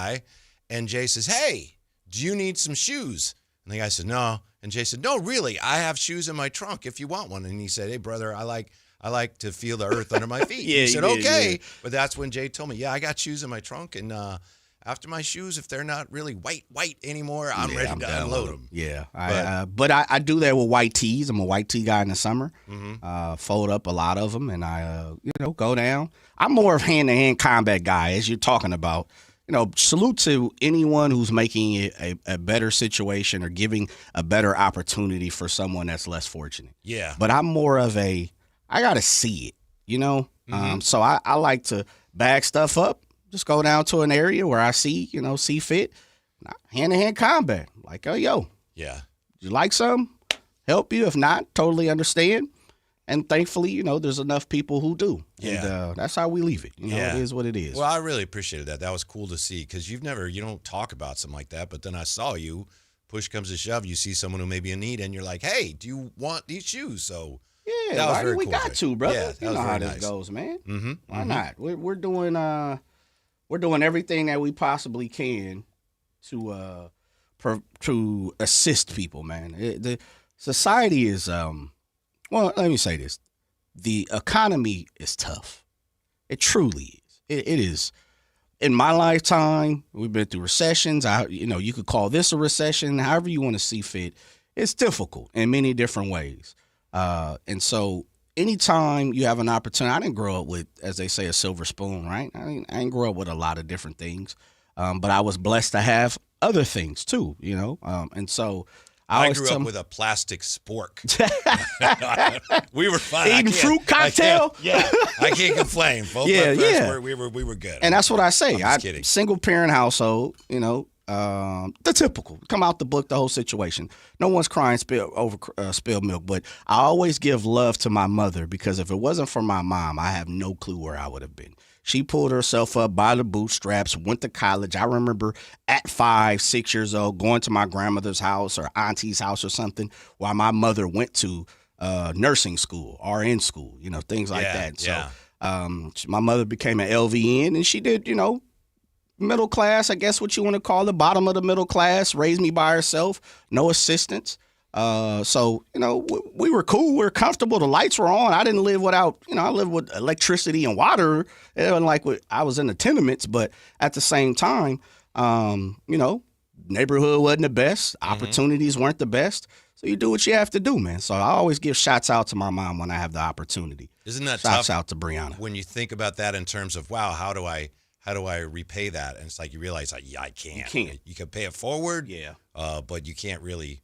guy, and Jay says, "Hey, do you need some shoes?" And the guy said, "No." And Jay said, "No, really, I have shoes in my trunk if you want one." And he said, "Hey, brother, I like to feel the earth under my feet." Yeah, he said, he did, "Okay." yeah. But that's when Jay told me, "Yeah, I got shoes in my trunk, and after my shoes, if they're not really white anymore, I'm ready to unload them." Yeah, but I do that with white tees. I'm a white tee guy in the summer. Fold up a lot of them, and I go down. I'm more of hand-to-hand combat guy, as you're talking about. Salute to anyone who's making it a better situation or giving a better opportunity for someone that's less fortunate. Yeah. But I'm more of I got to see it, So I like to bag stuff up, just go down to an area where I see fit, hand-to-hand combat. Like, oh, yo. Yeah. You like something? Help you. If not, totally understand. And thankfully, there's enough people who do. Yeah. And that's how we leave it. It is what it is. Well, I really appreciated that. That was cool to see because you don't talk about something like that. But then I saw you, push comes to shove, you see someone who may be in need, and you're like, "Hey, do you want these shoes?" So yeah, that was very we cool. got to, brother. Yeah, that you was know very how nice. this goes, man. Mm-hmm. Why not? We're doing everything that we possibly can to assist people, man. The society is well, let me say this. The economy is tough. It truly is. It is. In my lifetime, we've been through recessions. You could call this a recession, however you want to see fit. It's difficult in many different ways. And so anytime you have an opportunity, I didn't grow up with, as they say, a silver spoon, right? I didn't grow up with a lot of different things. But I was blessed to have other things too, and so I grew up with a plastic spork. We were fine. Eating fruit cocktail? I can't complain. Both my friends we were good. And that's what I say. I'm just kidding. Single parent household, the typical. Come out the book, the whole situation. No one's crying spilled milk, but I always give love to my mother because if it wasn't for my mom, I have no clue where I would have been. She pulled herself up by the bootstraps, went to college. I remember at 5, 6 years old going to my grandmother's house or auntie's house or something while my mother went to nursing school, RN school, things like that. So my mother became an LVN and she did, middle class, I guess what you want to call the bottom of the middle class, raised me by herself, no assistance. So, we were cool. We were comfortable. The lights were on. I didn't live without, I lived with electricity and water. It wasn't like I was in the tenements, but at the same time, neighborhood wasn't the best. Opportunities weren't the best. So you do what you have to do, man. So I always give shots out to my mom when I have the opportunity. Isn't that shots tough out to Brianna. When you think about that in terms of, wow, how do I repay that? And it's like you realize, I can't. You can't. You can pay it forward, but you can't really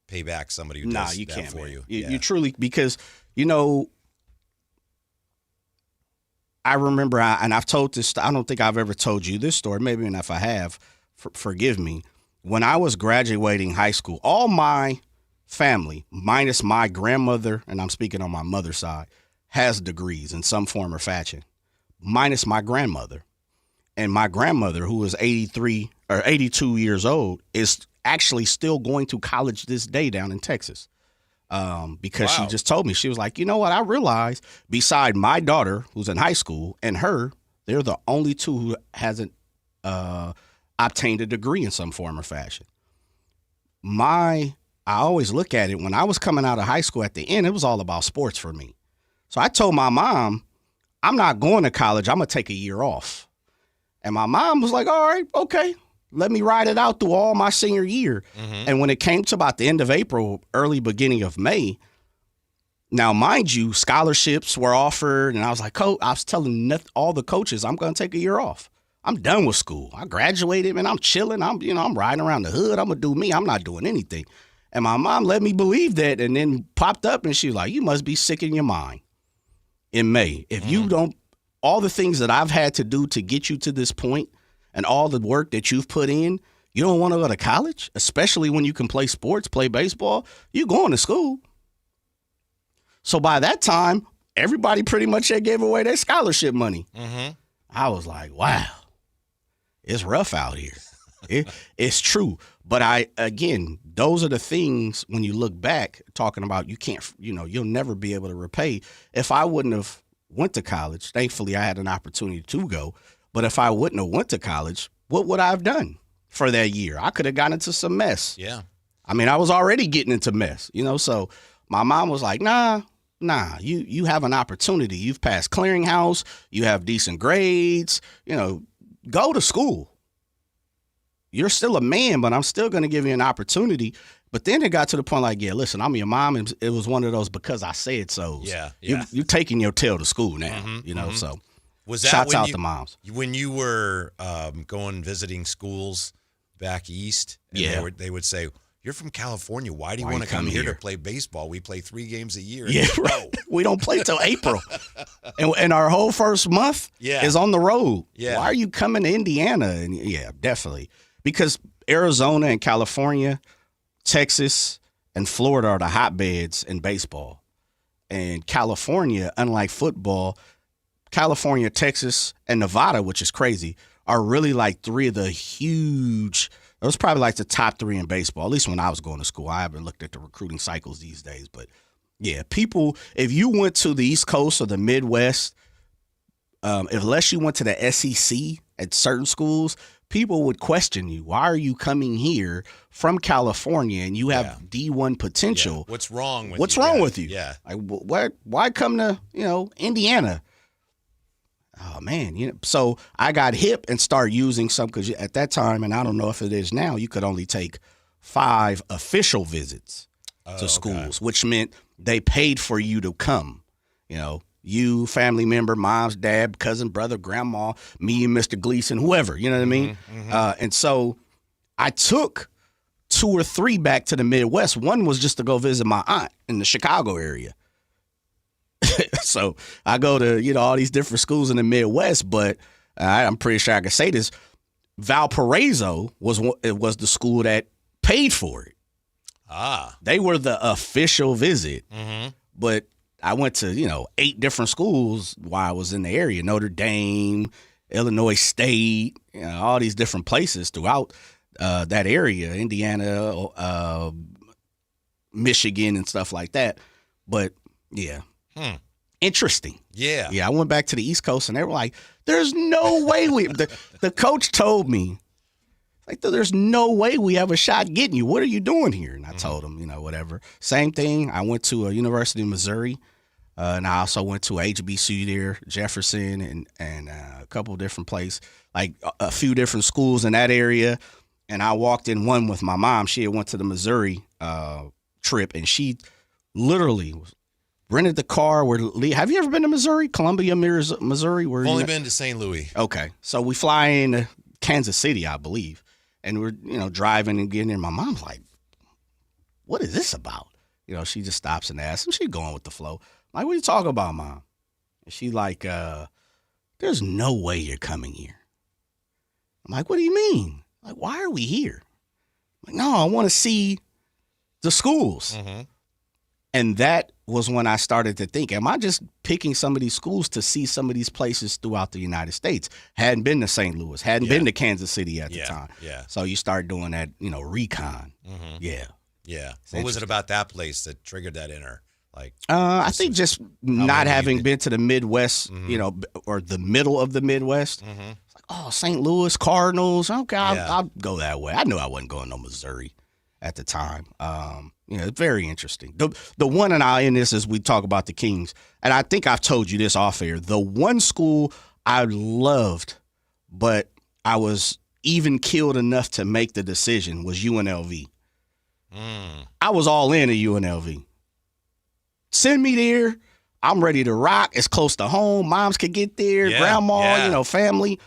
pay back somebody who does that for you. You truly, because, I remember, and I've told this, I don't think I've ever told you this story, maybe and if I have, forgive me. When I was graduating high school, all my family, minus my grandmother, and I'm speaking on my mother's side, has degrees in some form or fashion, minus my grandmother. And my grandmother, who is 83 or 82 years old, is actually still going to college this day down in Texas. Because she just told me, she was like, you know what? I realized beside my daughter, who's in high school, and her, they're the only two who hasn't obtained a degree in some form or fashion. I always look at it, when I was coming out of high school at the end, it was all about sports for me. So I told my mom, I'm not going to college. I'm going to take a year off. And my mom was like, all right, okay. Let me ride it out through all my senior year. And when it came to about the end of April, early beginning of May, now, mind you, scholarships were offered. And I was like, Coach, I was telling all the coaches, I'm going to take a year off. I'm done with school. I graduated, and I'm chilling. I'm riding around the hood. I'm going to do me. I'm not doing anything. And my mom let me believe that and then popped up and she was like, you must be sick in your mind in May. If you don't, all the things that I've had to do to get you to this point, and all the work that you've put in, you don't want to go to college, especially when you can play sports, play baseball. You're going to school. So by that time, everybody pretty much had gave away their scholarship money. I was like, wow, it's rough out here. It's true. But again, those are the things when you look back, talking about you can't, you'll never be able to repay. If I wouldn't have went to college, thankfully I had an opportunity to go. But if I wouldn't have went to college, what would I have done for that year? I could have gotten into some mess. Yeah. I mean, I was already getting into mess, so my mom was like, nah, you have an opportunity. You've passed clearinghouse. You have decent grades, go to school. You're still a man, but I'm still going to give you an opportunity. But then it got to the point like, yeah, listen, I'm your mom. And it was one of those because I said so. Yeah. You're taking your tail to school now, so Was that shouts when out to moms. When you were visiting schools back east, and they would say, you're from California. Why do you want to come here to play baseball? We play 3 games a year. Yeah, right. We don't play till April. And our whole first month is on the road. Yeah. Why are you coming to Indiana? And yeah, definitely. Because Arizona and California, Texas, and Florida are the hotbeds in baseball. And California, unlike football, California, Texas, and Nevada, which is crazy, are really like 3 of the huge – it was probably like the top 3 in baseball, at least when I was going to school. I haven't looked at the recruiting cycles these days. But, yeah, people – if you went to the East Coast or the Midwest, unless you went to the SEC at certain schools, people would question you. Why are you coming here from California and you have D1 potential? Yeah. What's wrong with you? What's wrong with you? Yeah. Like, why come to, Indiana? Oh, man. So I got hip and started using some because at that time, and I don't know if it is now, you could only take 5 official visits to schools, which meant they paid for you to come. You, family member, mom's, dad, cousin, brother, grandma, me and Mr. Gleason, whoever, you know what I mean? And so I took 2 or 3 back to the Midwest. One was just to go visit my aunt in the Chicago area. So I go to, all these different schools in the Midwest, but I'm pretty sure I can say this. Valparaiso was the school that paid for it. They were the official visit. But I went to, 8 different schools while I was in the area. Notre Dame, Illinois State, all these different places throughout that area, Indiana, Michigan and stuff like that. But, yeah. Interesting. Yeah. Yeah, I went back to the East Coast, and they were like, there's no way the coach told me, like, there's no way we have a shot getting you. What are you doing here? And I told him, whatever. Same thing. I went to a University of Missouri, and I also went to a HBCU there, Jefferson, and a couple of different places, like a few different schools in that area. And I walked in one with my mom. She had went to the Missouri trip, and she literally rented the car. Have you ever been to Missouri? Columbia, Missouri? I've only been to St. Louis. Okay. So we fly into Kansas City, I believe. And we're, driving and getting in. My mom's like, what is this about? She just stops and asks. And she's going with the flow. I'm like, what are you talking about, Mom? And she's like, there's no way you're coming here. I'm like, what do you mean? Like, why are we here? I'm like, no, I want to see the schools. And that was when I started to think, am I just picking some of these schools to see some of these places throughout the United States? Hadn't been to St. Louis, hadn't been to Kansas City at the time. Yeah. So you start doing that, recon. Yeah. Yeah. What was it about that place that triggered that in her? Like, I think just not having been to the Midwest, or the middle of the Midwest. It's like, oh, St. Louis Cardinals. Okay, I'll go that way. I knew I wasn't going to Missouri at the time. It's very interesting. The one, and I'll end this as we talk about the Kings, and I think I've told you this off air. The one school I loved, but I was even killed enough to make the decision was UNLV. I was all in at UNLV. Send me there. I'm ready to rock. It's close to home. Moms could get there. Grandma, family.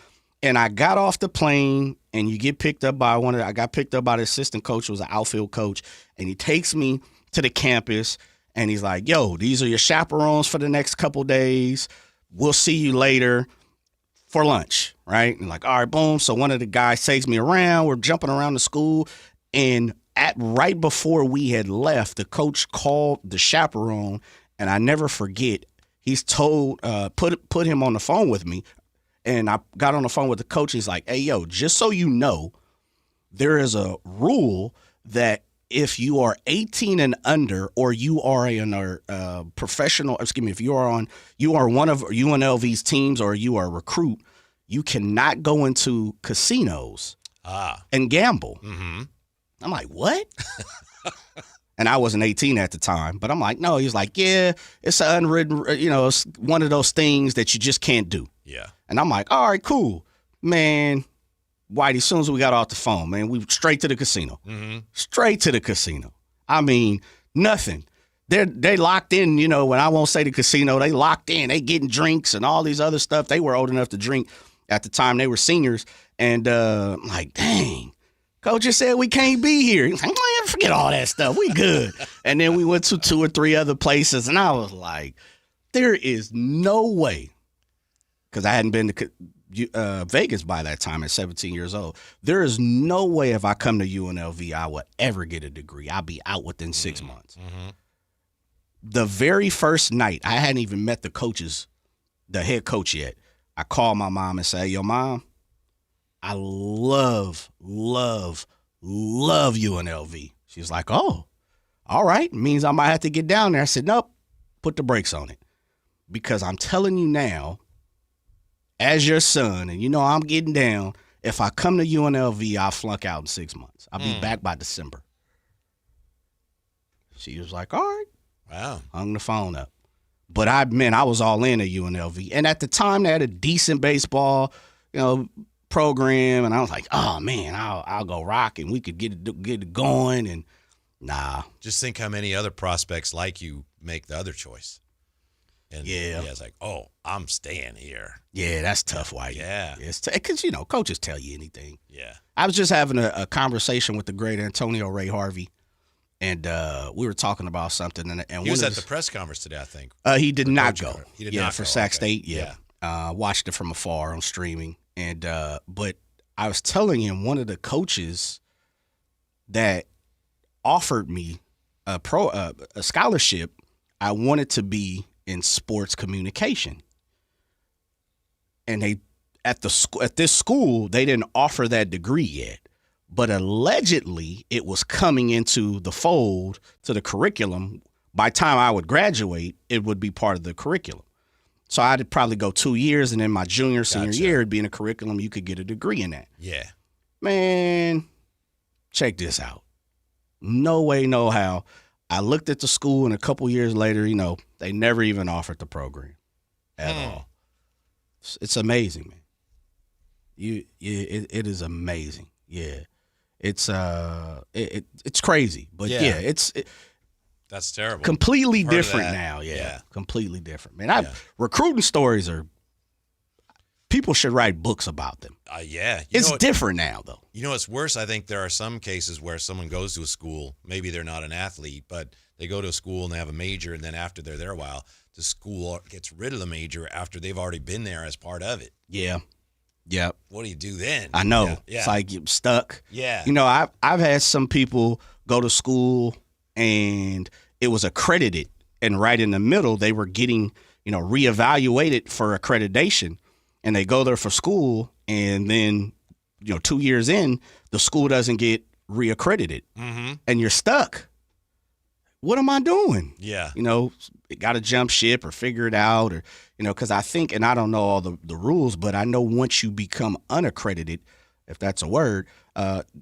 And I got off the plane, and you get picked up by I got picked up by the assistant coach, who was an outfield coach, and he takes me to the campus, and he's like, yo, these are your chaperones for the next couple days. We'll see you later for lunch, right? And like, all right, boom. So one of the guys takes me around. We're jumping around the school, and right before we had left, the coach called the chaperone, and I never forget, he's told, put him on the phone with me. And I got on the phone with the coach. He's like, hey, yo, just so you know, there is a rule that if you are 18 and under, or you are a professional, if you are one of UNLV's teams, or you are a recruit, you cannot go into casinos and gamble. Mm-hmm. I'm like, what? And I wasn't 18 at the time, but I'm like, no. He's like, yeah, it's an unwritten, it's one of those things that you just can't do. Yeah. And I'm like, all right, cool. Man, Whitey, as soon as we got off the phone, man, we straight to the casino. Mm-hmm. Straight to the casino. I mean, nothing. They locked in, when I won't say the casino, they locked in. They getting drinks and all these other stuff. They were old enough to drink at the time. They were seniors. And I'm like, dang, coach just said we can't be here. He's like, man, forget all that stuff. We good. And then we went to 2 or 3 other places. And I was like, there is no way, because I hadn't been to Vegas by that time at 17 years old. There is no way if I come to UNLV, I would ever get a degree. I'll be out within 6 months. Mm-hmm. The very first night, I hadn't even met the head coach yet. I called my mom and said, yo, Mom, I love UNLV. She was like, oh, all right. Means I might have to get down there. I said, nope, put the brakes on it. Because I'm telling you now, as your son, and I'm getting down, if I come to UNLV, I'll flunk out in 6 months. I'll be back by December. She was like, all right. Wow. Hung the phone up. But I was all in at UNLV. And at the time, they had a decent baseball, program. And I was like, oh, man, I'll go rock and we could get it going. And nah. Just think how many other prospects like you make the other choice. And yeah, it's like, oh, I'm staying here. Yeah, that's tough, Whitey. Yeah. Because, coaches tell you anything. Yeah. I was just having a conversation with the great Antonio Ray Harvey. And we were talking about something. And he was at the press conference today, I think. He did not go. He did not for go. Sac Okay. State. Yeah. Watched it from afar on streaming. And but I was telling him one of the coaches that offered me a scholarship, I wanted to be in sports communication. And they at this school, they didn't offer that degree yet. But allegedly, it was coming into the fold to the curriculum. By the time I would graduate, it would be part of the curriculum. So I'd probably go 2 years, and then my junior, senior year, it'd be in a curriculum. You could get a degree in that. Yeah. Man, check this out. No way, no how. I looked at the school, and a couple years later, they never even offered the program at all. It's amazing, man. It is amazing. Yeah. It's crazy, but that's terrible. Completely different now. Yeah, completely different, man. Recruiting stories people should write books about them. It's different now, though. What's worse? I think there are some cases where someone goes to a school, maybe they're not an athlete, but they go to a school and they have a major, and then after they're there a while, the school gets rid of the major after they've already been there as part of it. Yeah. Yeah. What do you do then? I know. Yeah. It's like you're stuck. Yeah. I've had some people go to school and it was accredited, and right in the middle they were getting, reevaluated for accreditation, and they go there for school, and then, 2 years in, the school doesn't get reaccredited, and you're stuck. What am I doing? Yeah. Got to jump ship or figure it out, or, because I think, and I don't know all the rules, but I know once you become unaccredited, if that's a word,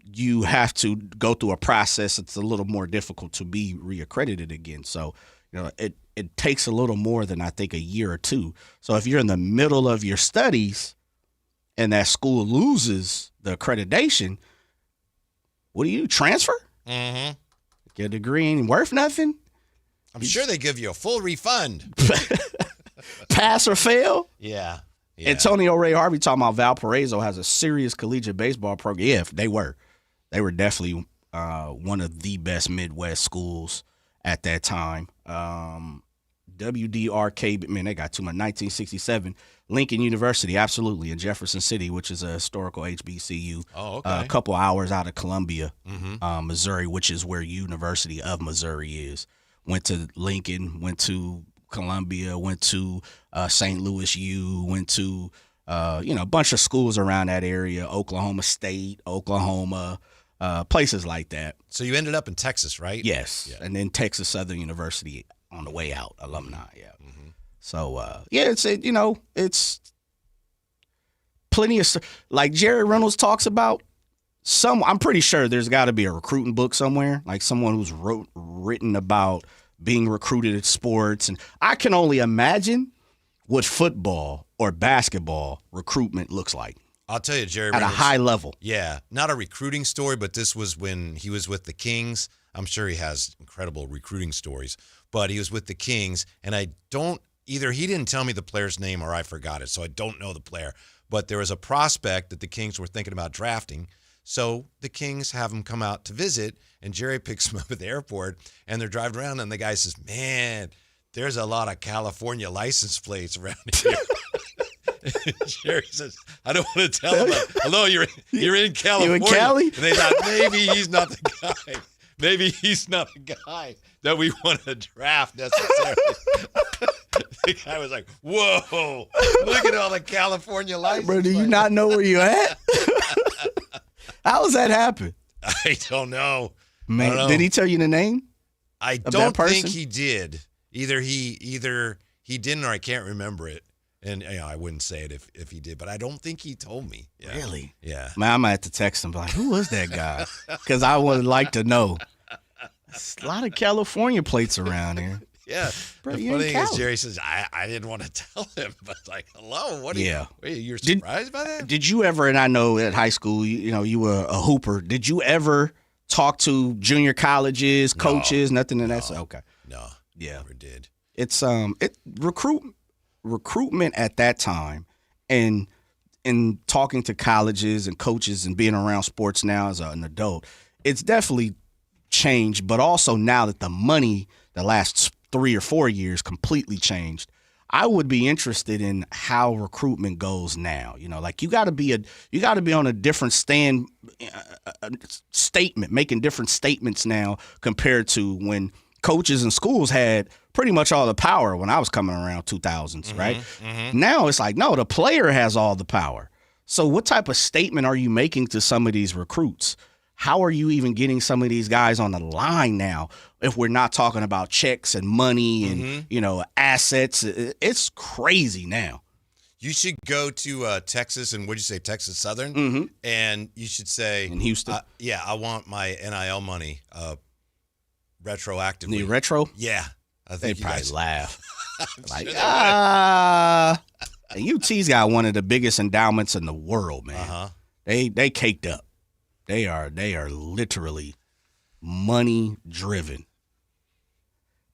you have to go through a process. It's a little more difficult to be reaccredited again. So, it takes a little more than I think a year or two. So if you're in the middle of your studies and that school loses the accreditation, what do you transfer? Mm-hmm. Get a degree ain't worth nothing? I'm sure they give you a full refund. Pass or fail? Yeah. Antonio Ray Harvey talking about Valparaiso has a serious collegiate baseball program. Yeah, they were definitely one of the best Midwest schools at that time. WDRK, man, they got too much. 1967, Lincoln University, absolutely, in Jefferson City, which is a historical HBCU. Oh, okay. A couple hours out of Columbia, Missouri, which is where University of Missouri is. Went to Lincoln, went to Columbia, went to St. Louis U, went to a bunch of schools around that area, Oklahoma State, Oklahoma, places like that. So you ended up in Texas, right? Yes, yeah. And then Texas Southern University on the way out, alumni. Yeah. So it's plenty of, like Jerry Reynolds talks about, I'm pretty sure there's got to be a recruiting book somewhere, like someone who's written about being recruited at sports. And I can only imagine what football or basketball recruitment looks like. I'll tell you, Jerry Reynolds, at a high level. Yeah, not a recruiting story, but this was when he was with the Kings. I'm sure he has incredible recruiting stories, but he was with the Kings, and either he didn't tell me the player's name or I forgot it, so I don't know the player. But there was a prospect that the Kings were thinking about drafting, so the Kings have him come out to visit, and Jerry picks him up at the airport, and they're driving around, and the guy says, "Man, there's a lot of California license plates around here." Jerry says, "I don't want to tell him, hello, you're in California." You in Cali? And they thought, maybe he's not the guy. Maybe he's not the guy that we want to draft necessarily. The guy was like, "Whoa, look at all the California license Bro, do you plates." not know where you at? How does that happen? I don't know. Man, I don't know. Did he tell you the name? I don't think he did. Either he didn't or I can't remember it. And I wouldn't say it if he did, but I don't think he told me. Yeah. Really? Yeah. Man, I might have to text him, like, who was that guy? Because I would like to know. There's a lot of California plates around here. Yeah. Bro, the funny thing is, Jerry says, I didn't want to tell him, but like, hello, what are you? Wait, you're surprised by that? Did you ever, and I know at high school, you were a hooper, did you ever talk to junior colleges, coaches, nothing in that? Okay. No. Yeah. Never did. It's recruitment at that time, and in talking to colleges and coaches and being around sports now as an adult, it's definitely changed. But also now that the money, the last 3 or 4 years, completely changed, I would be interested in how recruitment goes now. Like you got to be on a different statement, making different statements now compared to when coaches and schools had pretty much all the power when I was coming around 2000s, right? Mm-hmm. Now it's like, no, the player has all the power. So what type of statement are you making to some of these recruits? How are you even getting some of these guys on the line now if we're not talking about checks and money and, assets? It's crazy now. You should go to Texas, and what'd you say, Texas Southern? Mm-hmm. And you should say, in Houston. I want my NIL money retroactively. The retro? Yeah. I think they'd probably laugh. Like, and UT's got one of the biggest endowments in the world, man. Uh-huh. They caked up. They are literally money driven.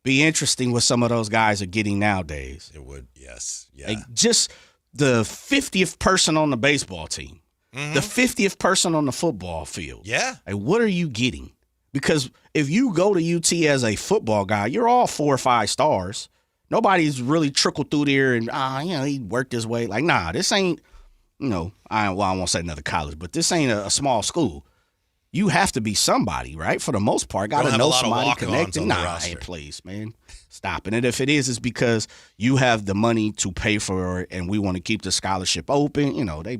Be interesting what some of those guys are getting nowadays. It would, yes. Yeah. Like just the 50th person on the baseball team, the 50th person on the football field. Yeah. Like, what are you getting? Because if you go to UT as a football guy, you're all 4 or 5 stars. Nobody's really trickled through there and, he worked his way. Like, nah, this ain't, I won't say another college, but this ain't a small school. You have to be somebody, right? For the most part, got to know somebody connected. Nah, hey, please, man. Stop it. And if it is, it's because you have the money to pay for it and we want to keep the scholarship open. They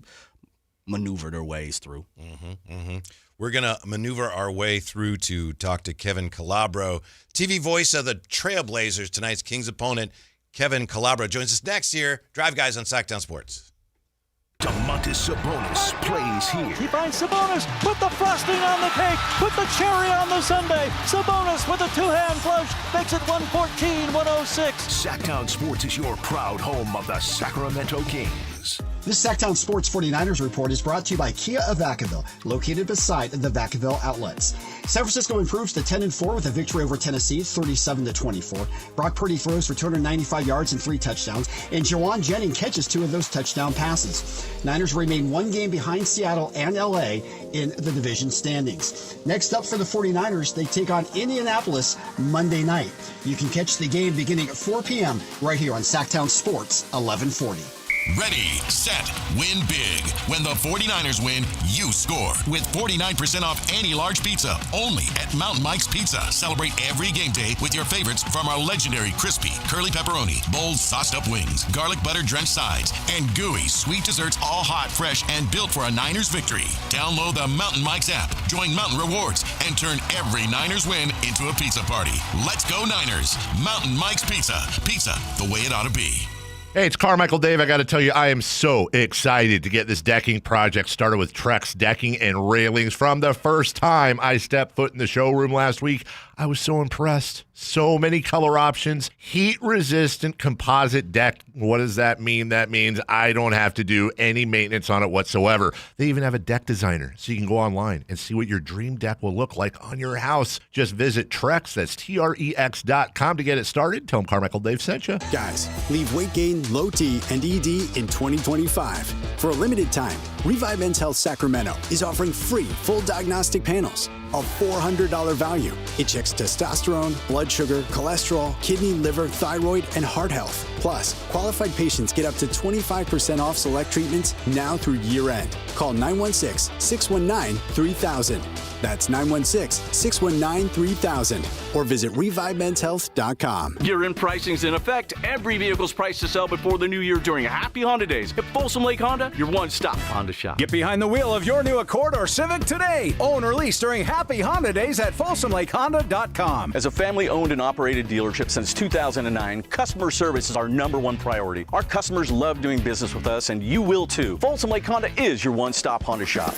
maneuver their ways through. Mm-hmm, mm-hmm. We're going to maneuver our way through to talk to Kevin Calabro, TV voice of the Trailblazers, tonight's Kings opponent. Kevin Calabro joins us next here. Drive Guys on Sactown Sports. Domantas Sabonis plays here. He finds Sabonis, put the frosting on the cake, put the cherry on the sundae. Sabonis with a two-hand flush makes it 114-106. Sactown Sports is your proud home of the Sacramento Kings. This Sactown Sports 49ers report is brought to you by Kia of Vacaville, located beside the Vacaville outlets. San Francisco improves to 10-4 with a victory over Tennessee, 37-24. Brock Purdy throws for 295 yards and 3 touchdowns, and Jawan Jennings catches 2 of those touchdown passes. Niners remain 1 game behind Seattle and LA in the division standings. Next up for the 49ers, they take on Indianapolis Monday night. You can catch the game beginning at 4 p.m. right here on Sactown Sports 1140. Ready, set, win big. When the 49ers win, you score. With 49% off any large pizza, only at Mountain Mike's Pizza. Celebrate every game day with your favorites from our legendary crispy, curly pepperoni, bold sauced up wings, garlic butter drenched sides, and gooey sweet desserts, all hot, fresh, and built for a Niners victory. Download the Mountain Mike's app, join Mountain Rewards, and turn every Niners win into a pizza party. Let's go Niners. Mountain Mike's Pizza. Pizza the way it ought to be. Hey, it's Carmichael Dave. I got to tell you, I am so excited to get this decking project started with Trex Decking and Railings. From the first time I stepped foot in the showroom last week, I was so impressed. So many color options, heat-resistant composite deck. What does that mean? That means I don't have to do any maintenance on it whatsoever. They even have a deck designer, so you can go online and see what your dream deck will look like on your house. Just visit Trex, that's Trex.com to get it started. Tell them Carmichael Dave sent you. Guys, leave weight gain, low T, and ED in 2025. For a limited time, Revive Men's Health Sacramento is offering free full diagnostic panels. A $400 value. It checks testosterone, blood sugar, cholesterol, kidney, liver, thyroid, and heart health. Plus, qualified patients get up to 25% off select treatments now through year end. Call 916-619-3000. That's 916-619-3000. Or visit ReviveMen'sHealth.com. Year-end pricing's in effect. Every vehicle's priced to sell before the new year during Happy Honda Days. At Folsom Lake Honda, your one-stop Honda shop. Get behind the wheel of your new Accord or Civic today. Own or lease during Happy Honda Days at FolsomLakeHonda.com. As a family-owned and operated dealership since 2009, customer service is our #1 priority. Our customers love doing business with us, and you will too. Folsom Lake Honda is your one-stop Honda shop.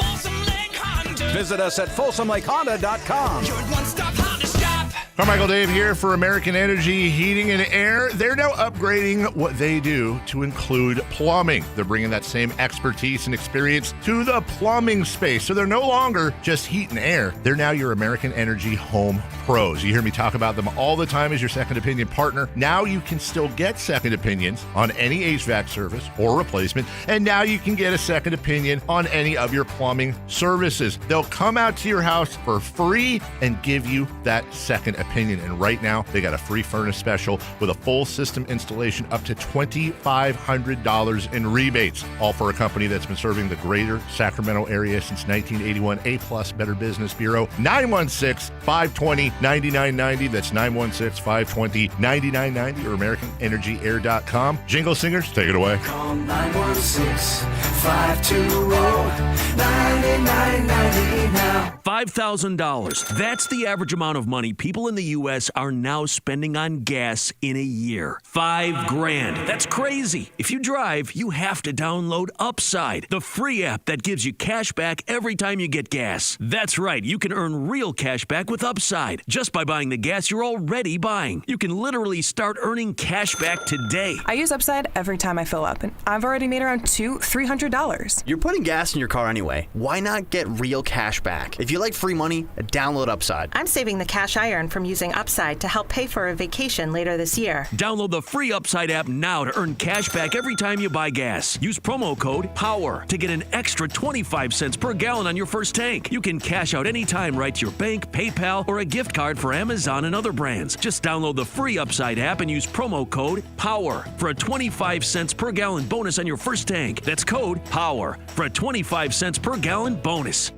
Visit us at FolsomLakeHonda.com. Your one-stop Honda shop. Carmichael Dave here for American Energy Heating and Air. They're now upgrading what they do to include plumbing. They're bringing that same expertise and experience to the plumbing space. So they're no longer just heat and air. They're now your American Energy home pros. You hear me talk about them all the time as your second opinion partner. Now you can still get second opinions on any HVAC service or replacement. And now you can get a second opinion on any of your plumbing services. They'll come out to your house for free and give you that second opinion. And right now, they got a free furnace special with a full system installation up to $2,500 in rebates. All for a company that's been serving the greater Sacramento area since 1981. A+ Better Business Bureau. 916-520-9990. That's 916-520-9990 or AmericanEnergyAir.com. Jingle singers, take it away. Call 916-520-9990 now. $5,000. That's the average amount of money people in the U.S. are now spending on gas in a year. $5,000. That's crazy. If you drive, you have to download Upside, the free app that gives you cash back every time you get gas. That's right. You can earn real cash back with Upside just by buying the gas you're already buying. You can literally start earning cash back today. I use Upside every time I fill up, and I've already made around $200-$300. You're putting gas in your car anyway. Why not get real cash back? If you like free money, download Upside. I'm saving the cash I earn from using Upside to help pay for a vacation later this year. Download the free Upside app now to earn cash back every time you buy gas. Use promo code POWER to get an extra 25 cents per gallon on your first tank. You can cash out anytime right to your bank, PayPal, or a gift card for Amazon and other brands. Just download the free Upside app and use promo code POWER for a 25 cents per gallon bonus on your first tank. That's code POWER for a 25 cents per gallon bonus.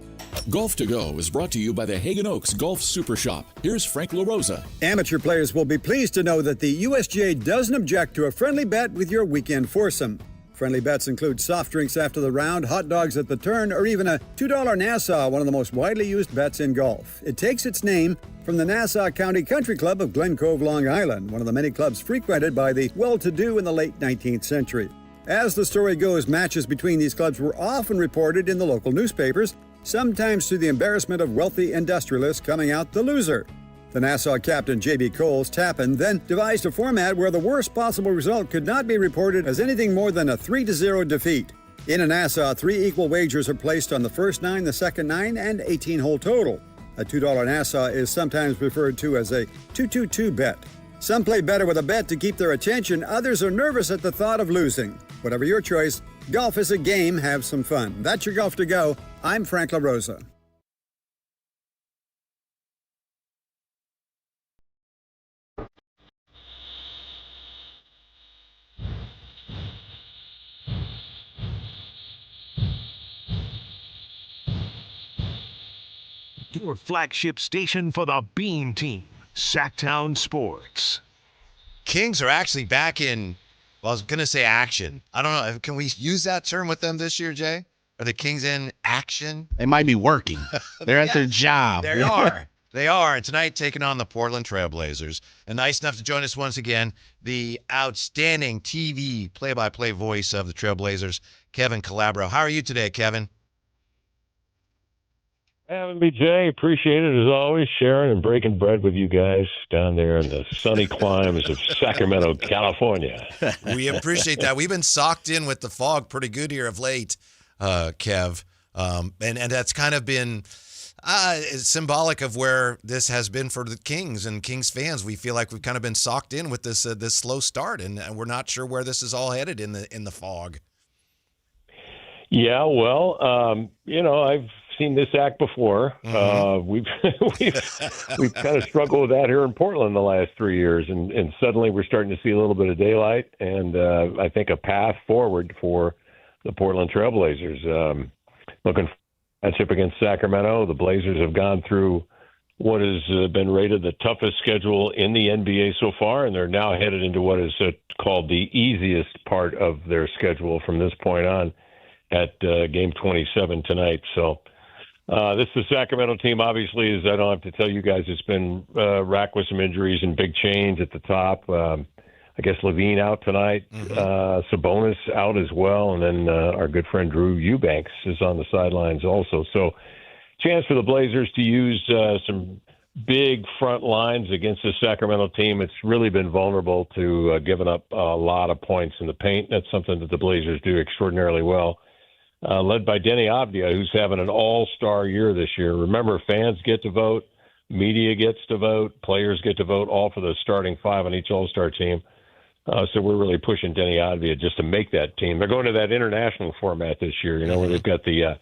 Golf to Go is brought to you by the Hagen Oaks Golf Super Shop. Here's Frank LaRosa. Amateur players will be pleased to know that the USGA doesn't object to a friendly bet with your weekend foursome. Friendly bets include soft drinks after the round, hot dogs at the turn, or even a $2 Nassau, one of the most widely used bets in golf. It takes its name from the Nassau County Country Club of Glen Cove, Long Island, one of the many clubs frequented by the well-to-do in the late 19th century. As the story goes, matches between these clubs were often reported in the local newspapers, sometimes to the embarrassment of wealthy industrialists coming out the loser. The Nassau captain J.B. Coles Tappan then devised a format where the worst possible result could not be reported as anything more than a 3-0 defeat. In a Nassau, 3 equal wagers are placed on the first 9, the second 9, and 18-hole total. A $2 Nassau is sometimes referred to as a 2-2-2 bet. Some play better with a bet to keep their attention, others are nervous at the thought of losing. Whatever your choice, golf is a game, have some fun. That's your Golf to Go. I'm Frank LaRosa. Your flagship station for the Beam Team, Sactown Sports. Kings are actually back in, well, I was going to say action. I don't know. Can we use that term with them this year, Jay? Are the Kings in action? They might be working. They're at their job. They are. They are, and tonight taking on the Portland Trailblazers. And nice enough to join us once again, the outstanding TV play-by-play voice of the Trailblazers, Kevin Calabro. How are you today, Kevin? Having me, Jay. Appreciate it, as always, sharing and breaking bread with you guys down there in the sunny climes of Sacramento, California. We appreciate that. We've been socked in with the fog pretty good here of late, Kev. And that's kind of been symbolic of where this has been for the Kings and Kings fans. We feel like we've kind of been socked in with this slow start, and we're not sure where this is all headed in the fog. Yeah, well, I've seen this act before. We've kind of struggled with that here in Portland the last 3 years, and suddenly we're starting to see a little bit of daylight, and I think a path forward for the Portland Trailblazers. Looking for a matchup against Sacramento. The Blazers have gone through what has been rated the toughest schedule in the NBA so far, and they're now headed into what is called the easiest part of their schedule from this point on at Game 27 tonight. So this is the Sacramento team, obviously, as I don't have to tell you guys, it's been racked with some injuries and big change at the top. I guess Levine out tonight, Sabonis out as well, and then our good friend Drew Eubanks is on the sidelines also. So chance for the Blazers to use some big front lines against the Sacramento team. It's really been vulnerable to giving up a lot of points in the paint. That's something that the Blazers do extraordinarily well. Led by Denny Avdia, who's having an all-star year this year. Remember, fans get to vote, media gets to vote, players get to vote, all for the starting five on each all-star team. So we're really pushing Denny Avdia just to make that team. They're going to that international format this year, where they've got the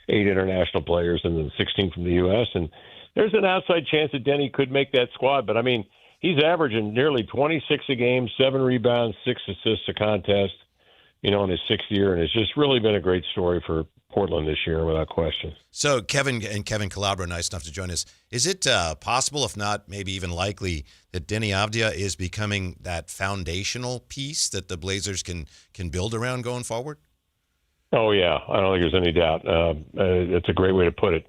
8 international players and then 16 from the U.S. And there's an outside chance that Denny could make that squad. But, I mean, he's averaging nearly 26 a game, 7 rebounds, 6 assists a contest, in his 6th year. And it's just really been a great story for Portland this year, without question. So Kevin Calabro, nice enough to join us. Is it possible, if not maybe even likely, that Denny Avdia is becoming that foundational piece that the Blazers can build around going forward? Oh, yeah. I don't think there's any doubt. It's a great way to put it.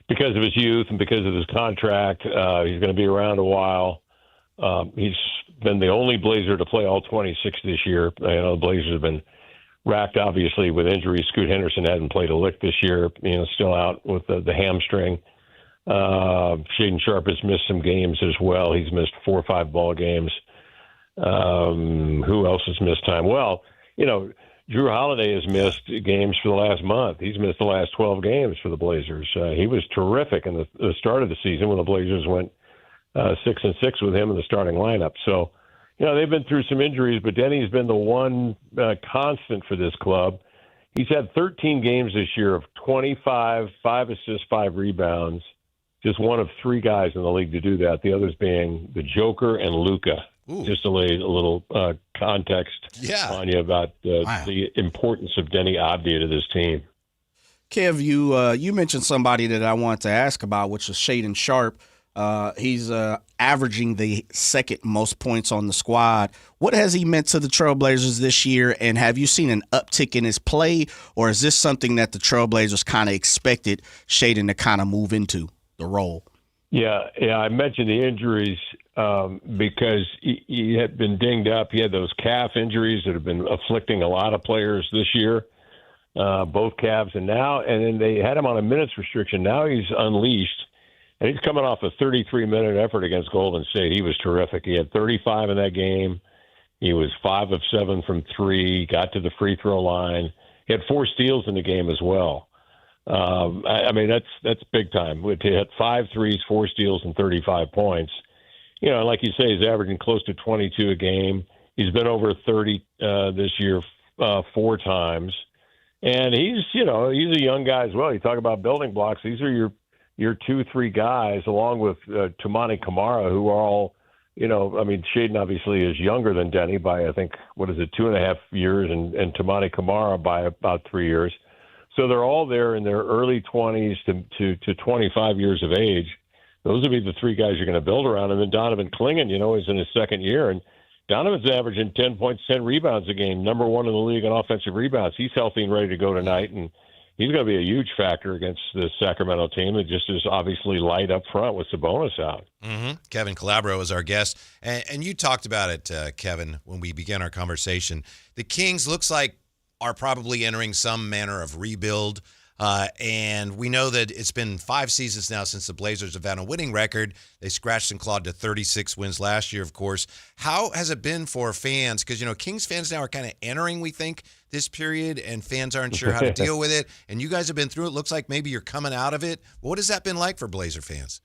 Because of his youth and because of his contract, he's going to be around a while. He's been the only Blazer to play all 26 this year. The Blazers have been racked, obviously, with injuries. Scoot Henderson hadn't played a lick this year, still out with the hamstring. Shaedon Sharpe has missed some games as well. He's missed 4 or 5 ball games. Who else has missed time? Well, Drew Holiday has missed games for the last month. He's missed the last 12 games for the Blazers. He was terrific in the start of the season when the Blazers went 6-6 with him in the starting lineup. So, they've been through some injuries, but Denny's been the one constant for this club. He's had 13 games this year of 25, 5 assists, 5 rebounds. Just one of 3 guys in the league to do that. The others being the Joker and Luka. Just to lay a little context on you about the importance of Denny Avdia to this team. Kev, you mentioned somebody that I wanted to ask about, which is Shaedon Sharpe. He's averaging the 2nd most points on the squad. What has he meant to the Trailblazers this year, and have you seen an uptick in his play, or is this something that the Trailblazers kind of expected Shaedon to kind of move into the role? Yeah, I mentioned the injuries because he had been dinged up. He had those calf injuries that have been afflicting a lot of players this year, both calves, and then they had him on a minutes restriction. Now he's unleashed. And he's coming off a 33-minute effort against Golden State. He was terrific. He had 35 in that game. He was 5 of 7 from 3, got to the free throw line. He had 4 steals in the game as well. I mean, that's big time. He had 5 threes, 4 steals, and 35 points. Like you say, he's averaging close to 22 a game. He's been over 30 this year 4 times. And he's a young guy as well. You talk about building blocks. These are your 2-3 guys, along with Toumani Camara, who are all, Shaedon obviously is younger than Denny by, I think, 2.5 years, and Toumani Camara by about 3 years. So they're all there in their early 20s to 25 years of age. Those would be the 3 guys you're going to build around. And then Donovan Clingan, is in his 2nd year. And Donovan's averaging 10 points, 10 rebounds a game, number 1 in the league on offensive rebounds. He's healthy and ready to go tonight. And he's going to be a huge factor against the Sacramento team that just is obviously light up front with Sabonis out. Mm-hmm. Kevin Calabro is our guest. And you talked about it, Kevin, when we began our conversation. The Kings looks like are probably entering some manner of rebuild. And we know that it's been 5 seasons now since the Blazers have had a winning record. They scratched and clawed to 36 wins last year, of course. How has it been for fans? Because, Kings fans now are kind of entering, we think, this period, and fans aren't sure how to deal with it. And you guys have been through it. Looks like maybe you're coming out of it. What has that been like for Blazer fans?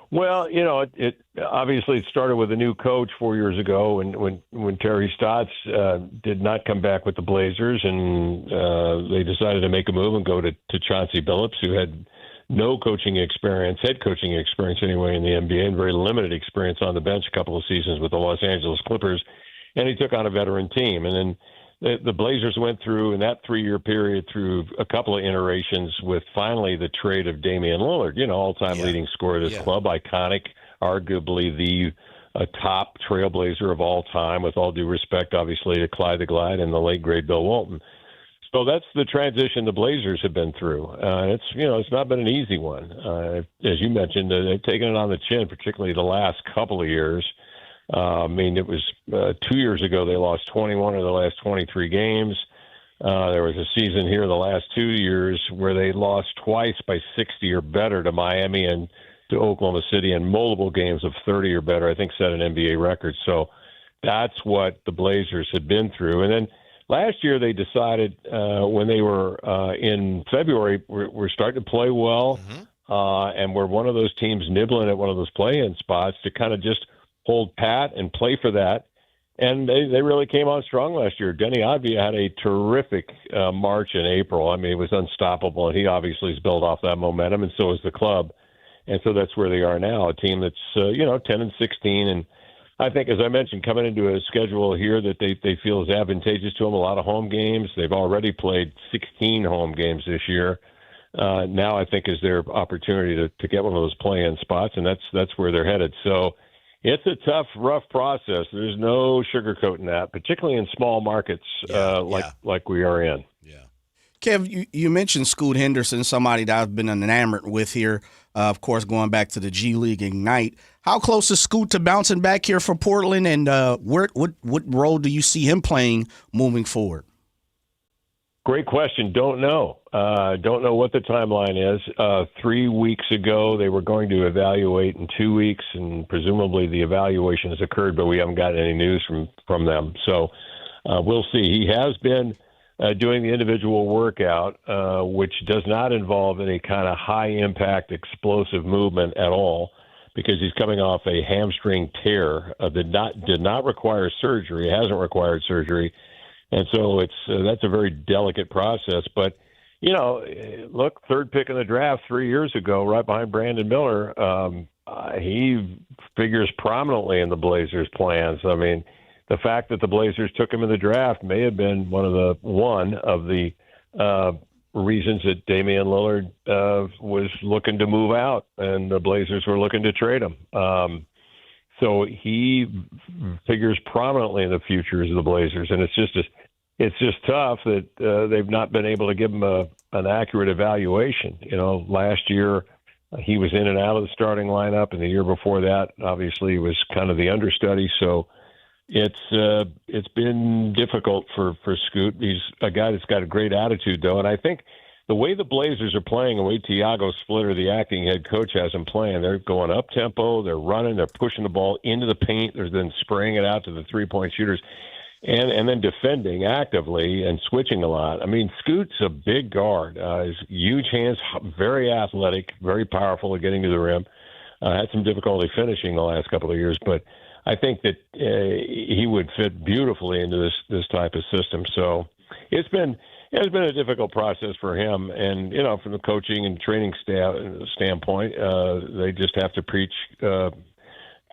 Well, it obviously it started with a new coach 4 years ago when Terry Stotts did not come back with the Blazers, and they decided to make a move and go to Chauncey Billups, who had no coaching experience, head coaching experience anyway in the NBA, and very limited experience on the bench a couple of seasons with the Los Angeles Clippers, and he took on a veteran team. And then the Blazers went through, in that 3-year period, through a couple of iterations with finally the trade of Damian Lillard, all-time leading scorer of this club, iconic, arguably the top trailblazer of all time, with all due respect, obviously, to Clyde the Glide and the late, great Bill Walton. So that's the transition the Blazers have been through. It's not been an easy one. As you mentioned, they've taken it on the chin, particularly the last couple of years. It was 2 years ago they lost 21 of the last 23 games. There was a season here the last 2 years where they lost twice by 60 or better to Miami and to Oklahoma City, and multiple games of 30 or better, I think, set an NBA record. So that's what the Blazers had been through. And then last year they decided when they were in February, we're starting to play well, and we're one of those teams nibbling at one of those play-in spots to kind of just hold pat and play for that. And they really came on strong last year. Denny Advia had a terrific March and April. It was unstoppable, and he obviously has built off that momentum, and so has the club. And so that's where they are now, a team that's, 10-16. And I think, as I mentioned, coming into a schedule here that they feel is advantageous to them, a lot of home games. They've already played 16 home games this year. Now I think is their opportunity to get one of those play-in spots, and that's where they're headed. So it's a tough, rough process. There's no sugarcoating that, particularly in small markets like we are in. Kev, you mentioned Scoot Henderson, somebody that I've been enamored with here, of course, going back to the G League Ignite. How close is Scoot to bouncing back here for Portland, and what role do you see him playing moving forward? Great question. Don't know. Don't know what the timeline is. 3 weeks ago, they were going to evaluate in 2 weeks, and presumably the evaluation has occurred, but we haven't gotten any news from them. So we'll see. He has been doing the individual workout, which does not involve any kind of high-impact explosive movement at all, because he's coming off a hamstring tear that did not require surgery, hasn't required surgery. And so that's a very delicate process. But, look, third pick in the draft 3 years ago, right behind Brandon Miller, he figures prominently in the Blazers' plans. The fact that the Blazers took him in the draft may have been one of the reasons that Damian Lillard was looking to move out, and the Blazers were looking to trade him. So he figures prominently in the futures of the Blazers, and it's just tough that they've not been able to give him an accurate evaluation. Last year he was in and out of the starting lineup, and the year before that, obviously, he was kind of the understudy. So it's been difficult for Scoot. He's a guy that's got a great attitude, though, and I think the way the Blazers are playing, the way Tiago Splitter, the acting head coach, has them playing, they're going up tempo, they're running, they're pushing the ball into the paint, they're then spraying it out to the three-point shooters, and then defending actively and switching a lot. Scoot's a big guard. His huge hands, very athletic, very powerful at getting to the rim. Had some difficulty finishing the last couple of years, but I think that he would fit beautifully into this type of system. So it's been a difficult process for him, and from the coaching and training standpoint, they just have to preach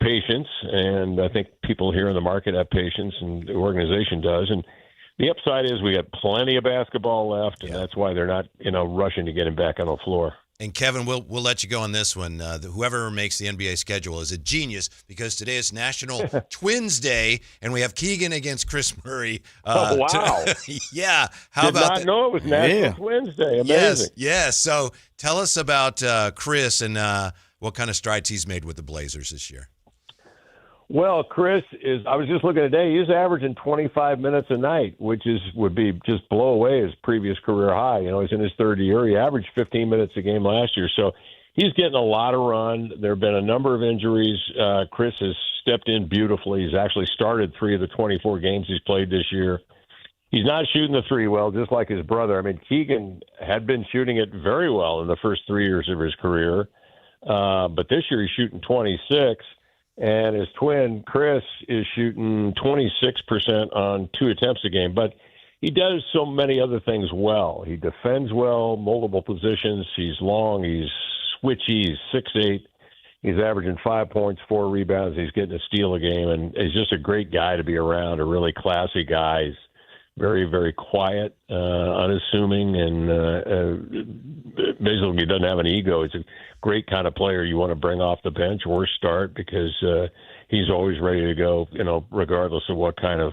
patience, and I think people here in the market have patience, and the organization does. And the upside is we got plenty of basketball left, and that's why they're not rushing to get him back on the floor. And Kevin, we'll let you go on this one. Whoever makes the NBA schedule is a genius because today is National Twins Day, and we have Keegan against Chris Murray. Oh, wow. Yeah. How Did about not know it was National Twins Day. Amazing. Yes. So tell us about Chris and what kind of strides he's made with the Blazers this year. Well, Chris I was just looking today, he's averaging 25 minutes a night, which would be just blow away his previous career high. He's in his third year. He averaged 15 minutes a game last year. So he's getting a lot of run. There have been a number of injuries. Chris has stepped in beautifully. He's actually started 3 of the 24 games he's played this year. He's not shooting the three well, just like his brother. I mean, Keegan had been shooting it very well in the first 3 years of his career. But this year he's shooting 26. And his twin, Chris, is shooting 26% on 2 attempts a game. But he does so many other things well. He defends well, multiple positions. He's long. He's switchy. He's 6'8". He's averaging 5 points, 4 rebounds. He's getting a steal a game. And he's just a great guy to be around, a really classy guy. He's very, very quiet, unassuming, and basically he doesn't have an ego. He's a great kind of player you want to bring off the bench or start because he's always ready to go, regardless of what kind of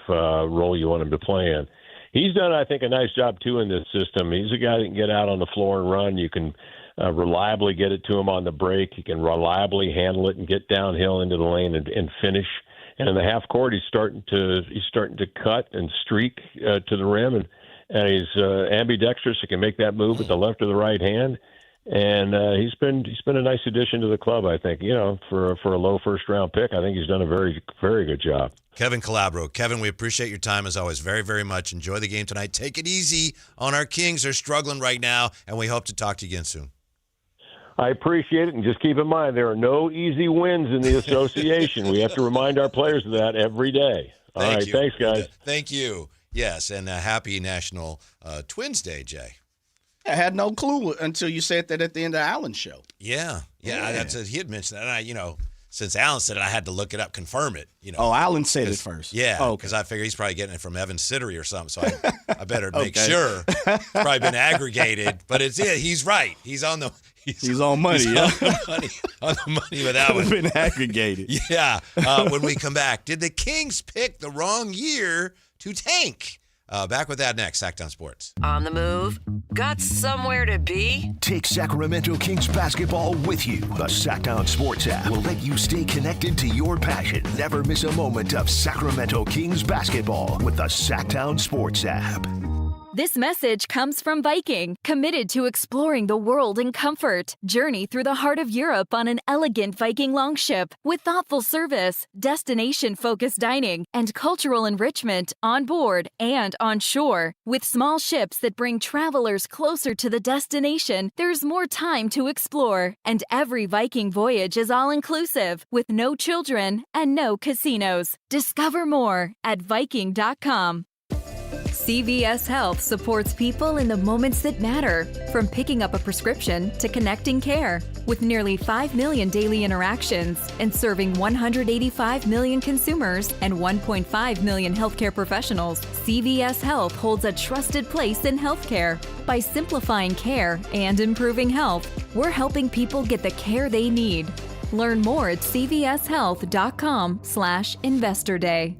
role you want him to play in. He's done, I think, a nice job, too, in this system. He's a guy that can get out on the floor and run. You can reliably get it to him on the break. He can reliably handle it and get downhill into the lane and finish. And in the half court, he's starting to cut and streak to the rim, and he's ambidextrous. He can make that move with the left or the right hand, and he's been a nice addition to the club. I think for a low first round pick, I think he's done a very, very good job. Kevin Calabro. Kevin, we appreciate your time as always very, very much. Enjoy the game tonight. Take it easy on our Kings. They're struggling right now, and we hope to talk to you again soon. I appreciate it, and just keep in mind there are no easy wins in the association. We have to remind our players of that every day. All right, thanks, guys. Thank you. Yes, and happy National Twins Day, Jay. I had no clue until you said that at the end of Alan's show. Yeah. He had mentioned that, and since Alan said it, I had to look it up, confirm it. Oh, Alan said it first. Yeah, because I figured he's probably getting it from Evan Sittery or something, so I better make sure. It's probably been aggregated, but he's right. He's on money. He's on the money with that one. Been aggregated. Yeah. When we come back, did the Kings pick the wrong year to tank? Back with that next, Sactown Sports. On the move? Got somewhere to be? Take Sacramento Kings basketball with you. The Sactown Sports app will let you stay connected to your passion. Never miss a moment of Sacramento Kings basketball with the Sactown Sports app. This message comes from Viking, committed to exploring the world in comfort. Journey through the heart of Europe on an elegant Viking longship with thoughtful service, destination-focused dining, and cultural enrichment on board and on shore. With small ships that bring travelers closer to the destination, there's more time to explore. And every Viking voyage is all-inclusive, with no children and no casinos. Discover more at Viking.com. CVS Health supports people in the moments that matter, from picking up a prescription to connecting care. With nearly 5 million daily interactions and serving 185 million consumers and 1.5 million healthcare professionals, CVS Health holds a trusted place in healthcare. By simplifying care and improving health, we're helping people get the care they need. Learn more at cvshealth.com/investor day.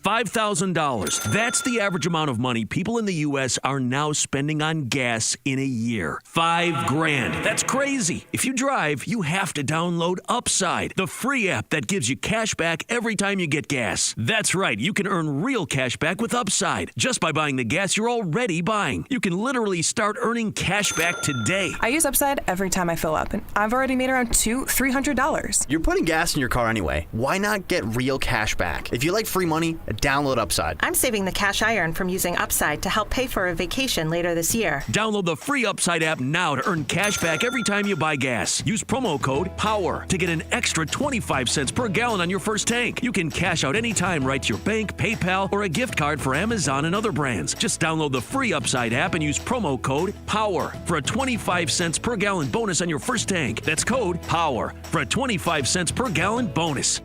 $5,000. That's the average amount of money people in the U.S. are now spending on gas in a year. $5,000. That's crazy. If you drive, you have to download Upside, the free app that gives you cash back every time you get gas. That's right. You can earn real cash back with Upside just by buying the gas you're already buying. You can literally start earning cash back today. I use Upside every time I fill up, and I've already made around $200-$300. You're putting gas in your car anyway. Why not get real cash back? If you like free money, download Upside. I'm saving the cash I earn from using Upside to help pay for a vacation later this year. Download the free Upside app now to earn cash back every time you buy gas. Use promo code POWER to get an extra 25 cents per gallon on your first tank. You can cash out anytime right to your bank, PayPal, or a gift card for Amazon and other brands. Just download the free Upside app and use promo code POWER for a 25 cents per gallon bonus on your first tank. That's code POWER for a 25 cents per gallon bonus.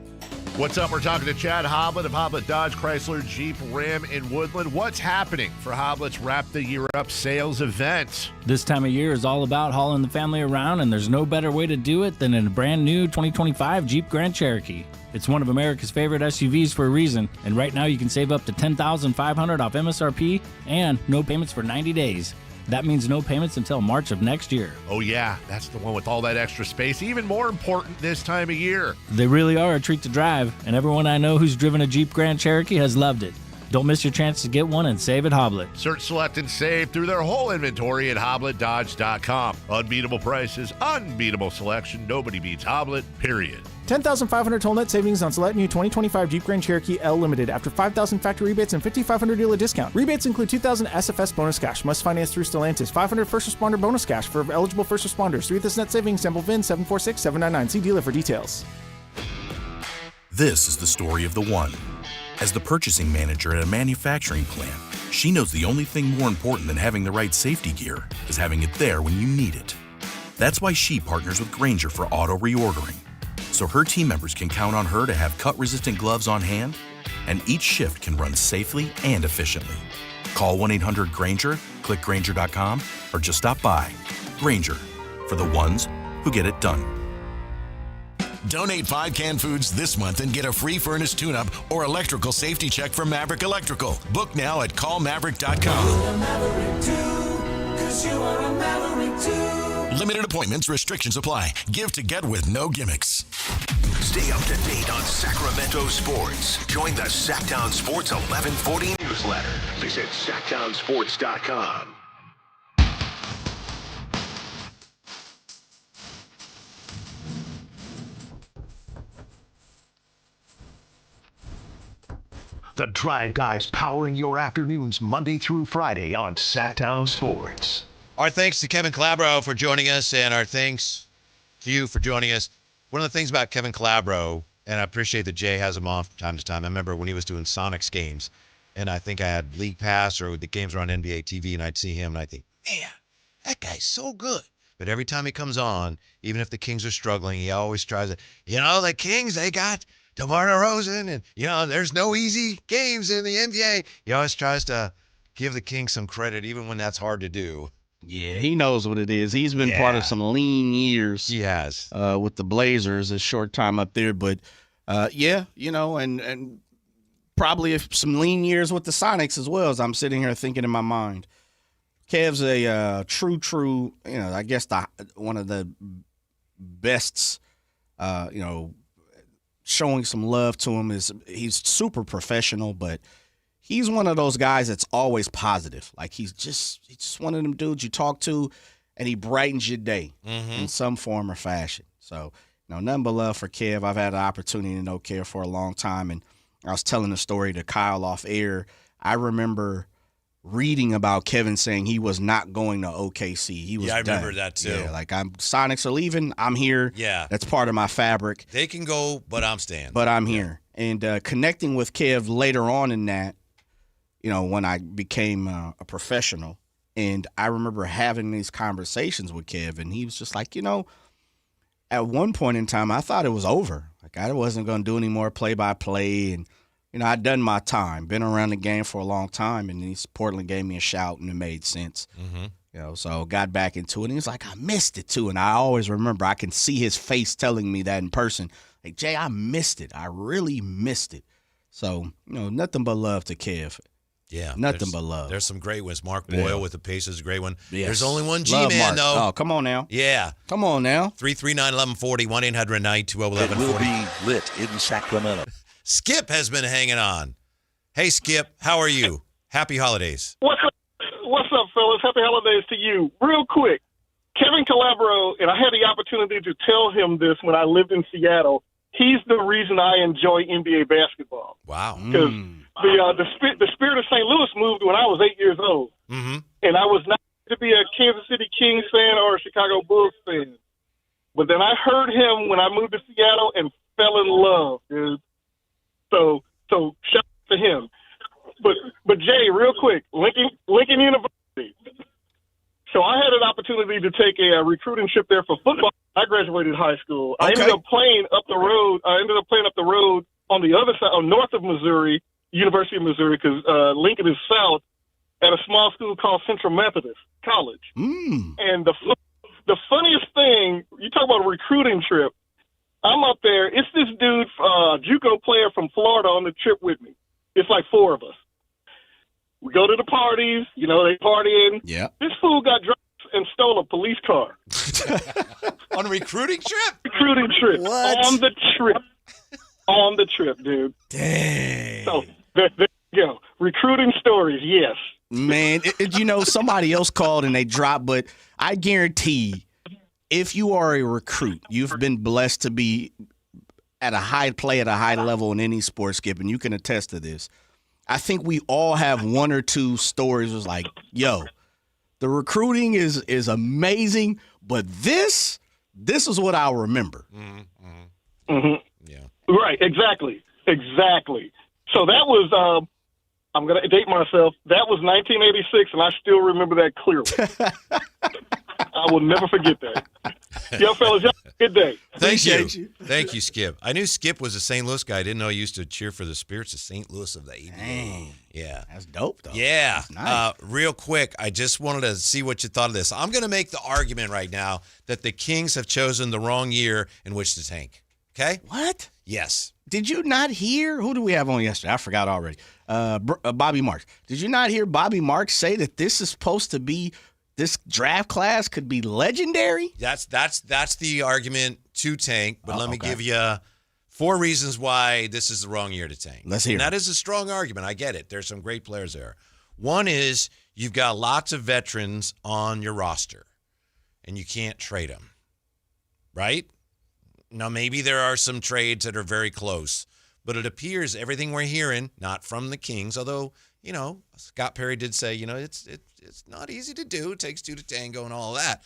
What's up? We're talking to Chad Hoblet of Hoblet Dodge Chrysler Jeep Ram in Woodland. What's happening for Hoblet's Wrap the Year Up sales event? This time of year is all about hauling the family around, and there's no better way to do it than in a brand new 2025 Jeep Grand Cherokee. It's one of America's favorite SUVs for a reason, and right now you can save up to $10,500 off MSRP and no payments for 90 days. That means no payments until March of next year. Oh yeah, that's the one with all that extra space. Even more important this time of year. They really are a treat to drive, and everyone I know who's driven a Jeep Grand Cherokee has loved it. Don't miss your chance to get one and save at Hoblet. Search, select, and save through their whole inventory at HobletDodge.com. Unbeatable prices, unbeatable selection. Nobody beats Hoblet, period. $10,500 total net savings on select new 2025 Jeep Grand Cherokee L Limited after $5,000 factory rebates and $5,500 dealer discount. Rebates include $2,000 SFS bonus cash. Must finance through Stellantis. $500 first responder bonus cash for eligible first responders. 3 this net savings. Sample VIN 746799. See dealer for details. This is the story of the one. As the purchasing manager at a manufacturing plant, she knows the only thing more important than having the right safety gear is having it there when you need it. That's why she partners with Grainger for auto reordering, so her team members can count on her to have cut-resistant gloves on hand, and each shift can run safely and efficiently. Call 1-800-GRAINGER, click Grainger.com, or just stop by. Grainger, for the ones who get it done. Donate 5 canned foods this month and get a free furnace tune-up or electrical safety check from Maverick Electrical. Book now at callmaverick.com. Limited appointments, restrictions apply. Give to get with no gimmicks. Stay up to date on Sacramento sports. Join the Sactown Sports 1140 newsletter. Visit SactownSports.com. The Drive Guys powering your afternoons Monday through Friday on Sactown Sports. Our thanks to Kevin Calabro for joining us, and our thanks to you for joining us. One of the things about Kevin Calabro, and I appreciate that Jay has him on from time to time. I remember when he was doing Sonics games, and I think I had League Pass or the games were on NBA TV, and I'd see him, and I'd think, man, that guy's so good. But every time he comes on, even if the Kings are struggling, he always tries to, the Kings, they got DeMar DeRozan, and, there's no easy games in the NBA. He always tries to give the Kings some credit, even when that's hard to do. Yeah, he knows what it is. He's been part of some lean years. He has. With the Blazers, a short time up there. But, and probably some lean years with the Sonics as well, as I'm sitting here thinking in my mind. Kev's a true, I guess one of the bests, showing some love to him is he's super professional, but he's one of those guys that's always positive. Like he's just one of them dudes you talk to and he brightens your day in some form or fashion. So, nothing but love for Kev. I've had the opportunity to know Kev for a long time, and I was telling the story to Kyle off air. I remember reading about Kevin saying he was not going to OKC. He was I done. remember that too. Yeah, like Sonics are leaving. I'm here. Yeah. That's part of my fabric. They can go, but I'm staying. But I'm here. And connecting with Kev later on in that, when I became a professional, and I remember having these conversations with Kev, and he was just like, at one point in time, I thought it was over. Like I wasn't going to do any more play-by-play, and I'd done my time, been around the game for a long time, and Portland gave me a shout, and it made sense. So got back into it, and he's like, I missed it, too. And I always remember, I can see his face telling me that in person. Like, Jay, I missed it. I really missed it. So, nothing but love to Kev. Yeah. Nothing but love. There's some great ones. Mark Boyle with the Pacers is a great one. Yes. There's only one Love G-Man, Mark. though. Oh, come on now. Yeah. Come on now. 339-1140, 1-800-920-1140. It will be lit in Sacramento. Skip has been hanging on. Hey, Skip, how are you? Happy holidays. What's up, fellas? Happy holidays to you. Real quick, Kevin Calabro, and I had the opportunity to tell him this when I lived in Seattle. He's the reason I enjoy NBA basketball. Wow. Because the spirit of St. Louis moved when I was 8 years old. Mm-hmm. And I was not to be a Kansas City Kings fan or a Chicago Bulls fan. But then I heard him when I moved to Seattle and fell in love, dude. So shout out to him. But Jay, real quick, Lincoln University. So I had an opportunity to take a recruiting trip there for football. I graduated high school. I ended up playing up the road. on the other side, north of Missouri, University of Missouri, because Lincoln is south, at a small school called Central Methodist College. And the funniest thing, you talk about a recruiting trip, I'm up there. It's this dude, JUCO player from Florida on the trip with me. It's like 4 of us. We go to the parties, they partying. Yeah. This fool got drunk and stole a police car. On a recruiting trip? Recruiting trip. What? On the trip. On the trip, dude. Dang. So, there you go. Recruiting stories, yes. Man, somebody else called and they dropped, but I guarantee if you are a recruit, you've been blessed to be at a high level in any sport, Skip, and you can attest to this. I think we all have one or two stories was like, yo, the recruiting is amazing, but this is what I'll remember. Yeah. Right, exactly. So that was, I'm going to date myself, that was 1986, and I still remember that clearly. I will never forget that. Yo, fellas, y'all have a good day. Thank you, Skip. I knew Skip was a St. Louis guy. I didn't know he used to cheer for the Spirits of St. Louis of the ABA. Dang. Yeah. That's dope, though. Yeah. That's nice. Real quick, I just wanted to see what you thought of this. I'm going to make the argument right now that the Kings have chosen the wrong year in which to tank. Okay? What? Yes. Did you not hear? Who did we have on yesterday? I forgot already. Bobby Marks. Did you not hear Bobby Marks say that this is supposed to be, this draft class could be legendary? That's the argument to tank, but let me give you 4 reasons why this is the wrong year to tank. Let's hear and it. that is a strong argument. I get it. There's some great players there. One is you've got lots of veterans on your roster, and you can't trade them, right? Now, maybe there are some trades that are very close, but it appears everything we're hearing, not from the Kings, although, Scott Perry did say, it's not easy to do. It takes 2 to tango and all of that.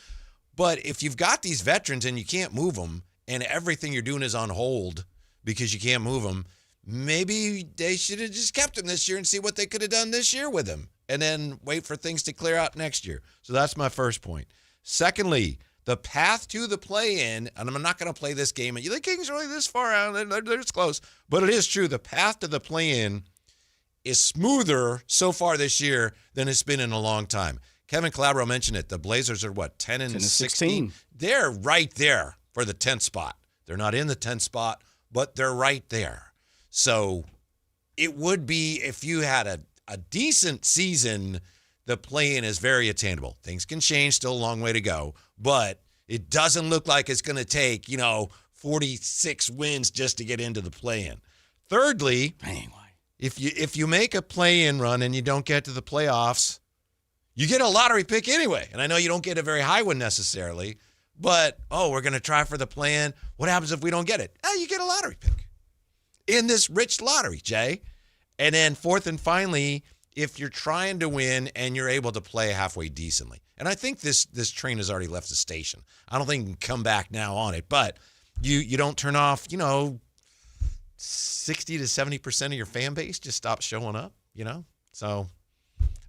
But if you've got these veterans and you can't move them and everything you're doing is on hold because you can't move them, maybe they should have just kept them this year and see what they could have done this year with them and then wait for things to clear out next year. So that's my first point. Secondly, the path to the play-in, and I'm not going to play this game. The Kings are really this far out. They're this close. But it is true. The path to the play-in is smoother so far this year than it's been in a long time. Kevin Calabro mentioned it. The Blazers are, 10 and 16? They're right there for the 10th spot. They're not in the 10th spot, but they're right there. So it would be, if you had a decent season, the play-in is very attainable. Things can change, still a long way to go, but it doesn't look like it's going to take, 46 wins just to get into the play-in. Thirdly, if you make a play-in run and you don't get to the playoffs, you get a lottery pick anyway. And I know you don't get a very high one necessarily, but, we're going to try for the play-in. What happens if we don't get it? You get a lottery pick in this rich lottery, Jay. And then fourth and finally, if you're trying to win and you're able to play halfway decently. And I think this train has already left the station. I don't think you can come back now on it, but you don't turn off, 60 to 70% of your fan base just stops showing up, So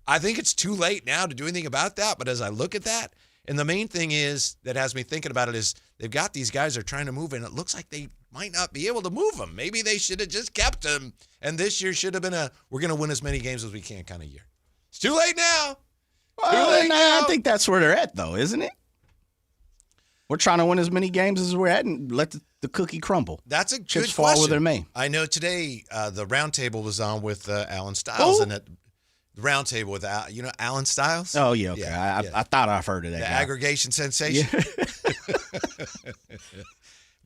I think it's too late now to do anything about that. But as I look at that, and the main thing is that has me thinking about it is they've got these guys they're trying to move, and it looks like they might not be able to move them. Maybe they should have just kept them, and this year should have been we're going to win as many games as we can kind of year. It's too late now. I think that's where they're at, though, isn't it? We're trying to win as many games as we're at and let the cookie crumble. That's a good Chips question. fall where they're made. I know today the roundtable was on with Alan Stiles, and the roundtable with Alan Stiles. Oh yeah, okay. I thought I've heard of that. The guy. aggregation sensation. Yeah.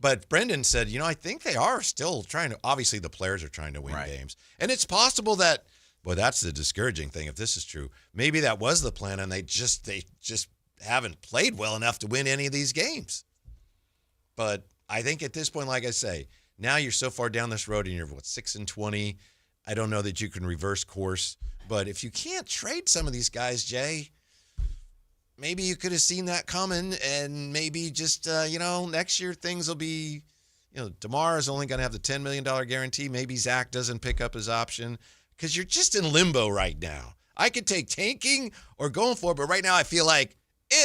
But Brendan said, I think they are still trying to. Obviously, the players are trying to win games, and it's possible that. Well, that's the discouraging thing. If this is true, maybe that was the plan, and they just haven't played well enough to win any of these games. But I think at this point, like I say, now you're so far down this road, and you're 6-20. I don't know that you can reverse course, but if you can't trade some of these guys, Jay, maybe you could have seen that coming, and maybe just next year things will be. DeMar is only going to have the $10 million guarantee. Maybe Zach doesn't pick up his option. Because you're just in limbo right now. I could take tanking or going for it, but right now I feel like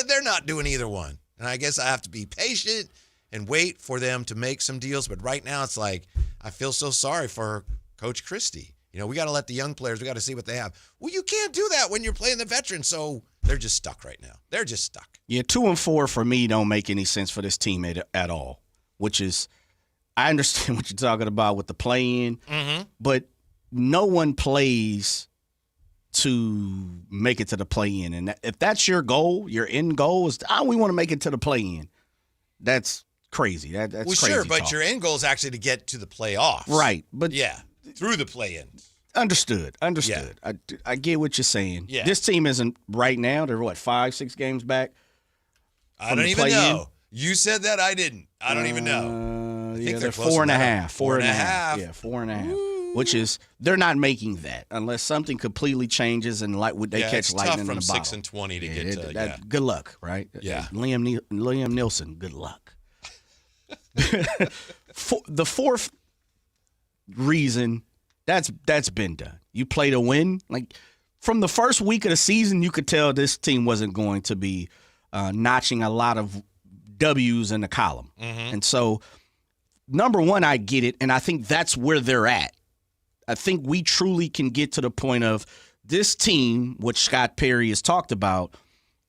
they're not doing either one. And I guess I have to be patient and wait for them to make some deals. But right now it's like, I feel so sorry for Coach Christie. We got to let the young players, we got to see what they have. Well, you can't do that when you're playing the veterans, so they're just stuck right now. They're just stuck. Yeah, 2-4 for me don't make any sense for this team at all, which is, I understand what you're talking about with the play-in, but no one plays to make it to the play-in. And if that's your goal, your end goal is, we want to make it to the play-in. That's crazy. That's well, crazy sure, but talk. your end goal is actually to get to the playoffs. Right. But yeah, through the play-in. Understood. Yeah. I get what you're saying. Yeah. This team isn't right now. They're, 5-6 games back? I don't even know. You said that. I didn't. I don't even know. I think they're close 4.5. to that. 4.5. 4.5. Yeah, 4.5. Which is, they're not making that unless something completely changes and they catch lightning in the bottle. It's tough from 6-20 to get to. Good luck, right? Yeah. Liam Nielsen, good luck. The fourth reason, that's been done. You play to win. Like, from the first week of the season, you could tell this team wasn't going to be notching a lot of W's in the column. And so, number one, I get it, and I think that's where they're at. I think we truly can get to the point of this team, which Scott Perry has talked about,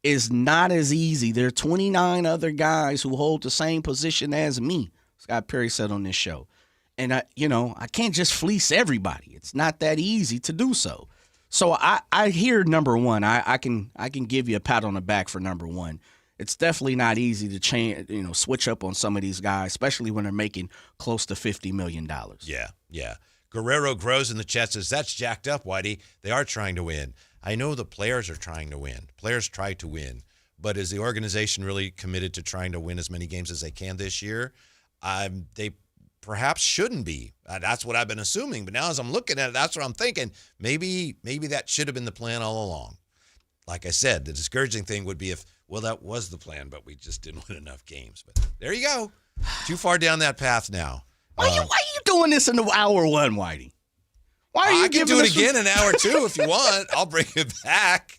is not as easy. There are 29 other guys who hold the same position as me, Scott Perry said on this show. And, I can't just fleece everybody. It's not that easy to do so. So I hear number one. I can give you a pat on the back for number one. It's definitely not easy to change, switch up on some of these guys, especially when they're making close to $50 million. Yeah. Guerrero Grows in the chat says, that's jacked up, Whitey. They are trying to win. I know the players are trying to win. Players try to win. But is the organization really committed to trying to win as many games as they can this year? They perhaps shouldn't be. That's what I've been assuming. But now as I'm looking at it, that's what I'm thinking. Maybe that should have been the plan all along. Like I said, the discouraging thing would be if, that was the plan, but we just didn't win enough games. But there you go. Too far down that path now. Why are you doing this in hour one, Whitey? Why are you I can giving do us it again in hour two if you want. I'll bring it back.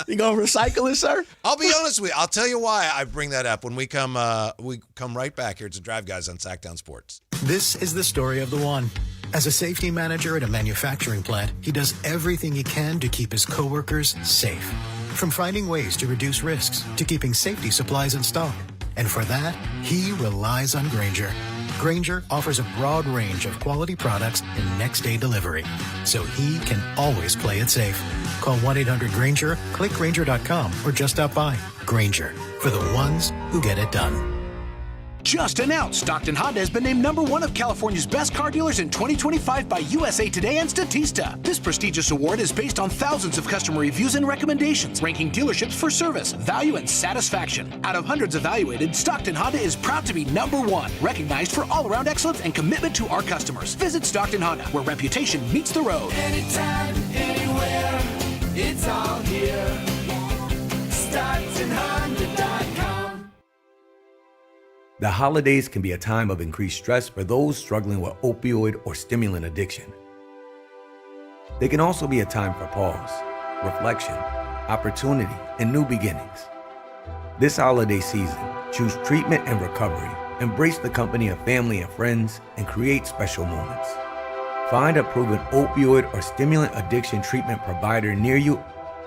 You gonna recycle it, sir? I'll be honest with you. I'll tell you why I bring that up when we come right back here to Drive Guys on Sactown Sports. This is the story of the one. As a safety manager at a manufacturing plant, he does everything he can to keep his coworkers safe. From finding ways to reduce risks to keeping safety supplies in stock. And for that, he relies on Grainger. Grainger offers a broad range of quality products and next-day delivery, so he can always play it safe. Call 1-800-GRAINGER, click Grainger.com, or just stop by. Grainger, for the ones who get it done. Just announced, Stockton Honda has been named #1 of California's best car dealers in 2025 by USA Today and Statista. This prestigious award is based on thousands of customer reviews and recommendations, ranking dealerships for service, value, and satisfaction. Out of hundreds evaluated, Stockton Honda is proud to be #1, recognized for all-around excellence and commitment to our customers. Visit Stockton Honda, where reputation meets the road. Anytime, anywhere, it's all here. StocktonHonda.com. The holidays can be a time of increased stress for those struggling with opioid or stimulant addiction. They can also be a time for pause, reflection, opportunity, and new beginnings. This holiday season, choose treatment and recovery. Embrace the company of family and friends and create special moments. Find a proven opioid or stimulant addiction treatment provider near you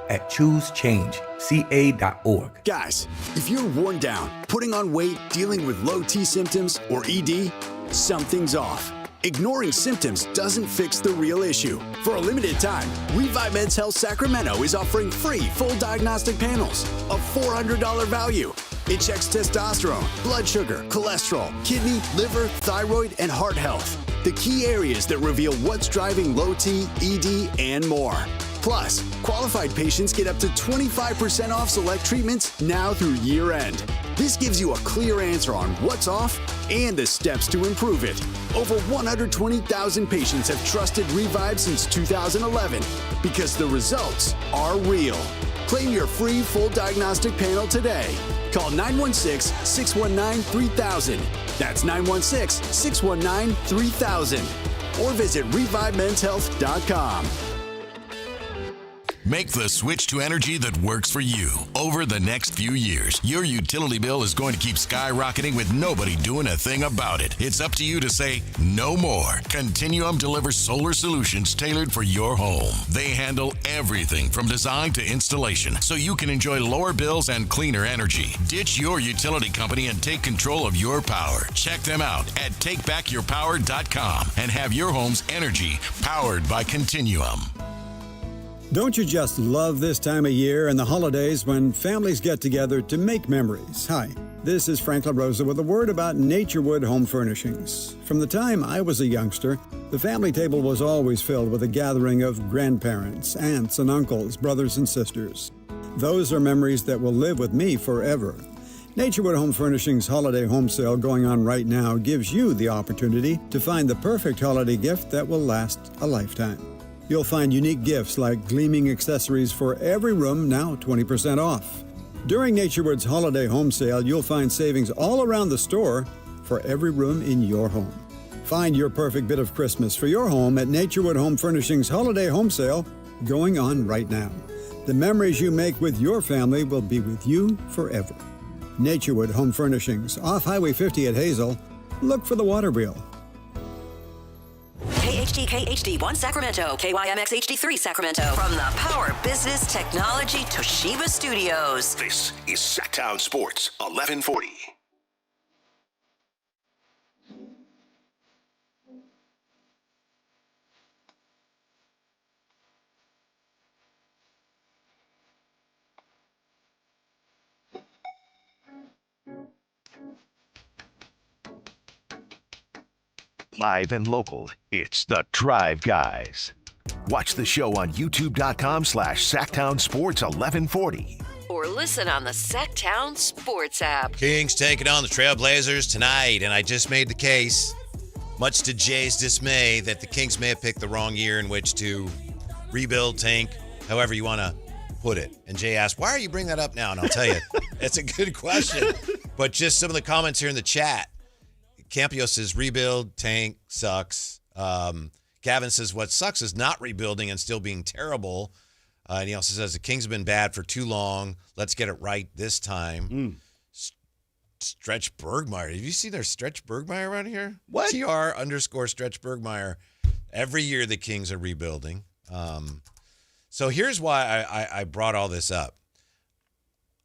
at ChooseChangeCA.org. Guys, if you're worn down, putting on weight, dealing with low T symptoms, or ED, something's off. Ignoring symptoms doesn't fix the real issue. For a limited time, Revive Men's Health Sacramento is offering free full diagnostic panels, a $400 value. It checks testosterone, blood sugar, cholesterol, kidney, liver, thyroid, and heart health. The key areas that reveal what's driving low T, ED, and more. Plus, qualified patients get up to 25% off select treatments now through year end. This gives you a clear answer on what's off and the steps to improve it. Over 120,000 patients have trusted Revive since 2011 because the results are real. Claim your free full diagnostic panel today. Call 916-619-3000. That's 916-619-3000. Or visit ReviveMen'sHealth.com. Make the switch to energy that works for you. Over the next few years, your utility bill is going to keep skyrocketing with nobody doing a thing about it. It's up to you to say no more. Continuum delivers solar solutions tailored for your home. They handle everything from design to installation, so you can enjoy lower bills and cleaner energy. Ditch your utility company and take control of your power. Check them out at takebackyourpower.com and have your home's energy powered by Continuum. Don't you just love this time of year and the holidays when families get together to make memories? Hi, this is Frank LaRosa with a word about Naturewood Home Furnishings. From the time I was a youngster, the family table was always filled with a gathering of grandparents, aunts and uncles, brothers and sisters. Those are memories that will live with me forever. Naturewood Home Furnishings Holiday Home Sale going on right now gives you the opportunity to find the perfect holiday gift that will last a lifetime. You'll find unique gifts like gleaming accessories for every room, now 20% off. During Naturewood's Holiday Home Sale, you'll find savings all around the store for every room in your home. Find your perfect bit of Christmas for your home at Naturewood Home Furnishings Holiday Home Sale going on right now. The memories you make with your family will be with you forever. Naturewood Home Furnishings, off Highway 50 at Hazel. Look for the water wheel. KHD1 Sacramento, KYMX HD3 Sacramento. From the Power Business Technology Toshiba Studios. This is Sactown Sports 1140. Live and local, it's the Drive Guys. Watch the show on youtube.com/Sactown Sports 1140. Or listen on the Sactown Sports app. Kings taking on the Trailblazers tonight, and I just made the case, much to Jay's dismay, that the Kings may have picked the wrong year in which to rebuild, tank, however you want to put it. And Jay asked, why are you bringing that up now? And I'll tell you, it's a good question. But just some of the comments here in the chat. Campio says rebuild, tank, sucks. Gavin says what sucks is not rebuilding and still being terrible. And he also says the Kings have been bad for too long. Let's get it right this time. Stretch Bergmeyer. Have you seen their Stretch Bergmeyer around here? What? TR_Stretch Bergmeyer. Every year the Kings are rebuilding. So here's why I brought all this up.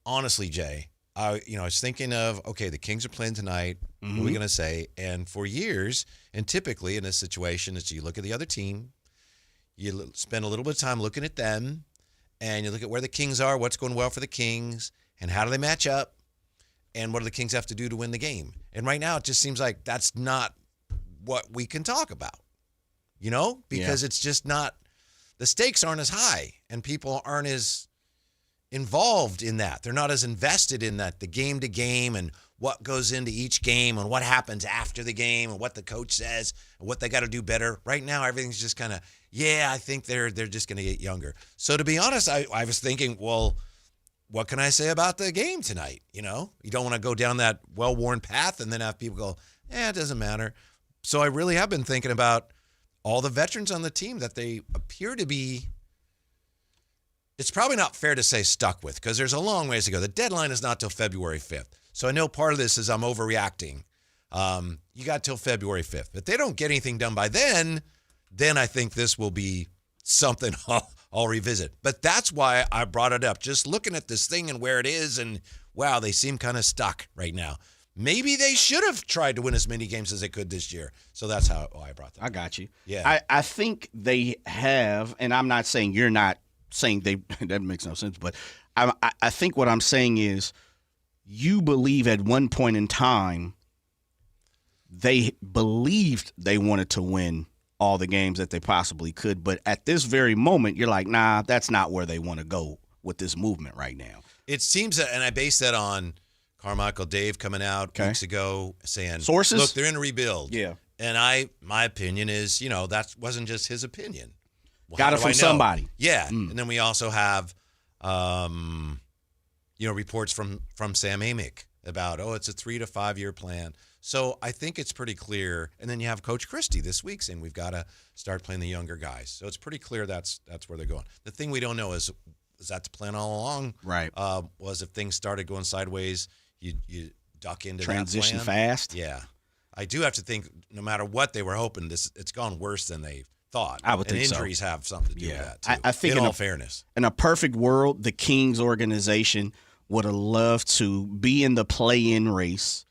Honestly, Jay, I was thinking of, okay, the Kings are playing tonight. What are we going to say? And for years, and typically in this situation, is you look at the other team, you spend a little bit of time looking at them, and you look at where the Kings are, what's going well for the Kings, and how do they match up, and what do the Kings have to do to win the game. And right now, it just seems like that's not what we can talk about, because it's just not, the stakes aren't as high, and people aren't as involved in that. They're not as invested in that, the game to game and what goes into each game and what happens after the game and what the coach says and what they got to do better. Right now, everything's just kind of, I think they're just going to get younger. So to be honest, I was thinking, well, what can I say about the game tonight? You don't want to go down that well-worn path and then have people go, it doesn't matter. So I really have been thinking about all the veterans on the team that they appear to be, it's probably not fair to say stuck with, because there's a long ways to go. The deadline is not till February 5th. So I know part of this is I'm overreacting. You got till February 5th. If they don't get anything done by then I think this will be something I'll revisit. But that's why I brought it up. Just looking at this thing and where it is, and wow, they seem kind of stuck right now. Maybe they should have tried to win as many games as they could this year. So that's how I brought that up. I got you. Yeah. I think they have, and I'm not saying you're not saying they, that makes no sense, but I think what I'm saying is you believe at one point in time they believed they wanted to win all the games that they possibly could, but at this very moment you're like, nah, that's not where they want to go with this movement right now. It seems that, and I base that on Carmichael Dave coming out weeks ago saying, sources, look, they're in a rebuild. Yeah. And my opinion is, that wasn't just his opinion. Well, got it from somebody. Yeah. And then we also have, reports from Sam Amick about, it's a 3 to 5 year plan. So I think it's pretty clear. And then you have Coach Christie this week saying we've got to start playing the younger guys. So it's pretty clear that's where they're going. The thing we don't know is that the plan all along? Right. Was if things started going sideways, you duck into transition that plan. fast. Yeah. I do have to think no matter what they were hoping, it's gone worse than they thought. I would think so. And injuries have something to do with that, too. I think in all fairness. In a perfect world, the Kings organization would have loved to be in the play-in race,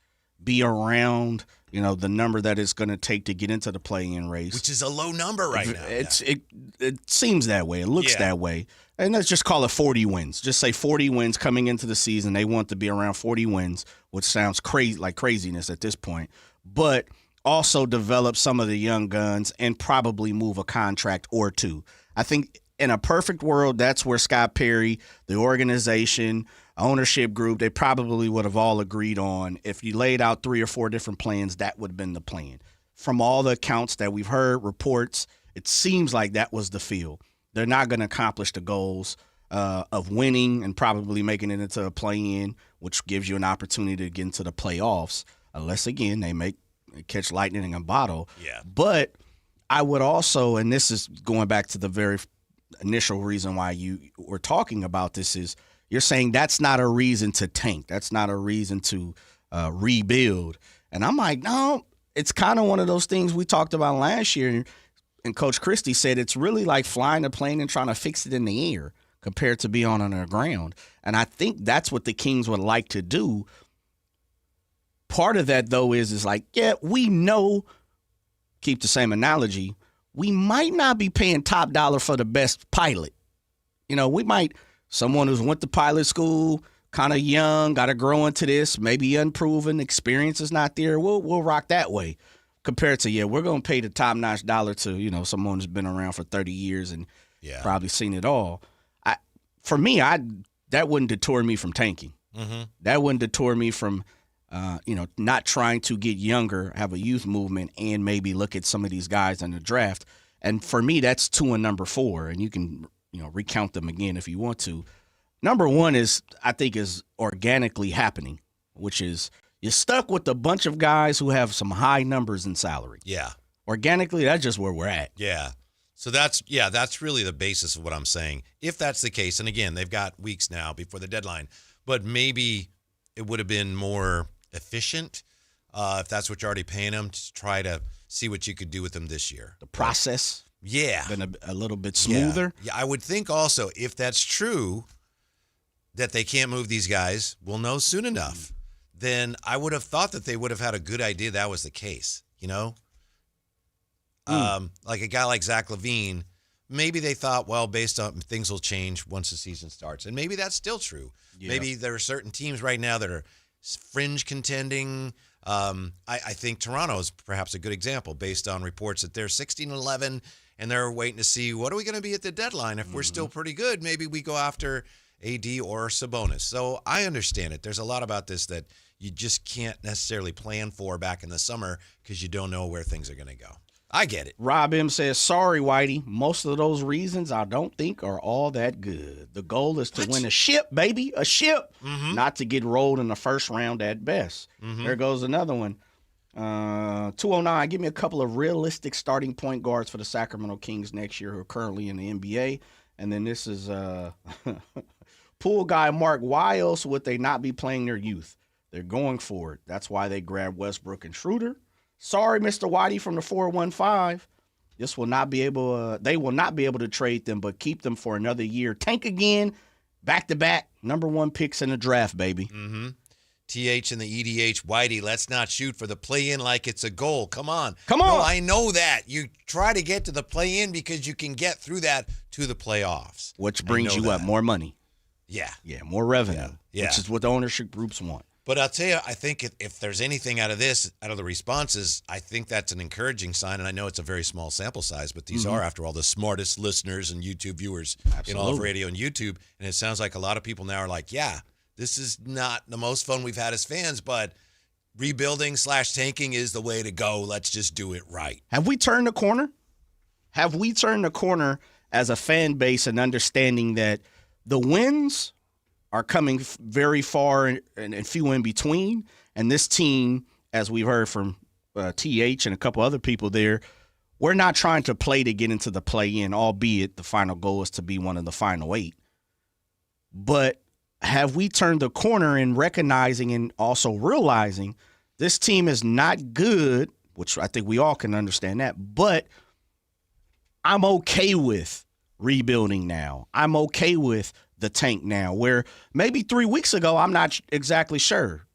be around, the number that it's going to take to get into the play-in race. Which is a low number right now. It seems that way. It looks that way. And let's just call it 40 wins. Just say 40 wins coming into the season. They want to be around 40 wins, which sounds like craziness at this point. But also develop some of the young guns and probably move a contract or two. I think in a perfect world, that's where Scott Perry, the organization, ownership group, they probably would have all agreed on. If you laid out 3 or 4 different plans, that would have been the plan. From all the accounts that we've heard, reports, it seems like that was the feel. They're not going to accomplish the goals of winning and probably making it into a play-in, which gives you an opportunity to get into the playoffs, unless, again, they catch lightning in a bottle. Yeah. But I would also, and this is going back to the very initial reason why you were talking about this, is you're saying that's not a reason to tank. That's not a reason to rebuild. And I'm like, no, it's kind of one of those things we talked about last year. And Coach Christie said it's really like flying a plane and trying to fix it in the air compared to be on the ground. And I think that's what the Kings would like to do. Part of that, though, is like, yeah, we know, keep the same analogy, we might not be paying top dollar for the best pilot. We might, someone who's went to pilot school, kind of young, got to grow into this, maybe unproven, experience is not there. We'll rock that way. Compared to, we're going to pay the top-notch dollar to, someone who's been around for 30 years and probably seen it all. For me, that wouldn't deter me from tanking. Mm-hmm. That wouldn't deter me from, not trying to get younger, have a youth movement, and maybe look at some of these guys in the draft. And for me, that's 2 and number 4, and you can, recount them again if you want to. Number 1 I think is organically happening, which is you're stuck with a bunch of guys who have some high numbers in salary. Yeah. Organically, that's just where we're at. Yeah. So that's really the basis of what I'm saying. If that's the case, and again, they've got weeks now before the deadline, but maybe it would have been more efficient if that's what you're already paying them to try to see what you could do with them this year. The process. Yeah. Been a little bit smoother. Yeah, I would think also if that's true that they can't move these guys, we'll know soon enough. Then I would have thought that they would have had a good idea that was the case, Like a guy like Zach LaVine, maybe they thought, well, based on things will change once the season starts. And maybe that's still true. Yeah. Maybe there are certain teams right now that are fringe contending. I think Toronto is perhaps a good example based on reports that they're 16-11 and they're waiting to see what are we going to be at the deadline. If we're still pretty good, maybe we go after AD or Sabonis. So I understand it. There's a lot about this that you just can't necessarily plan for back in the summer because you don't know where things are going to go. I get it. Rob M. says, sorry, Whitey. Most of those reasons I don't think are all that good. The goal is to win a ship, baby, a ship, not to get rolled in the first round at best. There goes another one. 209, give me a couple of realistic starting point guards for the Sacramento Kings next year who are currently in the NBA. And then this is pool guy Mark. Why else would they not be playing their youth? They're going for it. That's why they grabbed Westbrook and Schroeder. Sorry, Mr. Whitey from the 415. They will not be able to trade them, but keep them for another year. Tank again, back-to-back, number 1 picks in the draft, baby. Mm-hmm. TH and the EDH, Whitey, let's not shoot for the play-in like it's a goal. Come on. No, I know that. You try to get to the play-in because you can get through that to the playoffs. Which brings you up more money. Yeah. Yeah, more revenue, yeah. Which is what the ownership groups want. But I'll tell you, I think if there's anything out of the responses, I think that's an encouraging sign. And I know it's a very small sample size, but these are, after all, the smartest listeners and YouTube viewers in all of radio and YouTube. And it sounds like a lot of people now are like, yeah, this is not the most fun we've had as fans, but rebuilding/tanking is the way to go. Let's just do it right. Have we turned the corner? Have we turned the corner as a fan base and understanding that the wins are coming very far and few in between, and this team as we've heard from TH and a couple other people there, we're not trying to play to get into the play-in, albeit the final goal is to be one of the final 8. But have we turned the corner in recognizing and also realizing this team is not good, which I think we all can understand that, but I'm okay with rebuilding now. I'm okay with the tank now, where maybe 3 weeks ago I'm not exactly sure.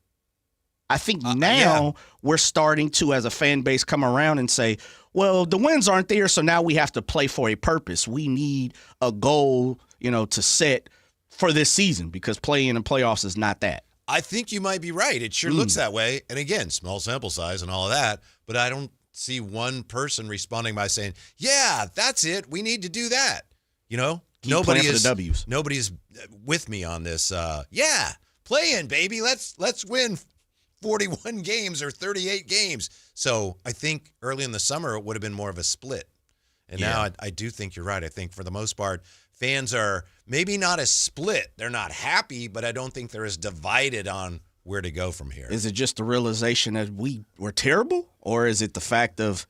I think now we're starting to, as a fan base, come around and say, well, the wins aren't there, so now we have to play for a purpose. We need a goal, to set for this season because playing in the playoffs is not that. I think you might be right. It sure looks that way. And again, small sample size and all of that, but I don't see one person responding by saying, yeah, that's it. We need to do that. Nobody's with me on this. Yeah, play in, baby. Let's win 41 games or 38 games. So I think early in the summer, it would have been more of a split. And now I do think you're right. I think for the most part, fans are maybe not as split. They're not happy, but I don't think they're as divided on where to go from here. Is it just the realization that we're terrible? Or is it the fact of,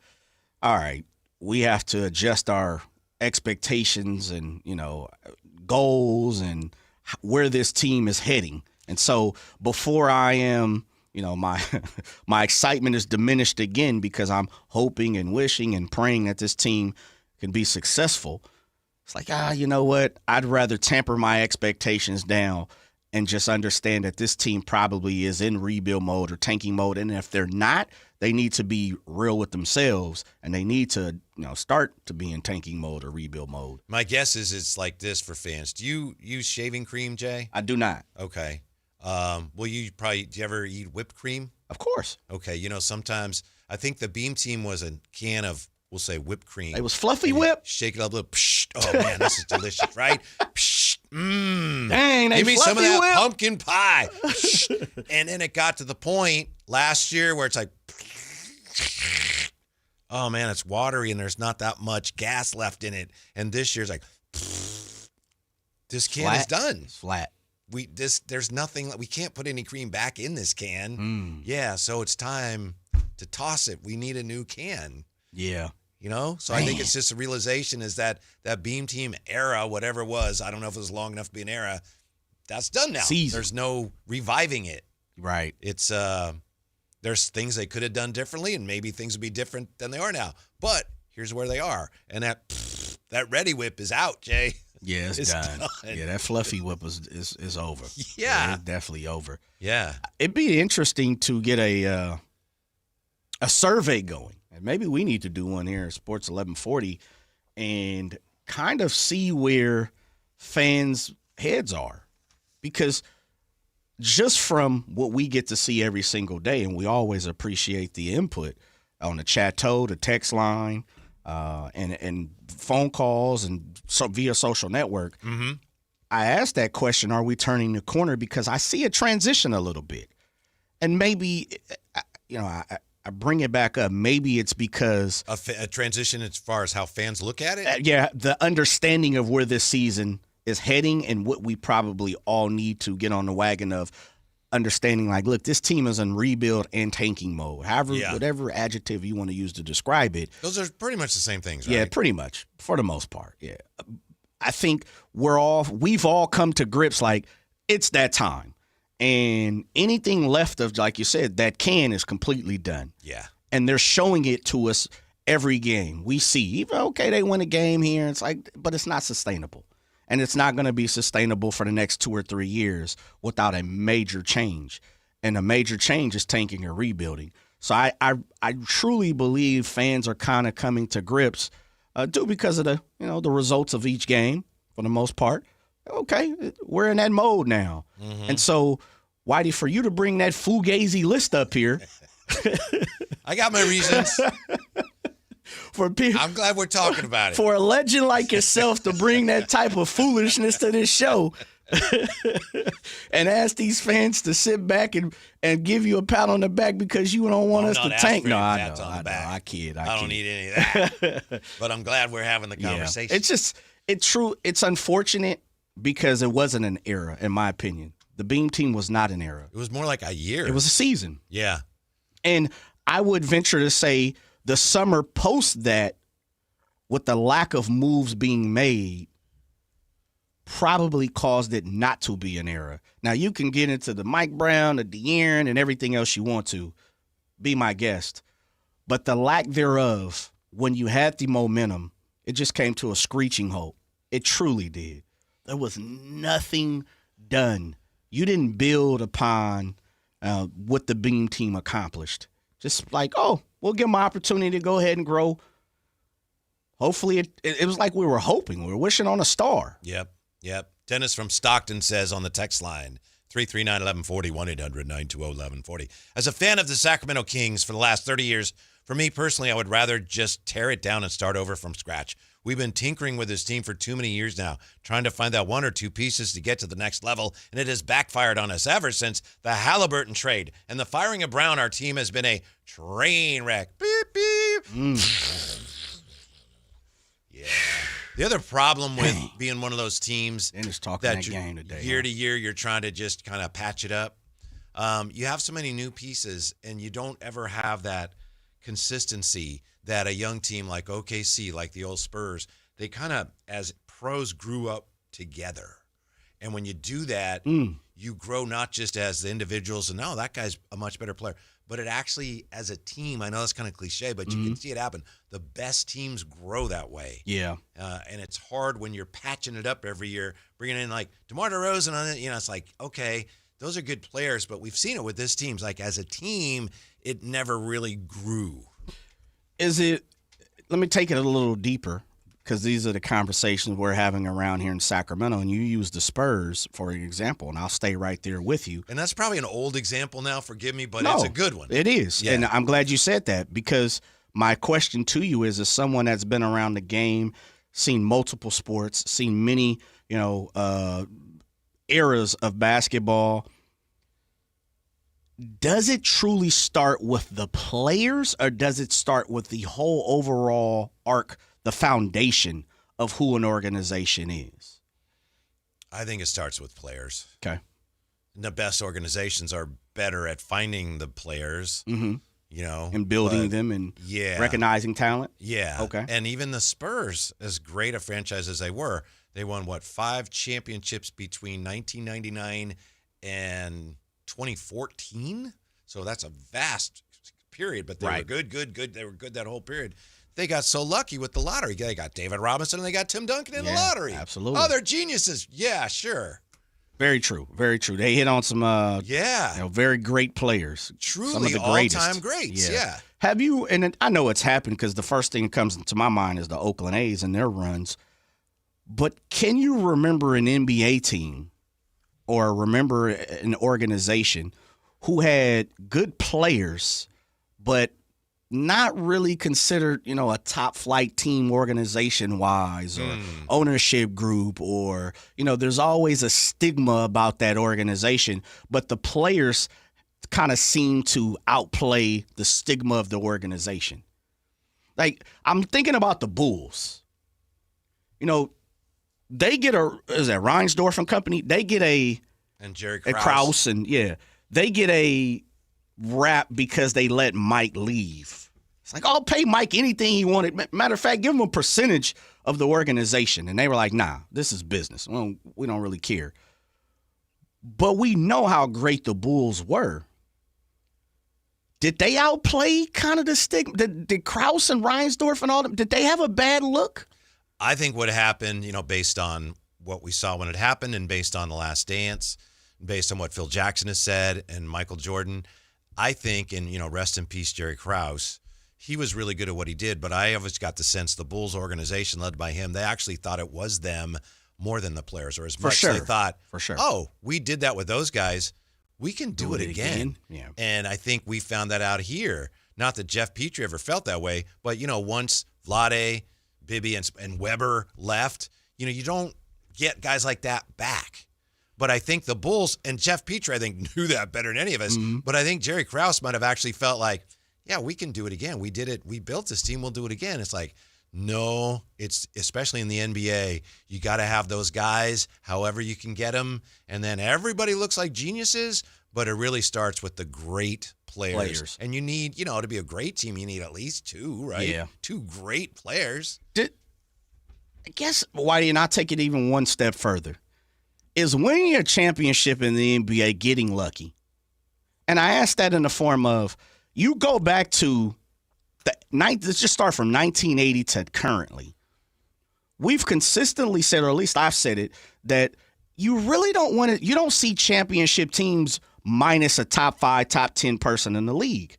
all right, we have to adjust our expectations and, goals and where this team is heading? And so before I am, my excitement is diminished again because I'm hoping and wishing and praying that this team can be successful. It's like, you know what? I'd rather temper my expectations down and just understand that this team probably is in rebuild mode or tanking mode. And if they're not, they need to be real with themselves and they need to, start to be in tanking mode or rebuild mode. My guess is it's like this for fans. Do you use shaving cream, Jay? I do not. Okay. Do you ever eat whipped cream? Of course. Okay. Sometimes I think the Beam team was a can of, we'll say, whipped cream. It was fluffy whip. Shake it up a little. Psh, oh, man, this is delicious, right? Psh, Dang, give me some of that whip. pumpkin pie. And then it got to the point last year where it's like, oh, man, it's watery and there's not that much gas left in it. And this year's like, this can is done. It's flat. There's nothing. We can't put any cream back in this can. Yeah, so it's time to toss it. We need a new can. Yeah. So I think it's just a realization is that Beam team era, whatever it was, I don't know if it was long enough to be an era, that's done now. Season. There's no reviving it. Right. It's there's things they could have done differently, and maybe things would be different than they are now. But here's where they are, and that Ready Whip is out, Jay. Yeah, it's done. Yeah, that fluffy whip is over. Yeah, it's definitely over. Yeah, it'd be interesting to get a survey going, and maybe we need to do one here at Sports 1140, and kind of see where fans' heads are, because just from what we get to see every single day, and we always appreciate the input on the chatto, the text line, and phone calls and via social network. Mm-hmm. I asked that question, are we turning the corner? Because I see a transition a little bit. And maybe, I bring it back up. Maybe it's because a transition as far as how fans look at it? The understanding of where this season is heading and what we probably all need to get on the wagon of understanding, like, look, this team is in rebuild and tanking mode. Whatever adjective you want to use to describe it. Those are pretty much the same things, right? Yeah, pretty much, for the most part, yeah. I think we've all come to grips, like, it's that time. And anything left of, like you said, that can is completely done. Yeah. And they're showing it to us every game. We see, even, okay, they win a game here. It's like, but it's not sustainable. And it's not going to be sustainable for the next 2 or 3 years without a major change. And a major change is tanking or rebuilding. So I truly believe fans are kind of coming to grips due because of the results of each game for the most part. Okay, we're in that mode now. Mm-hmm. And so, Whitey, for you to bring that fugazi list up here. I got my reasons. I'm glad we're talking about it. For a legend like yourself to bring that type of foolishness to this show and ask these fans to sit back and give you a pat on the back because you don't want us to tank. No, I know. I kid. I don't need any of that. But I'm glad we're having the conversation. It's true. It's unfortunate because it wasn't an era, in my opinion. The Beam team was not an era. It was more like a year. It was a season. Yeah. And I would venture to say the summer post that, with the lack of moves being made, probably caused it not to be an era. Now, you can get into the Mike Brown, the De'Aaron, and everything else you want to. Be my guest. But the lack thereof, when you had the momentum, it just came to a screeching halt. It truly did. There was nothing done. You didn't build upon what the Beam team accomplished. Just like, oh, we'll give them an opportunity to go ahead and grow. Hopefully, it was like we were hoping. We were wishing on a star. Yep. Dennis from Stockton says on the text line, 339-1140, 1-800-920-1140. As a fan of the Sacramento Kings for the last 30 years, for me personally, I would rather just tear it down and start over from scratch. We've been tinkering with this team for too many years now, trying to find that one or two pieces to get to the next level, and it has backfired on us ever since the Halliburton trade. And the firing of Brown, our team has been a train wreck. Beep, beep. Yeah. The other problem with being one of those teams that game today, year to year, you're trying to just kind of patch it up. You have so many new pieces, and you don't ever have that consistency that a young team like OKC, like the old Spurs, they kind of, as pros, grew up together. And when you do that, you grow not just as the individuals and, that guy's a much better player, but it actually, as a team, I know that's kind of cliche, but you can see it happen. The best teams grow that way. Yeah. And it's hard when you're patching it up every year, bringing in like DeMar DeRozan on it. It's like, okay, those are good players, but we've seen it with this team. Like, as a team, it never really grew. Let me take it a little deeper, because these are the conversations we're having around here in Sacramento, and you use the Spurs for an example, and I'll stay right there with you. And that's probably an old example now, forgive me, but No, it's a good one. It is, Yeah. and I'm glad you said that, because my question to you is, as someone that's been around the game, seen multiple sports, seen many, eras of basketball, does it truly start with the players, or does it start with the whole overall arc, the foundation of who an organization is? I think it starts with players. Okay. The best organizations are better at finding the players, and building them and recognizing talent? Yeah. Okay. And even the Spurs, as great a franchise as they were, they won, 5 championships between 1999 and 2014? So that's a vast period, but they were good. They were good that whole period. They got so lucky with the lottery. They got David Robinson and they got Tim Duncan in the lottery. Absolutely. Oh, they're geniuses. Yeah, sure. Very true. Very true. They hit on some very great players. Truly some of the greatest. all-time greats, yeah. Have you, and I know it's happened because the first thing that comes into my mind is the Oakland A's and their runs, but can you remember an NBA team or remember an organization who had good players but not really considered, a top flight team organization wise or ownership group, or, there's always a stigma about that organization, but the players kind of seem to outplay the stigma of the organization. Like, I'm thinking about the Bulls. They get Reinsdorf and company? They get and Jerry Krause and they get a rap because they let Mike leave. It's like, I'll pay Mike anything he wanted. Matter of fact, give him a percentage of the organization. And they were like, nah, this is business. We don't really care. But we know how great the Bulls were. Did they outplay kind of the stigma? Did Krause and Reinsdorf and all them, did they have a bad look? I think what happened, based on what we saw when it happened and based on The Last Dance, based on what Phil Jackson has said and Michael Jordan, I think, and, rest in peace, Jerry Krause, he was really good at what he did, but I always got the sense the Bulls organization led by him, they actually thought it was them more than the players, or as much as they thought, oh, we did that with those guys, we can do it again. Yeah. And I think we found that out here. Not that Jeff Petrie ever felt that way, but, once Vlade, Bibby, and Weber left, you don't get guys like that back. But I think the Bulls, and Jeff Petrie, I think, knew that better than any of us, but I think Jerry Krause might have actually felt like, yeah, we can do it again. We did it. We built this team. We'll do it again. It's like, no, it's especially in the NBA, you got to have those guys, however you can get them, and then everybody looks like geniuses, but it really starts with the great players. And you need, to be a great team, you need at least two, right? Yeah. 2 great players. I guess why do you not take it even one step further? Is winning a championship in the NBA getting lucky? And I ask that in the form of, you go back to let's just start from 1980 to currently. We've consistently said, or at least I've said it, that you really don't want to, you don't see championship teams minus a top 5, top 10 person in the league.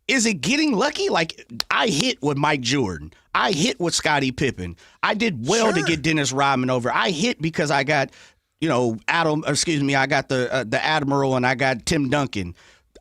Is it getting lucky? Like, I hit with Mike Jordan. I hit with Scottie Pippen. I did well to get Dennis Rodman over. I hit because I got, I got the Admiral and I got Tim Duncan.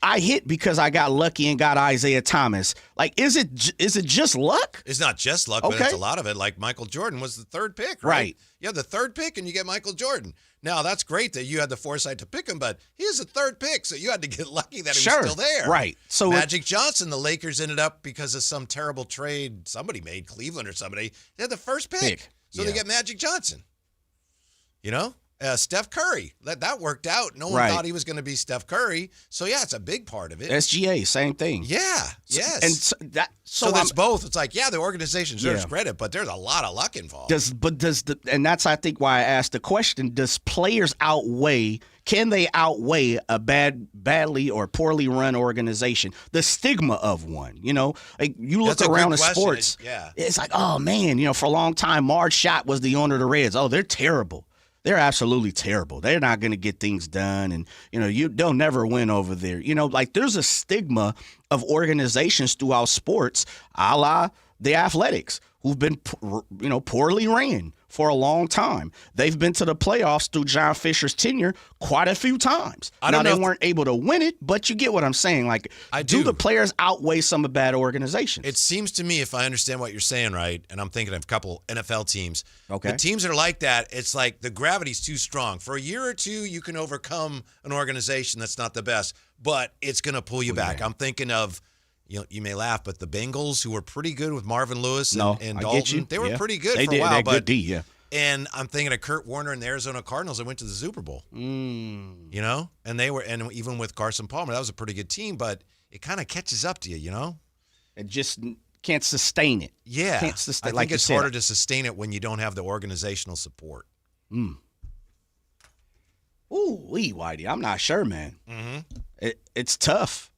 I hit because I got lucky and got Isaiah Thomas. Like, is it just luck? It's not just luck, but it's a lot of it. Like, Michael Jordan was the 3rd pick, right? You have the 3rd pick and you get Michael Jordan. Now, that's great that you had the foresight to pick him, but he was the 3rd pick, so you had to get lucky that he was still there. Right. So Magic Johnson, the Lakers ended up, because of some terrible trade somebody made, Cleveland or somebody, they had the 1st pick. So they get Magic Johnson. Steph Curry, that worked out. No one thought he was going to be Steph Curry. So, yeah, it's a big part of it. SGA, same thing. Yeah, yes. And so that's both. It's like, the organization deserves credit, but there's a lot of luck involved. And that's, I think, why I asked the question, can they outweigh a badly or poorly run organization? The stigma of one, like you look around in sports, it's like, oh man, for a long time, Marge Schott was the owner of the Reds. Oh, they're terrible. They're absolutely terrible. They're not going to get things done, and they'll never win over there. Like there's a stigma of organizations throughout sports, a la the Athletics, who've been poorly ran for a long time. They've been to the playoffs through John Fisher's tenure quite a few times. They weren't able to win it, but you get what I'm saying. Like, do the players outweigh some of bad organizations? It seems to me, if I understand what you're saying right, and I'm thinking of a couple NFL teams, the teams that are like that, it's like the gravity's too strong. For a year or two, you can overcome an organization that's not the best, but it's going to pull you back. I'm thinking of, you may laugh, but the Bengals, who were pretty good with Marvin Lewis and Dalton, they were pretty good for a while. Good D, And I'm thinking of Kurt Warner and the Arizona Cardinals that went to the Super Bowl. And even with Carson Palmer, that was a pretty good team, but it kind of catches up to you, It just can't sustain it. Yeah. Can't sustain, I think it's harder to sustain it when you don't have the organizational support. Ooh, Whitey, I'm not sure, man. Mm-hmm. It's tough.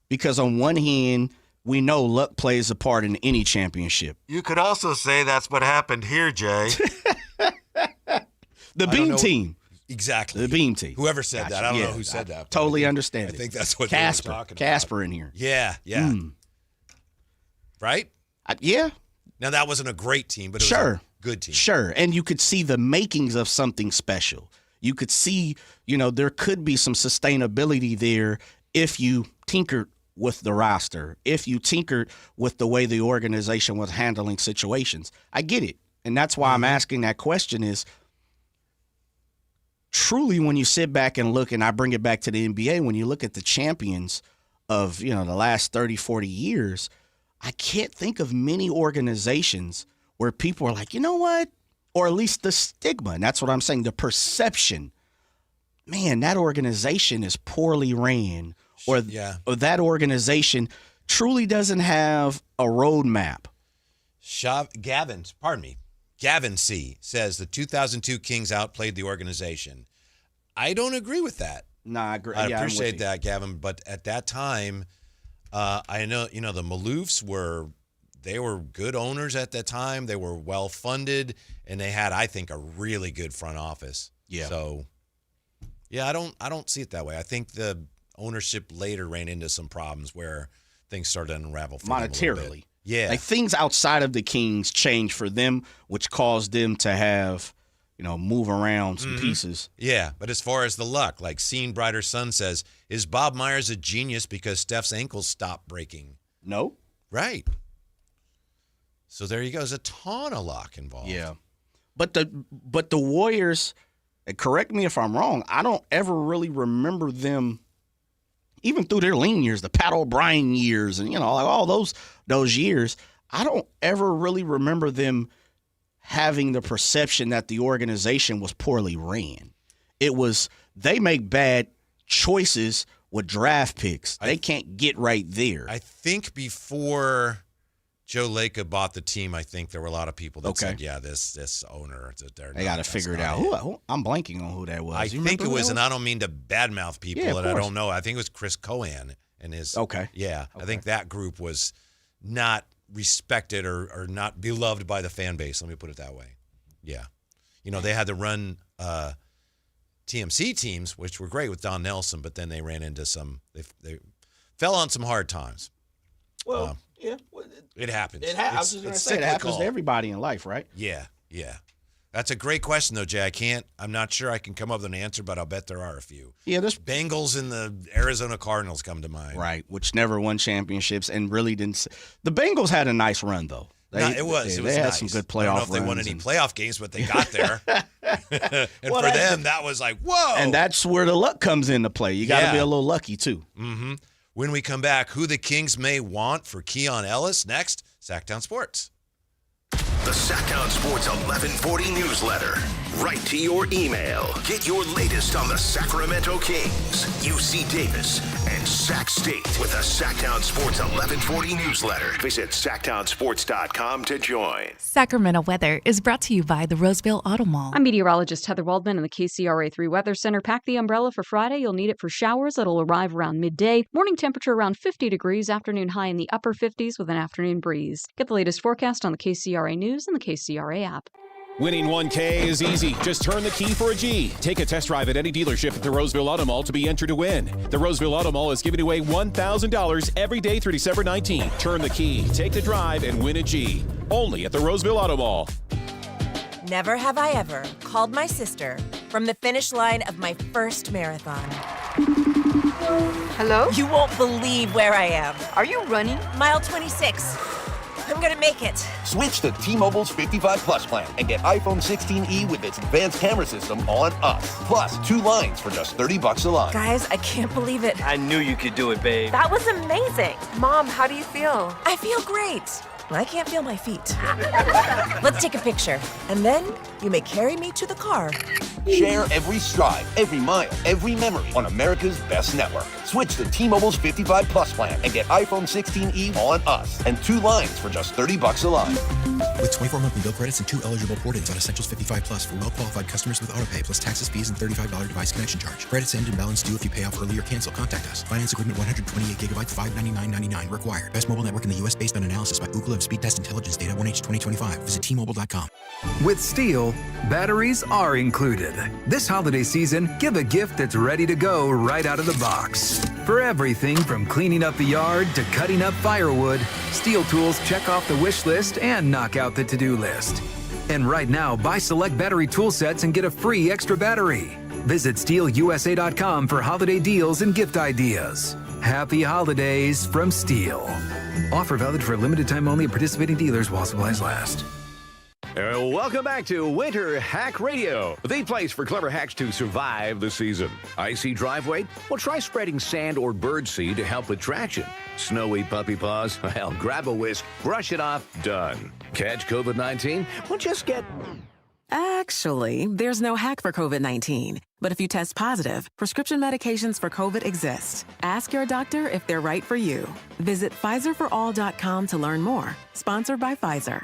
Because on one hand, we know luck plays a part in any championship. You could also say that's what happened here, Jay. The Beam Team. Exactly. The Beam Team. Whoever said that. I don't know who said that. Totally understand I think that's what they were talking about. Casper in here. Yeah. Right? Yeah. Now, that wasn't a great team, but it was a good team. Sure. And you could see the makings of something special. You could see, there could be some sustainability there if you tinkered with the roster, if you tinkered with the way the organization was handling situations. I get it. And that's why I'm asking that question is, truly when you sit back and look, and I bring it back to the NBA, when you look at the champions of, the last 30, 40 years, I can't think of many organizations where people are like, you know what? Or at least the stigma, and that's what I'm saying, the perception. Man, that organization is poorly ran. Or that organization truly doesn't have a roadmap. Gavin C. says the 2002 Kings outplayed the organization. I don't agree with that. No, I agree. I appreciate that, Gavin. But at that time, I know the Maloofs were good owners at that time. They were well funded, and they had, I think, a really good front office. Yeah. So, I don't see it that way. I think the ownership later ran into some problems where things started to unravel for them a little bit. Monetarily. Yeah. Like things outside of the Kings changed for them, which caused them to have, move around some pieces. Yeah, but as far as the luck, like Seen Brighter Sun says, is Bob Myers a genius because Steph's ankles stopped breaking? No. Right. So there you go. There's a ton of luck involved. Yeah. But the Warriors, correct me if I'm wrong, I don't ever really remember them, even through their lean years, the Pat O'Brien years, and like all those years, I don't ever really remember them having the perception that the organization was poorly ran. It was they make bad choices with draft picks. They can't get right there. I think before Joe Lacob bought the team, I think there were a lot of people that said, yeah, this owner, they got to figure it out. Who, I'm blanking on who that was. I think it was, and I don't mean to badmouth people that I don't know. I think it was Chris Cohan and his. Okay. Yeah. I think that group was not respected or not beloved by the fan base. Let me put it that way. Yeah. They had to run TMC teams, which were great with Don Nelson, but then they ran into they fell on some hard times. Well, yeah. It happens. I was just going to say, it happens to everybody in life, right? Yeah. That's a great question, though, Jay. I'm not sure I can come up with an answer, but I'll bet there are a few. Yeah, this Bengals and the Arizona Cardinals come to mind. Right, which never won championships and really didn't. The Bengals had a nice run, though. It was they had nice. some good playoff runs. I don't know if they won any playoff games, but they got there. And for them, that was like, whoa. And that's where the luck comes into play. You got to be a little lucky, too. Mm-hmm. When we come back, who the Kings may want for Keon Ellis next, Sactown Sports. The Sactown Sports 1140 newsletter. Right to your email. Get your latest on the Sacramento Kings, UC Davis, and Sac State with the Sactown Sports 1140 newsletter. Visit SactownSports.com to join. Sacramento weather is brought to you by the Roseville Auto Mall. I'm meteorologist Heather Waldman in the KCRA 3 Weather Center. Pack the umbrella for Friday. You'll need it for showers that'll arrive around midday. Morning temperature around 50 degrees. Afternoon high in the upper 50s with an afternoon breeze. Get the latest forecast on the KCRA News and the KCRA app. Winning 1K is easy. Just turn the key for a G. Take a test drive at any dealership at the Roseville Auto Mall to be entered to win. The Roseville Auto Mall is giving away $1,000 every day through December 19th. Turn the key, take the drive, and win a G. Only at the Roseville Auto Mall. Never have I ever called my sister from the finish line of my first marathon. Hello? You won't believe where I am. Are you running? Mile 26. I'm gonna make it. Switch to T-Mobile's 55 Plus plan and get iPhone 16e with its advanced camera system on us. Plus, 2 lines for just $30 a line. Guys, I can't believe it. I knew you could do it, babe. That was amazing. Mom, how do you feel? I feel great. I can't feel my feet. Let's take a picture, and then you may carry me to the car. Share every stride, every mile, every memory on America's best network. Switch to T-Mobile's 55 Plus plan and get iPhone 16e on us and 2 lines for just $30 a line. With 24 monthly bill credits and 2 eligible port-ins on Essentials 55 Plus for well-qualified customers with autopay plus taxes, fees, and $35 device connection charge. Credits end and balance due if you pay off early or cancel. Contact us. Finance agreement 128 gigabytes, $599.99 required. Best mobile network in the U.S. based on analysis by Ookla of Speed Test Intelligence data 1H 2025. Visit T-Mobile.com. With Steel, batteries are included. This holiday season, give a gift that's ready to go right out of the box. For everything from cleaning up the yard to cutting up firewood, Steel tools check off the wish list and knock out the to-do list. And right now, buy select battery tool sets and get a free extra battery. Visit SteelUSA.com for holiday deals and gift ideas. Happy holidays from Steel. Offer valid for a limited time only at participating dealers while supplies last. Welcome back to Winter Hack Radio, the place for clever hacks to survive the season. Icy driveway? Well, try spreading sand or birdseed to help with traction. Snowy puppy paws? Well, grab a whisk, brush it off, done. Catch COVID-19? Well, just get... Actually, there's no hack for COVID-19. But if you test positive, prescription medications for COVID exist. Ask your doctor if they're right for you. Visit PfizerForAll.com to learn more. Sponsored by Pfizer.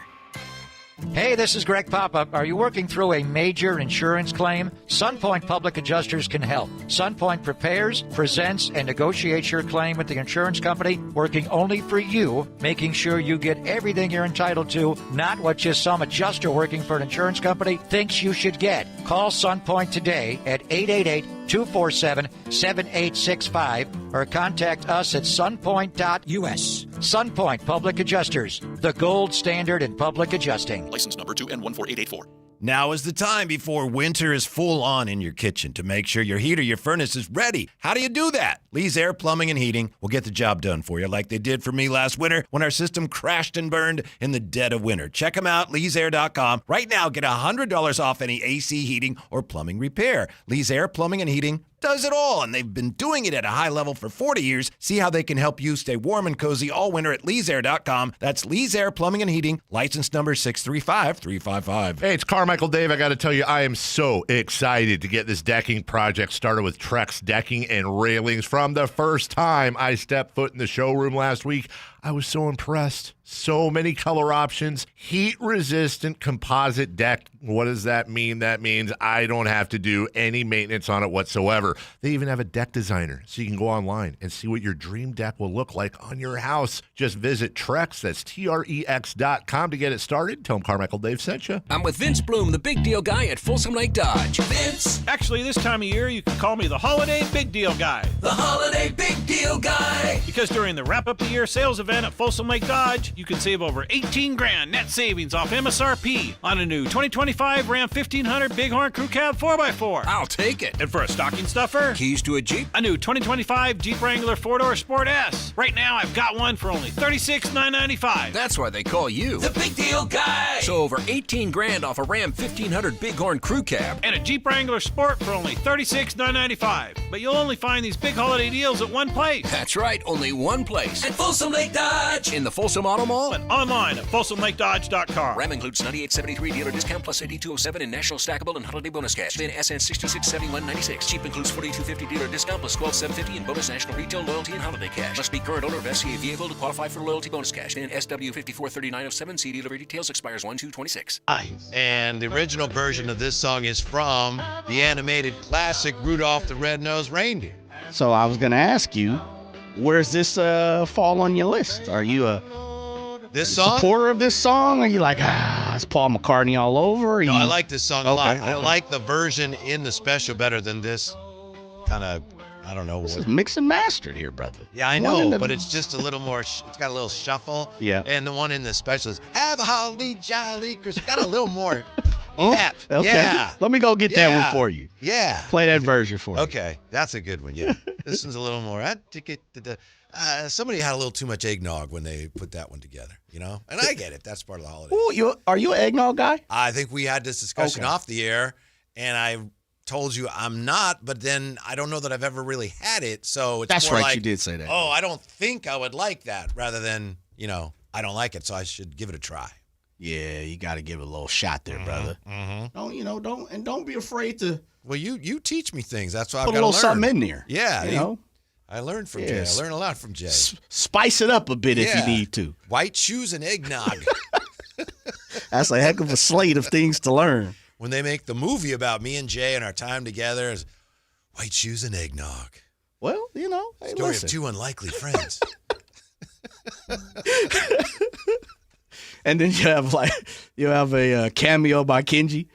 Hey, this is Greg Papa. Are you working through a major insurance claim? SunPoint Public Adjusters can help. SunPoint prepares, presents, and negotiates your claim with the insurance company, working only for you, making sure you get everything you're entitled to, not what just some adjuster working for an insurance company thinks you should get. Call SunPoint today at 888-247-7865 or contact us at sunpoint.us. SunPoint Public Adjusters, the gold standard in public adjusting. License number 2N14884. Now is the time before winter is full on in your kitchen to make sure your heat or your furnace is ready. How do you do that? Lee's Air Plumbing and Heating will get the job done for you like they did for me last winter when our system crashed and burned in the dead of winter. Check them out, leesair.com. Right now, get $100 off any AC heating or plumbing repair. Lee's Air Plumbing and Heating does it all, and they've been doing it at a high level for 40 years. See how they can help you stay warm and cozy all winter at leesair.com. That's Lee's Air Plumbing and Heating, license number 635355. Hey, it's Carmichael Dave. I got to tell you, I am so excited to get this decking project started with Trex Decking and Railings. From the first time I stepped foot in the showroom last week, I was so impressed. So many color options, heat-resistant composite deck. What does that mean? That means I don't have to do any maintenance on it whatsoever. They even have a deck designer, so you can go online and see what your dream deck will look like on your house. Just visit Trex, that's Trex.com to get it started. Tell them Carmichael Dave sent you. I'm with Vince Bloom, the big deal guy at Folsom Lake Dodge. Vince! Actually, this time of year, you can call me the Holiday Big Deal Guy. The Holiday Big Deal Guy! Because during the wrap-up-the-year sales event at Folsom Lake Dodge, you can save over $18,000 net savings off MSRP on a new 2025 Ram 1500 Bighorn Crew Cab 4x4. I'll take it. And for a stocking stuffer, keys to a Jeep, a new 2025 Jeep Wrangler 4-door Sport S. Right now, I've got one for only $36,995. That's why they call you the Big Deal Guy. So over $18,000 off a Ram 1500 Bighorn Crew Cab and a Jeep Wrangler Sport for only $36,995. But you'll only find these big holiday deals at one place. That's right, only one place. At Folsom Lake Dodge. In the Folsom Auto Mall. And online at FolsomLakeDodge.com. Ram includes 9873 dealer discount plus 8207 in national stackable and holiday bonus cash. Then SN 667196. Jeep includes 4250 dealer discount plus 12750 in bonus national retail loyalty and holiday cash. Must be current owner of SCA vehicle to qualify for loyalty bonus cash. Then SW 543907. See dealer details, expires 1/2/26. And the original version of this song is from the animated classic Rudolph the Red-Nosed Reindeer. So I was going to ask you, where's this fall on your list? Are you a supporter of this song? Or are you like, it's Paul McCartney all over? No, I like this song a lot. Okay. I like the version in the special better than this kind of, I don't know. This is mixed and mastered here, brother. Yeah, I know, but it's just a little more, it's got a little shuffle. Yeah. And the one in the special is, have a holly jolly Christmas. Got a little more pep. Okay. Yeah. Let me go get that one for you. Yeah. Play that version for you. Okay. That's a good one, yeah. This one's a little more, somebody had a little too much eggnog when they put that one together, you know? And I get it. That's part of the holiday. Ooh, are you an eggnog guy? I think we had this discussion off the air, and I told you I'm not, but then I don't know that I've ever really had it, so it's That's more right, like, you did say that. Oh, I don't think I would like that, rather than, I don't like it, so I should give it a try. Yeah, you got to give it a little shot there, brother. Mm-hmm. Don't be afraid to. Well, you teach me things. That's why I've put got a to little learn. something in there. Yeah, I learned from Jay. I learned a lot from Jay. Spice it up a bit if you need to. White shoes and eggnog. That's a heck of a slate of things to learn. When they make the movie about me and Jay and our time together, it's white shoes and eggnog. Well, hey, story listen. of two unlikely friends. And then you have a cameo by Kenji.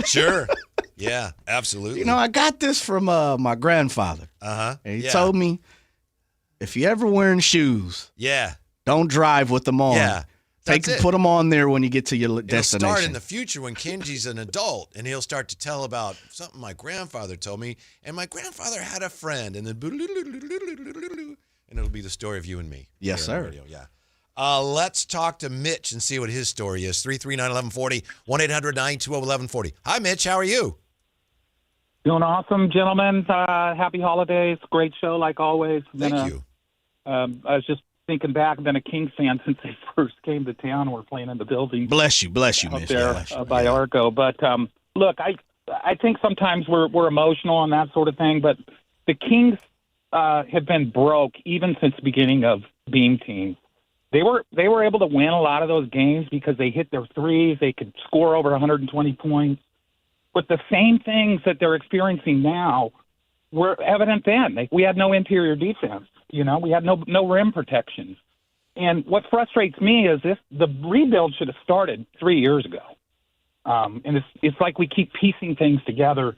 Sure. Yeah, absolutely. I got this from my grandfather. Uh-huh. And he told me, if you ever wearing shoes, yeah, don't drive with them on. Yeah. Put them on there when you get to your destination. It'll start in the future when Kenji's an adult, and he'll start to tell about something my grandfather told me. And my grandfather had a friend, and then and it'll be the story of you and me. Yes, sir. Yeah. Let's talk to Mitch and see what his story is. 339-1140, 1-800-920-1140. Hi, Mitch. How are you? Doing awesome, gentlemen. Happy holidays. Great show, like always. Thank you. I was just thinking back. I've been a Kings fan since they first came to town and were playing in the building. Bless you, Mitch. Up there by Arco. But, look, I think sometimes we're emotional and that sort of thing, but the Kings have been broke even since the beginning of Beam Team. They were able to win a lot of those games because they hit their threes. They could score over 120 points. But the same things that they're experiencing now were evident then. We had no interior defense. We had no rim protections. And what frustrates me is the rebuild should have started 3 years ago. And it's like we keep piecing things together,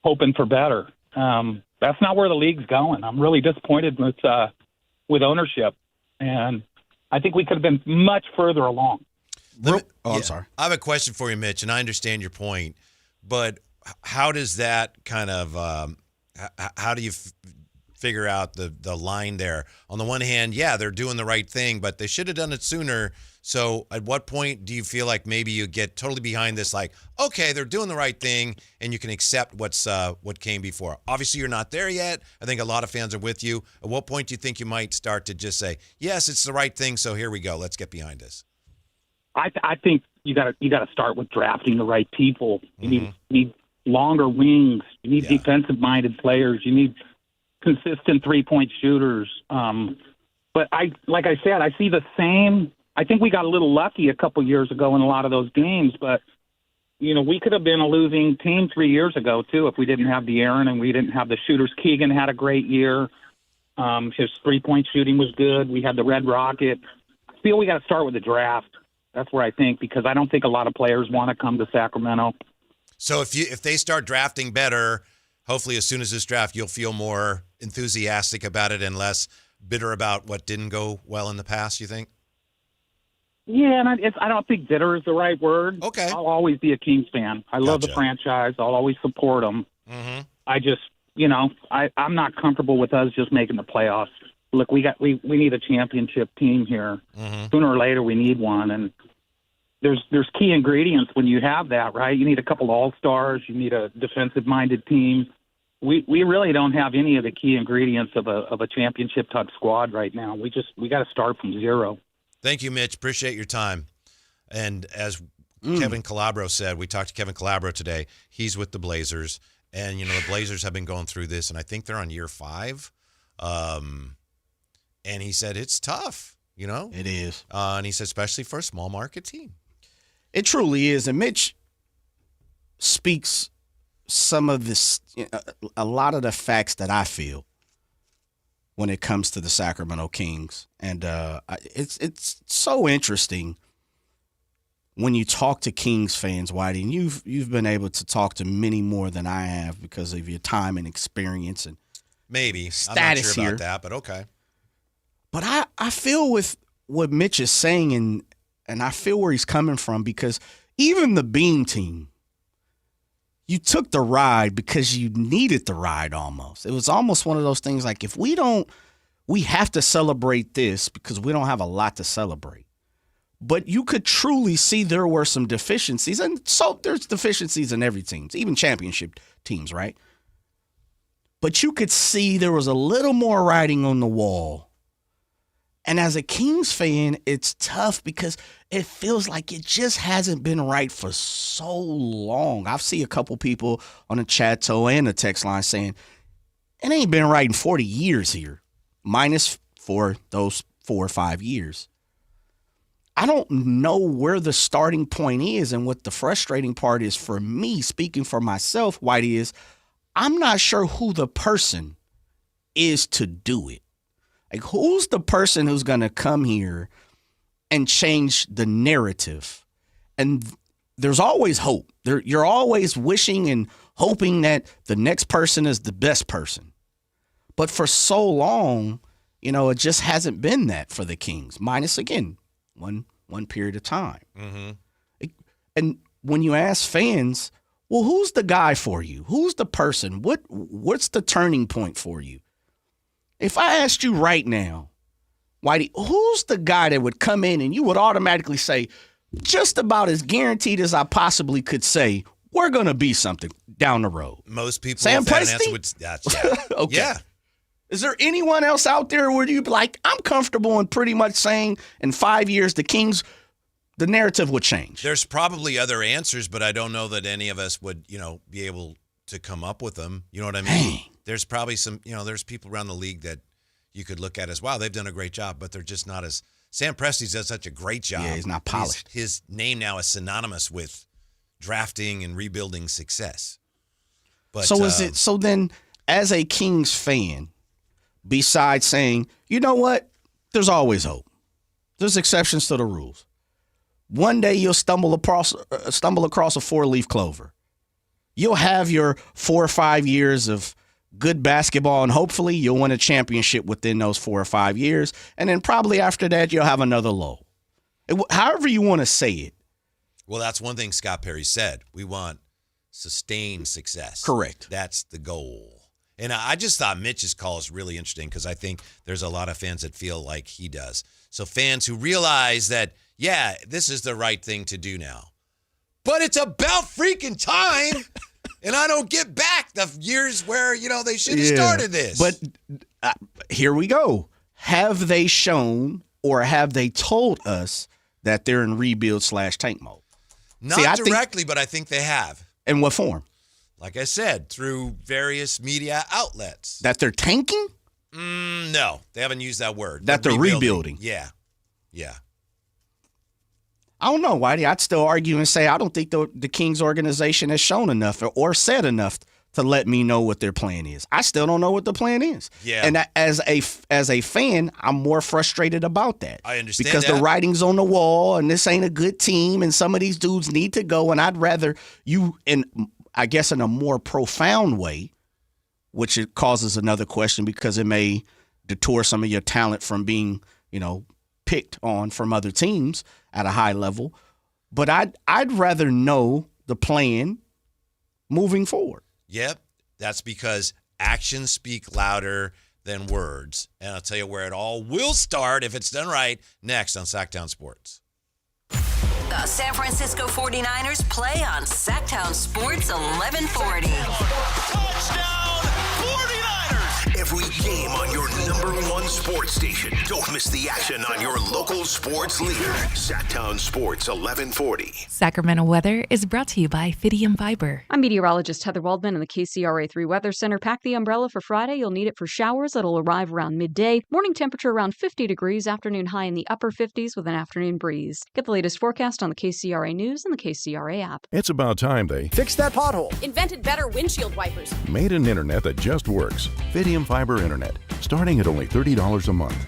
hoping for better. That's not where the league's going. I'm really disappointed with ownership. And I think we could have been much further along. I'm sorry. I have a question for you, Mitch, and I understand your point, but how does that kind of how do you figure out the line there. On the one hand, yeah, they're doing the right thing, but they should have done it sooner. So at what point do you feel like maybe you get totally behind this, like, okay, they're doing the right thing, and you can accept what came before? Obviously, you're not there yet. I think a lot of fans are with you. At what point do you think you might start to just say, yes, it's the right thing, so here we go. Let's get behind this. I think you got to start with drafting the right people. You need longer wings. You need defensive-minded players. You need consistent three-point shooters. But like I said, I see the same. I think we got a little lucky a couple years ago in a lot of those games, but we could have been a losing team 3 years ago too if we didn't have De'Aaron and we didn't have the shooters. Keegan had a great year. His three-point shooting was good. We had the Red Rocket. I feel we got to start with the draft. That's where I think, because I don't think a lot of players want to come to Sacramento. So if they start drafting better, hopefully as soon as this draft, you'll feel more enthusiastic about it and less bitter about what didn't go well in the past, you think? Yeah, and I don't think bitter is the right word. Okay. I'll always be a Kings fan. I love the franchise. I'll always support them. Mm-hmm. I just, I'm not comfortable with us just making the playoffs. Look, we need a championship team here. Mm-hmm. Sooner or later, we need one, and there's key ingredients when you have that, right? You need a couple all-stars. You need a defensive-minded team. We really don't have any of the key ingredients of a championship-type squad right now. We got to start from zero. Thank you, Mitch. Appreciate your time. And as Kevin Calabro said, we talked to Kevin Calabro today. He's with the Blazers, and the Blazers have been going through this, and I think they're on year 5. And he said it's tough. It is. And he said especially for a small market team. It truly is. And Mitch speaks some of this, a lot of the facts that I feel when it comes to the Sacramento Kings. And it's so interesting when you talk to Kings fans, Whitey, and you've been able to talk to many more than I have because of your time and experience and maybe status I'm not sure here. about that, but okay. But I feel with what Mitch is saying, and I feel where he's coming from, because even the Beam team, you took the ride because you needed the ride almost. It was almost one of those things like, if we have to celebrate this because we don't have a lot to celebrate. But you could truly see there were some deficiencies, and so there's deficiencies in every team, even championship teams, right? But you could see there was a little more writing on the wall. And as a Kings fan, it's tough because it feels like it just hasn't been right for so long. I've seen a couple people on the chat and the text line saying, it ain't been right in 40 years here, minus for those 4 or 5 years. I don't know where the starting point is, and what the frustrating part is for me, speaking for myself, Whitey, is I'm not sure who the person is to do it. Like, who's the person who's going to come here and change the narrative? And there's always hope. You're always wishing and hoping that the next person is the best person. But for so long, it just hasn't been that for the Kings, minus, again, one period of time. Mm-hmm. And when you ask fans, well, who's the guy for you? Who's the person? What's the turning point for you? If I asked you right now, Whitey, who's the guy that would come in and you would automatically say, just about as guaranteed as I possibly could say, we're going to be something down the road? Most people Sam with that Presti? answer would, yeah. Okay. Yeah. Is there anyone else out there where you'd be like, I'm comfortable in pretty much saying in 5 years the Kings, the narrative would change? There's probably other answers, but I don't know that any of us would, be able to come up with them. You know what I mean? Dang. There's probably some, there's people around the league that you could look at as, wow, they've done a great job, but they're just not as – Sam Presti does such a great job. Yeah, he's not polished. His name now is synonymous with drafting and rebuilding success. But So then, as a Kings fan, besides saying, you know what, there's always hope. There's exceptions to the rules. One day you'll stumble across a 4-leaf clover. You'll have your 4 or 5 years of good basketball, and hopefully you'll win a championship within those 4 or 5 years. And then probably after that, you'll have another low. However you want to say it. Well, that's one thing Scott Perry said. We want sustained success. Correct. That's the goal. And I just thought Mitch's call is really interesting because I think there's a lot of fans that feel like he does. So fans who realize that, yeah, this is the right thing to do now. But it's about freaking time, and I don't get back the years where, they should have started this. But here we go. Have they shown or have they told us that they're in rebuild/tank mode? Not directly, but I think they have. In what form? Like I said, through various media outlets. That they're tanking? No, they haven't used that word. That they're rebuilding. Yeah. I don't know, Whitey. I'd still argue and say I don't think the Kings organization has shown enough or said enough to let me know what their plan is. I still don't know what the plan is. Yeah. And as a fan, I'm more frustrated about that. I understand because that. the writing's on the wall, and this ain't a good team, and some of these dudes need to go. And I'd rather you, I guess in a more profound way, which it causes another question because it may detour some of your talent from being, picked on from other teams at a high level. But I'd rather know the plan moving forward. Yep. That's because actions speak louder than words. And I'll tell you where it all will start if it's done right next on Sactown Sports. The San Francisco 49ers play on Sactown Sports 1140. Touchdown 49ers! Every game on your number one sports station. Don't miss the action on your local sports leader. Sactown Sports 1140. Sacramento weather is brought to you by Fidium Fiber. I'm meteorologist Heather Waldman in the KCRA3 Weather Center. Pack the umbrella for Friday. You'll need it for showers that'll arrive around midday. Morning temperature around 50 degrees. Afternoon high in the upper 50s with an afternoon breeze. Get the latest forecast on the KCRA News and the KCRA app. It's about time they fixed that pothole. Invented better windshield wipers. Made an internet that just works. Fidium Fiber Internet, starting at only $30 a month.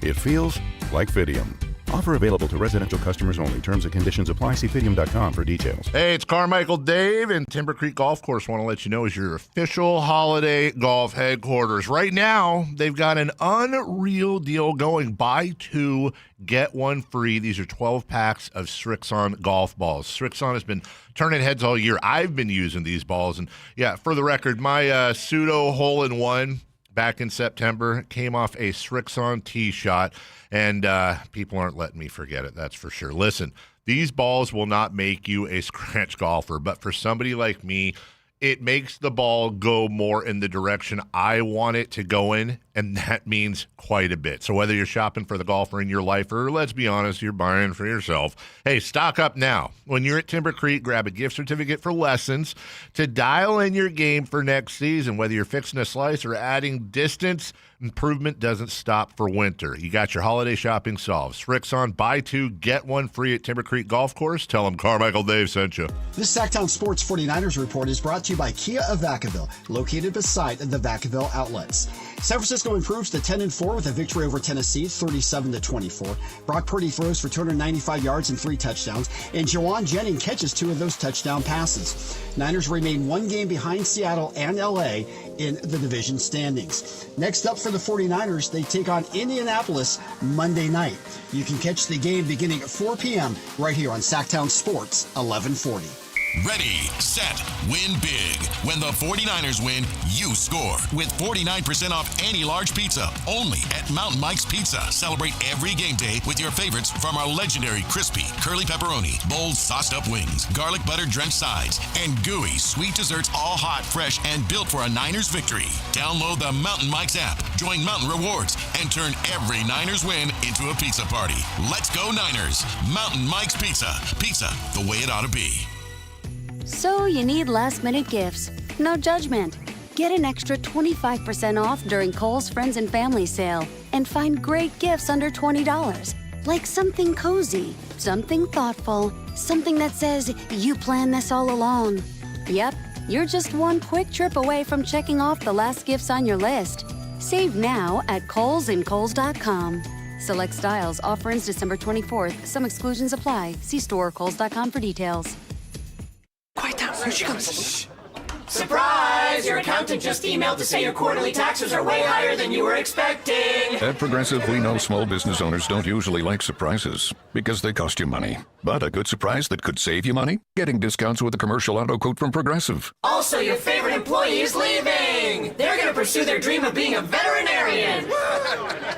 It feels like Fidium. Offer available to residential customers only. Terms and conditions apply. See Fidium.com for details. Hey, it's Carmichael Dave, and Timber Creek Golf Course, want to let you know, is your official holiday golf headquarters. Right now, they've got an unreal deal going. Buy two, get one free. These are 12 packs of Srixon golf balls. Srixon has been turning heads all year. I've been using these balls. And, yeah, for the record, my pseudo hole-in-one back in September came off a Srixon tee shot, and people aren't letting me forget it, that's for sure. Listen, these balls will not make you a scratch golfer, but for somebody like me, it makes the ball go more in the direction I want it to go in, and that means quite a bit. So whether you're shopping for the golfer in your life or, let's be honest, you're buying for yourself, hey, stock up now. When you're at Timber Creek, grab a gift certificate for lessons to dial in your game for next season. Whether you're fixing a slice or adding distance, improvement doesn't stop for winter. You got your holiday shopping solved. Srixon, buy two, get one free at Timber Creek Golf Course. Tell them Carmichael Dave sent you. This Sactown Sports 49ers report is brought to you by Kia of Vacaville, located beside the Vacaville outlets. San Francisco improves to 10-4 with a victory over Tennessee, 37-24. Brock Purdy throws for 295 yards and 3 touchdowns, and Jawan Jennings catches 2 of those touchdown passes. Niners remain 1 game behind Seattle and LA in the division standings. Next up for the 49ers, they take on Indianapolis Monday night. You can catch the game beginning at 4 p.m. right here on Sactown Sports 1140. Ready, set, win big. When the 49ers win, you score. With 49% off any large pizza, only at Mountain Mike's Pizza. Celebrate every game day with your favorites from our legendary crispy, curly pepperoni, bold sauced up wings, garlic butter drenched sides, and gooey sweet desserts, all hot, fresh, and built for a Niners victory. Download the Mountain Mike's app, join Mountain Rewards, and turn every Niners win into a pizza party. Let's go Niners. Mountain Mike's Pizza. Pizza the way it ought to be. So you need last-minute gifts. No judgment. Get an extra 25% off during Kohl's Friends and Family Sale and find great gifts under $20. Like something cozy, something thoughtful, something that says you planned this all along. Yep, you're just one quick trip away from checking off the last gifts on your list. Save now at Kohl's and Kohl's.com. Select styles. Offer ends December 24th. Some exclusions apply. See store or Kohl's.com for details. Quiet down. Here she comes. Surprise! Your accountant just emailed to say your quarterly taxes are way higher than you were expecting. At Progressive, we know small business owners don't usually like surprises because they cost you money. But a good surprise that could save you money? Getting discounts with a commercial auto quote from Progressive. Also, your favorite employee is leaving. They're going to pursue their dream of being a veterinarian.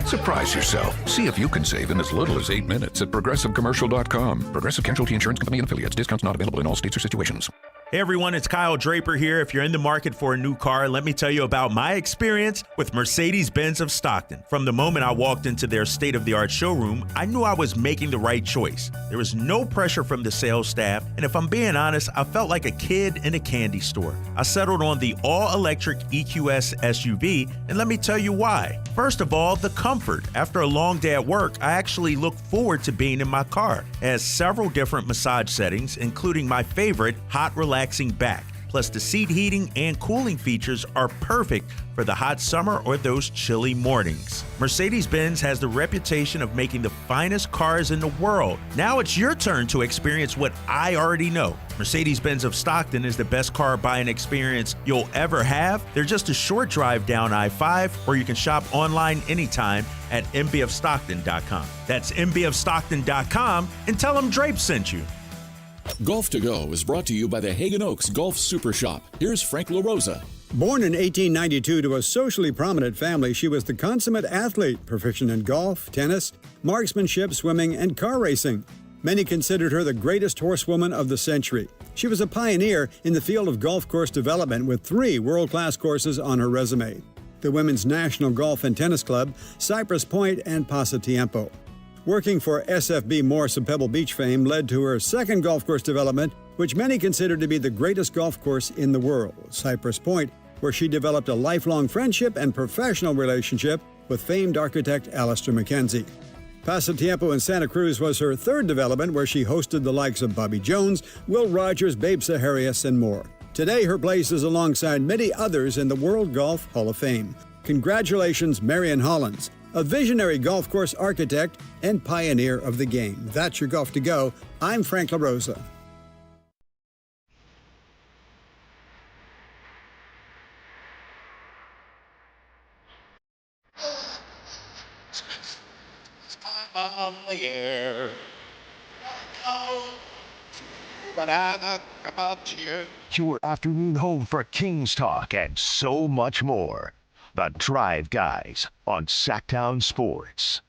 Surprise yourself. See if you can save in as little as 8 minutes at ProgressiveCommercial.com. Progressive Casualty Insurance Company and Affiliates. Discounts not available in all states or situations. Hey everyone, it's Kyle Draper here. If you're in the market for a new car, let me tell you about my experience with Mercedes-Benz of Stockton. From the moment I walked into their state-of-the-art showroom, I knew I was making the right choice. There was no pressure from the sales staff, and if I'm being honest, I felt like a kid in a candy store. I settled on the all-electric EQS SUV, and let me tell you why. First of all, the comfort. After a long day at work, I actually look forward to being in my car. It has several different massage settings, including my favorite, hot relaxing back. Plus, the seat heating and cooling features are perfect for the hot summer or those chilly mornings. Mercedes-Benz has the reputation of making the finest cars in the world. Now it's your turn to experience what I already know. Mercedes-Benz of Stockton is the best car buying experience you'll ever have. They're just a short drive down I-5, or you can shop online anytime at mbfstockton.com. That's mbfstockton.com, and tell them Drape sent you. Golf to Go is brought to you by the Hagen Oaks Golf Super Shop. Here's Frank LaRosa. Born in 1892 to a socially prominent family, she was the consummate athlete, proficient in golf, tennis, marksmanship, swimming, and car racing. Many considered her the greatest horsewoman of the century. She was a pioneer in the field of golf course development with 3 world-class courses on her resume: the Women's National Golf and Tennis Club, Cypress Point, and Pasatiempo. Working for SFB Morse of Pebble Beach fame led to her second golf course development, which many consider to be the greatest golf course in the world, Cypress Point, where she developed a lifelong friendship and professional relationship with famed architect Alistair McKenzie. Pasatiempo in Santa Cruz was her third development, where she hosted the likes of Bobby Jones, Will Rogers, Babe Saharias, and more. Today, her place is alongside many others in the World Golf Hall of Fame. Congratulations, Marion Hollins, a visionary golf course architect and pioneer of the game. That's your Golf to Go. I'm Frank LaRosa. On the air. But I talk about you. Your afternoon home for Kings talk and so much more. The Drive Guys on Sactown Sports.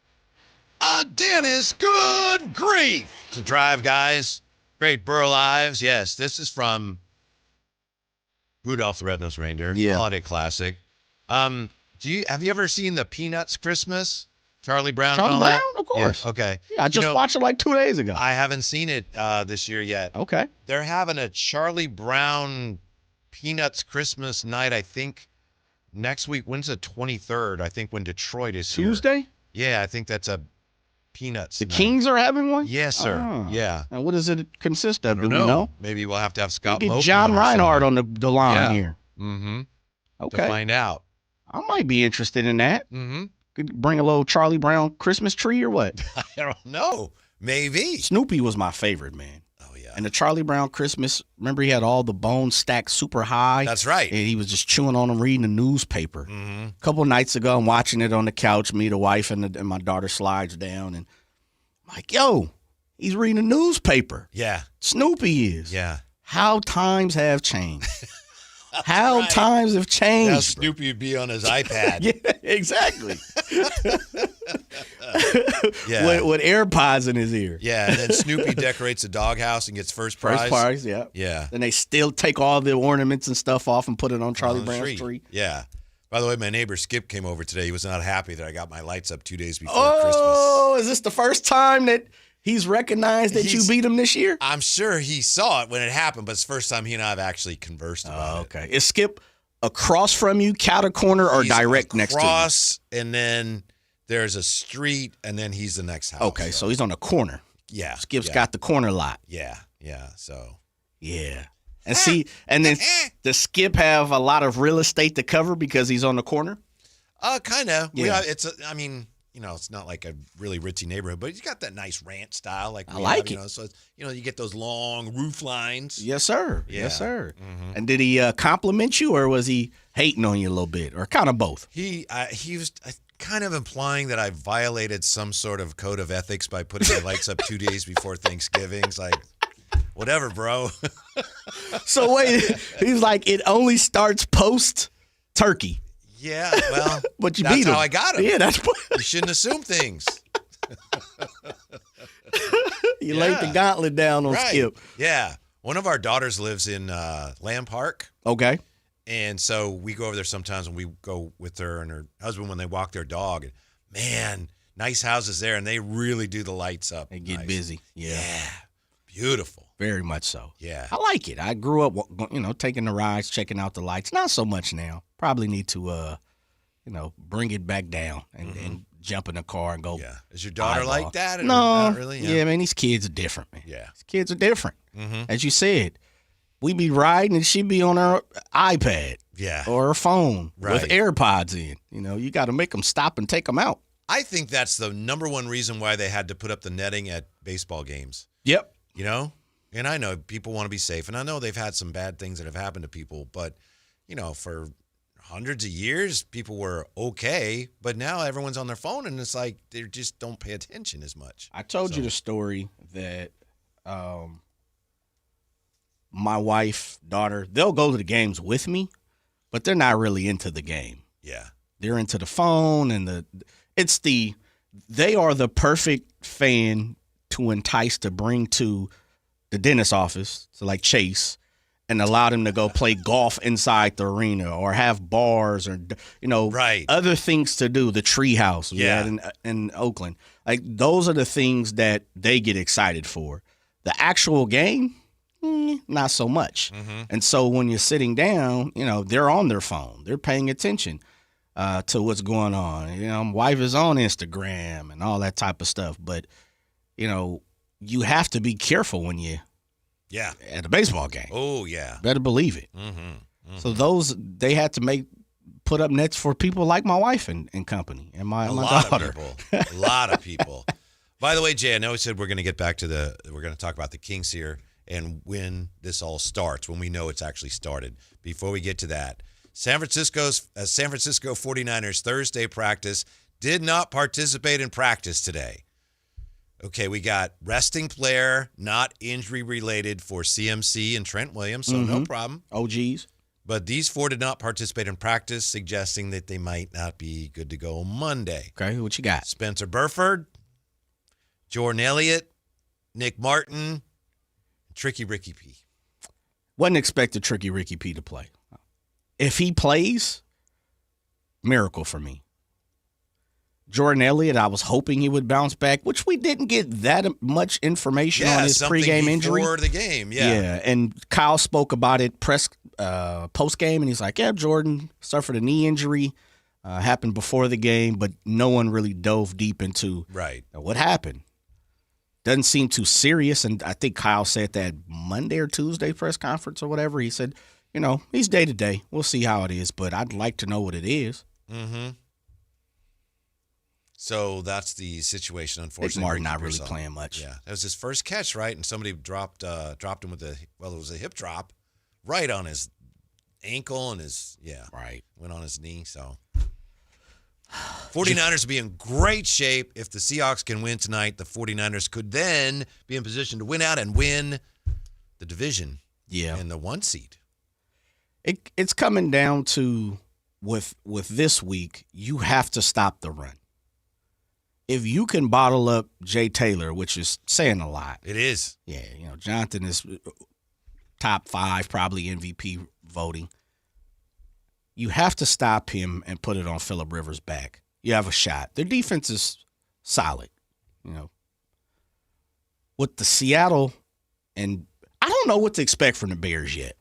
Dennis, good grief! The Drive Guys, Great Burl Lives. Yes, this is from Rudolph the Red-Nosed Reindeer. Yeah. Holiday classic. Have you ever seen the Peanuts Christmas? Charlie Brown. Charlie and all Brown, that? of course. Yeah, okay. Yeah, I just watched it like 2 days ago. I haven't seen it this year yet. Okay. They're having a Charlie Brown Peanuts Christmas night, I think, next week. When's the 23rd? I think when Detroit is here. Tuesday? Yeah, I think that's a Peanuts The night. Kings are having one? Yes, sir. Oh. Yeah. And what does it consist of? I don't Do we know? Maybe we'll have to have Scott Get Moten John or Reinhardt something. on the line here. Mm-hmm. Okay. To find out. I might be interested in that. Mm-hmm. Could bring a little Charlie Brown Christmas tree or what? I don't know. Maybe. Snoopy was my favorite, man. Oh, yeah. And the Charlie Brown Christmas, remember he had all the bones stacked super high? That's right. And he was just chewing on them, reading the newspaper. Mm-hmm. A couple of nights ago, I'm watching it on the couch. Me, the wife, and my daughter slides down. And I'm like, yo, he's reading the newspaper. Yeah. Snoopy is. Yeah. How times have changed. How times have changed. Now Snoopy would be on his iPad. Yeah, exactly. Yeah. With AirPods in his ear. Yeah, and then Snoopy decorates a doghouse and gets first prize. First prize, yeah. Yeah. Then they still take all the ornaments and stuff off and put it on Charlie On the Brown's tree. Yeah. By the way, my neighbor Skip came over today. He was not happy that I got my lights up 2 days before Christmas. Oh, is this the first time that he's recognized that you beat him this year? I'm sure he saw it when it happened, but it's the first time he and I have actually conversed about it. Okay. Is Skip across from you, counter corner, or He's direct next to you? Across, and then there's a street, and then he's the next house. Okay, so he's on the corner. Yeah. Skip's yeah. got the corner lot. Yeah, so. Yeah. And see, and then does Skip have a lot of real estate to cover because he's on the corner? Kind of. Yeah. I mean, it's not like a really ritzy neighborhood, but he's got that nice ranch style. Like I like it. So, you get those long roof lines. Yes, sir. Yeah. Yes, sir. Mm-hmm. And did he compliment you, or was he hating on you a little bit, or kind of both? He was kind of implying that I violated some sort of code of ethics by putting my lights up 2 days before Thanksgiving. It's like, whatever, bro. So wait, he's like, it only starts post-turkey. Yeah, well, but you that's beat him. how I got him. Yeah, that's you shouldn't assume things. You laid the gauntlet down on Skip. Yeah, one of our daughters lives in Lamb Park. Okay. And so we go over there sometimes when we go with her and her husband when they walk their dog. And man, nice houses there, and they really do the lights up. They get nice. busy. Yeah. Beautiful. Very much so. Yeah. I like it. I grew up, taking the rides, checking out the lights. Not so much now. Probably need to, bring it back down and jump in the car and go. Yeah. Is your daughter like that? Or No. Not really? Yeah, man, these kids are different, man. Yeah. These kids are different. Mm-hmm. As you said, we be riding and she be on her iPad. Yeah. Or her phone with Right. AirPods in. You got to make them stop and take them out. I think that's the number one reason why they had to put up the netting at baseball games. Yep. And I know people want to be safe, and I know they've had some bad things that have happened to people, but, for hundreds of years, people were okay, but now everyone's on their phone, and it's like they just don't pay attention as much. I told you the story that my wife, daughter, they'll go to the games with me, but they're not really into the game. Yeah. They're into the phone and they are the perfect fan to entice to bring to the dentist office, to like Chase, and allow them to go play golf inside the arena or have bars or, right. other things to do, the tree house we had in Oakland. Like, those are the things that they get excited for. The actual game, not so much. Mm-hmm. And so when you're sitting down, they're on their phone. They're paying attention to what's going on. My wife is on Instagram and all that type of stuff. But, you have to be careful when you at a baseball game. Oh, yeah. Better believe it. Mm-hmm. Mm-hmm. So they had to put up nets for people like my wife and company and my daughter. A lot of people. By the way, Jay, I know we said we're going to get back to we're going to talk about the Kings here and when this all starts, when we know it's actually started. Before we get to that, San Francisco 49ers Thursday practice did not participate in practice today. Okay, we got resting player, not injury related for CMC and Trent Williams, so no problem. OGs. But these four did not participate in practice, suggesting that they might not be good to go Monday. Okay, what you got? Spencer Burford, Jordan Elliott, Nick Martin, Tricky Ricky P. Wasn't expected Tricky Ricky P to play. If he plays, miracle for me. Jordan Elliott, I was hoping he would bounce back, which we didn't get that much information on his pregame injury. Before the game, Yeah, and Kyle spoke about it post-game, and he's like, yeah, Jordan suffered a knee injury, happened before the game, but no one really dove deep into what happened. Doesn't seem too serious, and I think Kyle said that Monday or Tuesday press conference or whatever. He said, he's day-to-day. We'll see how it is, but I'd like to know what it is. Mm-hmm. So that's the situation, unfortunately. Nick Martin not really playing much. Yeah, that was his first catch, right? And somebody dropped him with it was a hip drop right on his ankle and went on his knee. So 49ers will be in great shape. If the Seahawks can win tonight, the 49ers could then be in position to win out and win the division and the 1 seed. It's coming down to, with this week, you have to stop the run. If you can bottle up Jay Taylor, which is saying a lot. It is. Yeah, Jonathan is top 5, probably MVP voting. You have to stop him and put it on Phillip Rivers' back. You have a shot. Their defense is solid, With the Seattle, and I don't know what to expect from the Bears yet.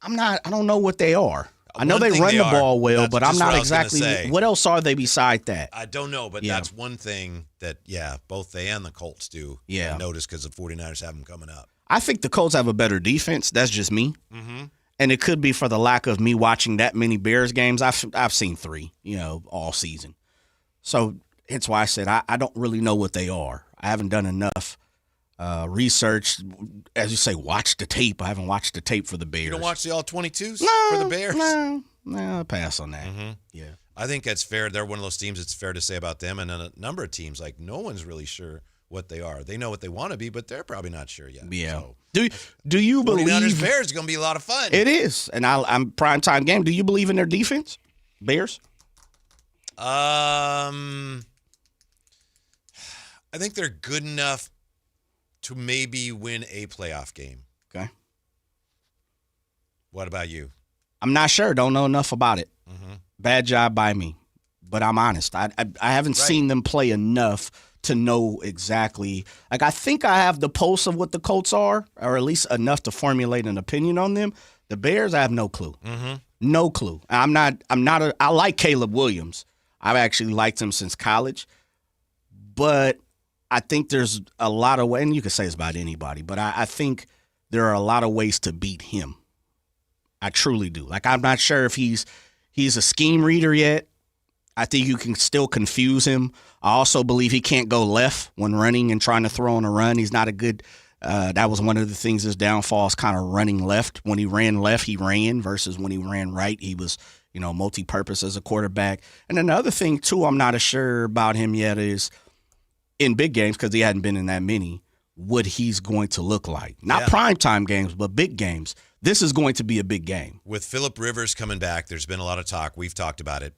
I don't know what they are. I know they run the ball well, but I'm not exactly. What else are they beside that? I don't know, but that's one thing that, both they and the Colts do notice because the 49ers have them coming up. I think the Colts have a better defense. That's just me. Mm-hmm. And it could be for the lack of me watching that many Bears games. I've seen 3, all season. So hence why I said I don't really know what they are. I haven't done enough research. As you say, watch the tape. I haven't watched the tape for the Bears. You don't watch the All-22s for the Bears? No, I'll pass on that. Mm-hmm. Yeah. I think that's fair. They're one of those teams it's fair to say about them, and a number of teams, like no one's really sure what they are. They know what they want to be, but they're probably not sure yet. Yeah. So, do you believe 49ers Bears is going to be a lot of fun? It is, and I'm primetime game. Do you believe in their defense, Bears? I think they're good enough to maybe win a playoff game. Okay. What about you? I'm not sure. Don't know enough about it. Mm-hmm. Bad job by me, but I'm honest. I haven't seen them play enough to know exactly. Like, I think I have the pulse of what the Colts are, or at least enough to formulate an opinion on them. The Bears, I have no clue. Mm-hmm. No clue. I like Caleb Williams. I've actually liked him since college, but I think there's a lot of ways, and you can say it's about anybody, but I think there are a lot of ways to beat him. I truly do. Like, I'm not sure if he's a scheme reader yet. I think you can still confuse him. I also believe he can't go left when running and trying to throw on a run. He's not a good that was one of the things his downfall is kind of running left. When he ran left, he ran versus when he ran right, he was, multi-purpose as a quarterback. And then the other thing, too, I'm not as sure about him yet is in big games, because he hadn't been in that many, what he's going to look like. Not primetime games, but big games. This is going to be a big game. With Phillip Rivers coming back, there's been a lot of talk. We've talked about it.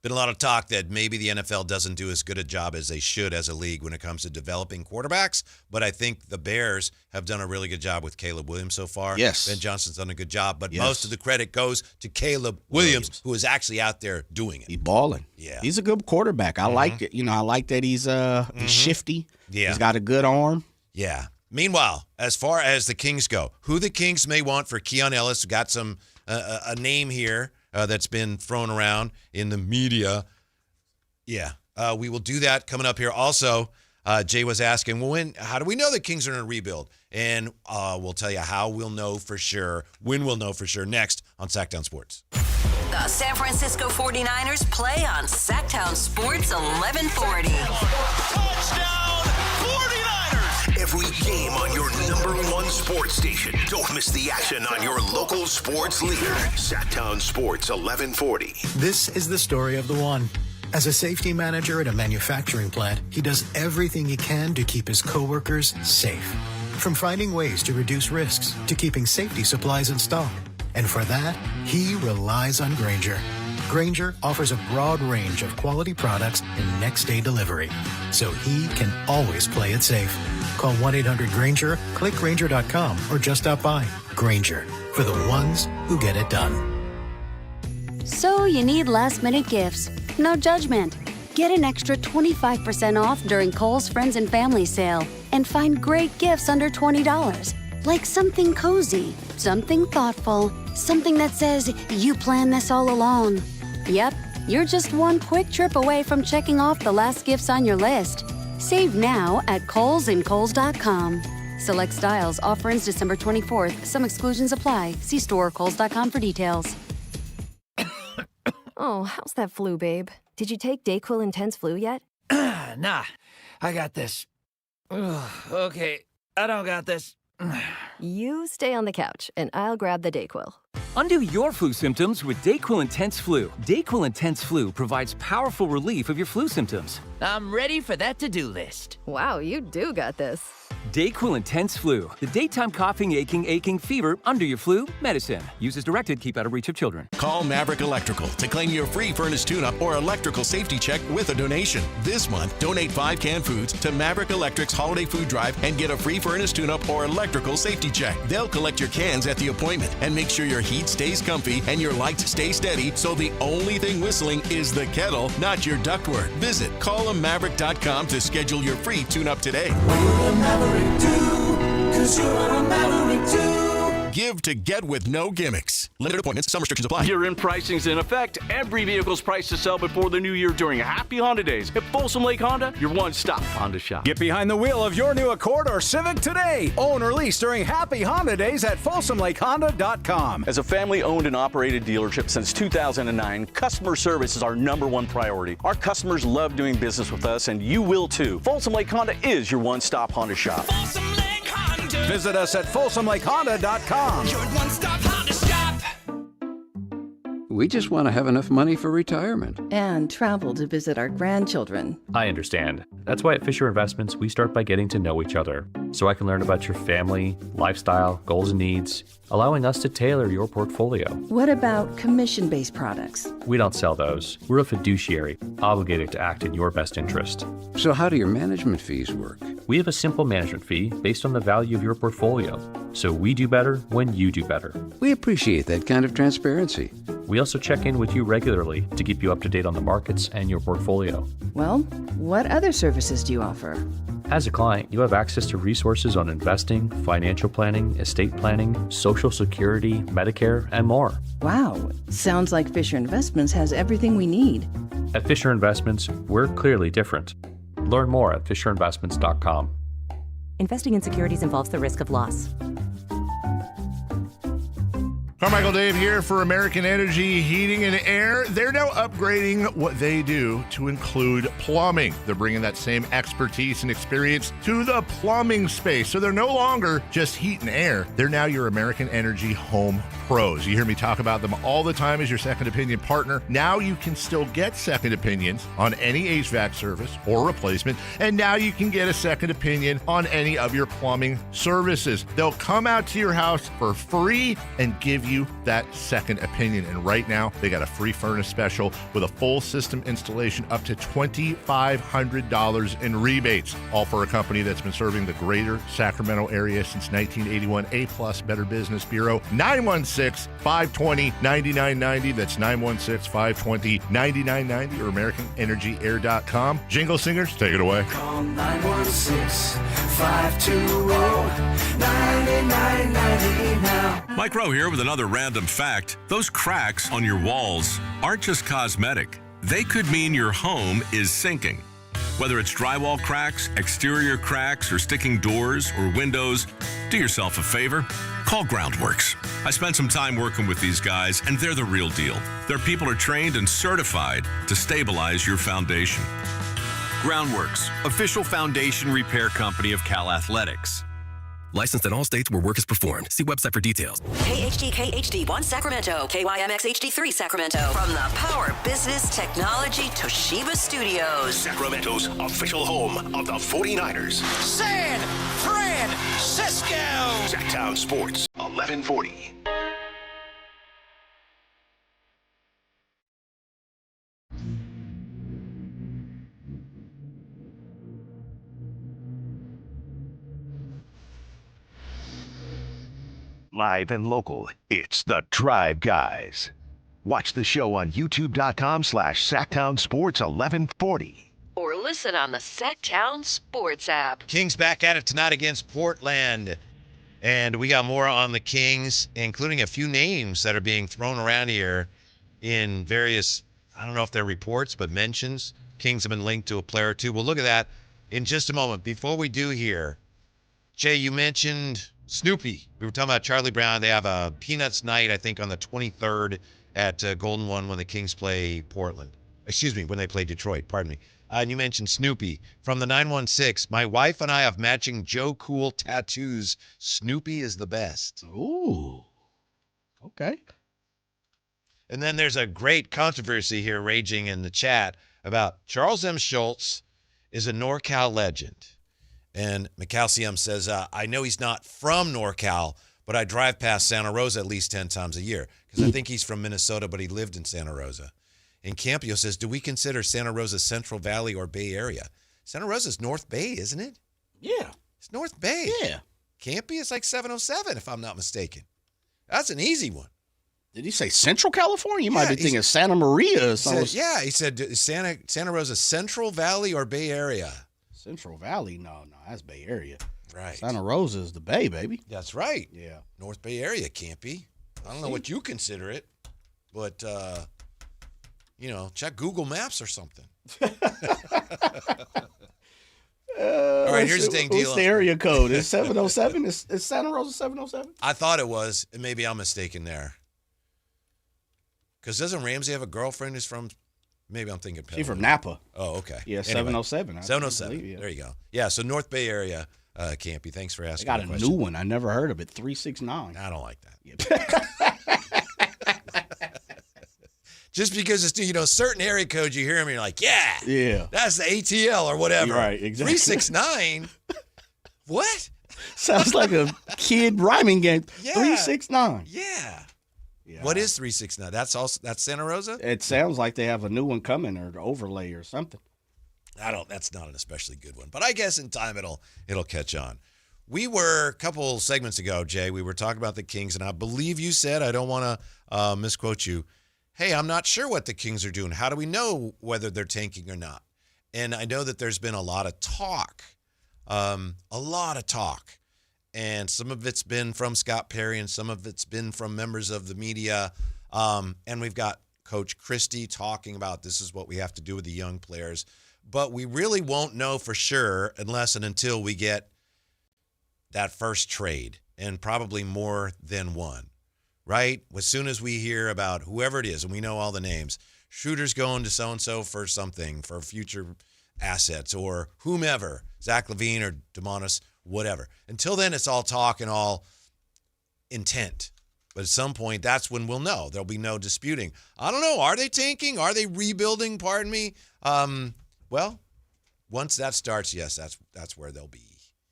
Been a lot of talk that maybe the NFL doesn't do as good a job as they should as a league when it comes to developing quarterbacks. But I think the Bears have done a really good job with Caleb Williams so far. Yes. Ben Johnson's done a good job. But Yes. most of the credit goes to Caleb Williams, who is actually out there doing it. He's balling. Yeah. He's a good quarterback. I like it. I like that he's shifty. Yeah. He's got a good arm. Yeah. Meanwhile, as far as the Kings go, who the Kings may want for Keon Ellis, got some a name here that's been thrown around in the media. Yeah, we will do that coming up here. Also, Jay was asking, well, how do we know the Kings are in a rebuild? And we'll tell you how we'll know for sure, when we'll know for sure, next on Sactown Sports. The San Francisco 49ers play on Sactown Sports 1140. Touchdown 49ers! Every game on your #1 sports station. Don't miss the action on your local sports leader. Sactown Sports 1140. This is the story of the one. As a safety manager at a manufacturing plant, he does everything he can to keep his coworkers safe. From finding ways to reduce risks to keeping safety supplies in stock. And for that, he relies on Grainger. Grainger offers a broad range of quality products and next-day delivery, so he can always play it safe. Call 1-800-GRAINGER, click Grainger.com, or just stop by. Grainger, for the ones who get it done. So you need last-minute gifts. No judgment. Get an extra 25% off during Kohl's Friends and Family Sale and find great gifts under $20. Like something cozy, something thoughtful, something that says you planned this all along. Yep, you're just one quick trip away from checking off the last gifts on your list. Save now at Kohl's and Kohl's.com. Select styles. Offer ends December 24th. Some exclusions apply. See store or Kohl's.com for details. Oh, how's that flu, babe? Did you take DayQuil Intense Flu yet? Nah, I got this. Ugh, okay, I don't got this. You stay on the couch, and I'll grab the DayQuil. Undo your flu symptoms with DayQuil Intense Flu. DayQuil Intense Flu provides powerful relief of your flu symptoms. I'm ready for that to-do list. Wow, you do got this. DayQuil Intense Flu. The daytime coughing, aching, fever, under your flu, medicine. Use as directed, keep out of reach of children. Call Maverick Electrical to claim your free furnace tune-up or electrical safety check with a donation. This month, donate 5 canned foods to Maverick Electric's Holiday Food Drive and get a free furnace tune-up or electrical safety check. They'll collect your cans at the appointment and make sure your heat stays comfy and your lights stay steady, so the only thing whistling is the kettle, not your ductwork. Visit callamaverick.com to schedule your free tune-up today. What will a Maverick do? 'Cause you're a Maverick too. give to get with no gimmicks. Limited appointments. Some restrictions apply. Year-end pricing's in effect. Every vehicle's priced to sell before the new year during Happy Honda Days. At Folsom Lake Honda, your one-stop Honda shop. Get behind the wheel of your new Accord or Civic today. Own or lease during Happy Honda Days at FolsomLakeHonda.com. As a family-owned and operated dealership since 2009, customer service is our #1 priority. Our customers love doing business with us, and you will too. Folsom Lake Honda is your one-stop Honda shop. Folsom Lake Honda. Visit us at FolsomLakeHonda.com. Your one-stop Honda shop. We just want to have enough money for retirement. And travel to visit our grandchildren. I understand. That's why at Fisher Investments, we start by getting to know each other, so I can learn about your family, lifestyle, goals, and needs, allowing us to tailor your portfolio. What about commission-based products? We don't sell those. We're a fiduciary, obligated to act in your best interest. So how do your management fees work? We have a simple management fee based on the value of your portfolio, so we do better when you do better. We appreciate that kind of transparency. We also check in with you regularly to keep you up to date on the markets and your portfolio. Well, what other services do you offer? As a client, you have access to resources on investing, financial planning, estate planning, Social Security, Medicare, and more. Wow, sounds like Fisher Investments has everything we need. At Fisher Investments, we're clearly different. Learn more at FisherInvestments.com. Investing in securities involves the risk of loss. Carmichael Dave here for American Energy Heating and Air. They're now upgrading what they do to include plumbing. They're bringing that same expertise and experience to the plumbing space. So they're no longer just heat and air. They're now your American Energy home pros. You hear me talk about them all the time as your second opinion partner. Now you can still get second opinions on any HVAC service or replacement. And now you can get a second opinion on any of your plumbing services. They'll come out to your house for free and give you that second opinion. And right now, they got a free furnace special with a full system installation up to $2,500 in rebates. All for a company that's been serving the greater Sacramento area since 1981. A+ Better Business Bureau. 916-520-9990. That's 916-520-9990 or AmericanEnergyAir.com. Jingle singers, take it away. Call 916-520-9990 now. Mike Rowe here with another random fact. Those cracks on your walls aren't just cosmetic. They could mean your home is sinking. Whether it's drywall cracks, exterior cracks, or sticking doors or windows, do yourself a favor. Call Groundworks. I spent some time working with these guys, and they're the real deal. Their people are trained and certified to stabilize your foundation. Groundworks, official foundation repair company of Cal Athletics. Licensed in all states where work is performed. See website for details. KHD1 Sacramento, KYMX HD3 Sacramento. From the Power Business Technology Toshiba Studios. Sacramento's official home of the 49ers. San Francisco. Sactown Sports, 1140. Live and local, it's the Drive Guys. Watch the show on youtube.com/Sactown Sports 1140. Or listen on the Sactown Sports app. Kings back at it tonight against Portland. And we got more on the Kings, including a few names that are being thrown around here in various, I don't know if they're reports, but mentions. Kings have been linked to a player or two. We'll look at that in just a moment. Before we do here, Jay, you mentioned Snoopy. We were talking about Charlie Brown. They have a Peanuts night, I think, on the 23rd at Golden One when the Kings play Portland. Excuse me, when they play Detroit. Pardon me. And you mentioned Snoopy. From the 916, my wife and I have matching Joe Cool tattoos. Snoopy is the best. Ooh. Okay. And then there's a great controversy here raging in the chat about Charles M. Schultz is a NorCal legend. And McCalcium says, I know he's not from NorCal, but I drive past Santa Rosa at least 10 times a year because I think he's from Minnesota, but he lived in Santa Rosa. And Campio says, do we consider Santa Rosa Central Valley or Bay Area? Santa Rosa's North Bay, isn't it? Yeah. It's North Bay. Yeah. Campy is like 707, if I'm not mistaken. That's an easy one. Did he say Central California? You might be thinking Santa Maria or something. He said Santa Rosa Central Valley or Bay Area. Central Valley? No, that's Bay Area. Right. Santa Rosa is the Bay, baby. That's right. Yeah. North Bay area can't be. I don't know what you consider it, but, check Google Maps or something. All right, here's the thing. What's the area code? Is 707? Is Santa Rosa 707? I thought it was, and maybe I'm mistaken there. Because doesn't Ramsey have a girlfriend who's from, maybe I'm thinking She's from Napa. Oh, okay. Yeah, Anyway, 707. 707. Believe, yeah. There you go. Yeah, so North Bay area can't be. Thanks for They asking got that a question. new one. I never heard of it. 369. I don't like that. Just because it's, certain area codes, you hear them, and you're like, yeah, that's the ATL or whatever. You're right, exactly. 369? What? Sounds like a kid rhyming game. Yeah. 369. Yeah. What is 369? That's Santa Rosa? It sounds like they have a new one coming or overlay or something. That's not an especially good one, but I guess in time it'll catch on. We were a couple segments ago, Jay, we were talking about the Kings, and I believe you said, I don't want to misquote you, hey, I'm not sure what the Kings are doing. How do we know whether they're tanking or not? And I know that there's been a lot of talk, and some of it's been from Scott Perry and some of it's been from members of the media. And we've got Coach Christie talking about this is what we have to do with the young players. But we really won't know for sure unless and until we get that first trade, and probably more than one, right? As soon as we hear about whoever it is, and we know all the names, Schroeder's going to so-and-so for something, for future assets, or whomever, Zach LaVine or DeMonis, whatever. Until then, it's all talk and all intent. But at some point, that's when we'll know. There'll be no disputing. I don't know. Are they tanking? Are they rebuilding? Pardon me. Well, once that starts, yes, that's where they'll be.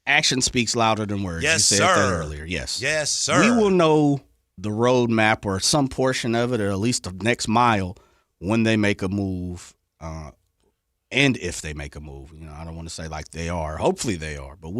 Action speaks louder than words. Yes, you said sir. that earlier. Yes. Yes, sir. We will know the roadmap or some portion of it, or at least the next mile, when they make a move, and if they make a move. I don't want to say like they are. Hopefully they are. But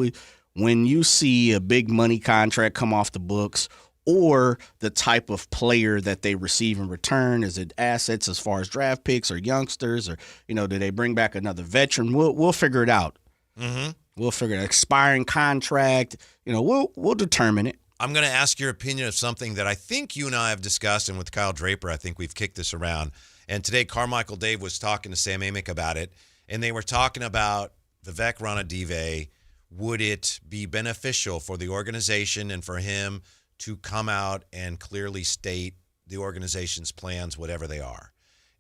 when you see a big money contract come off the books, or the type of player that they receive in return, is it assets as far as draft picks or youngsters, or do they bring back another veteran? We'll figure it out. Mm-hmm. We'll figure it out. Expiring contract. We'll determine it. I'm going to ask your opinion of something that I think you and I have discussed, and with Kyle Draper, I think we've kicked this around. And today, Carmichael Dave was talking to Sam Amick about it, and they were talking about Vivek Ranadive. Would it be beneficial for the organization and for him to come out and clearly state the organization's plans, whatever they are?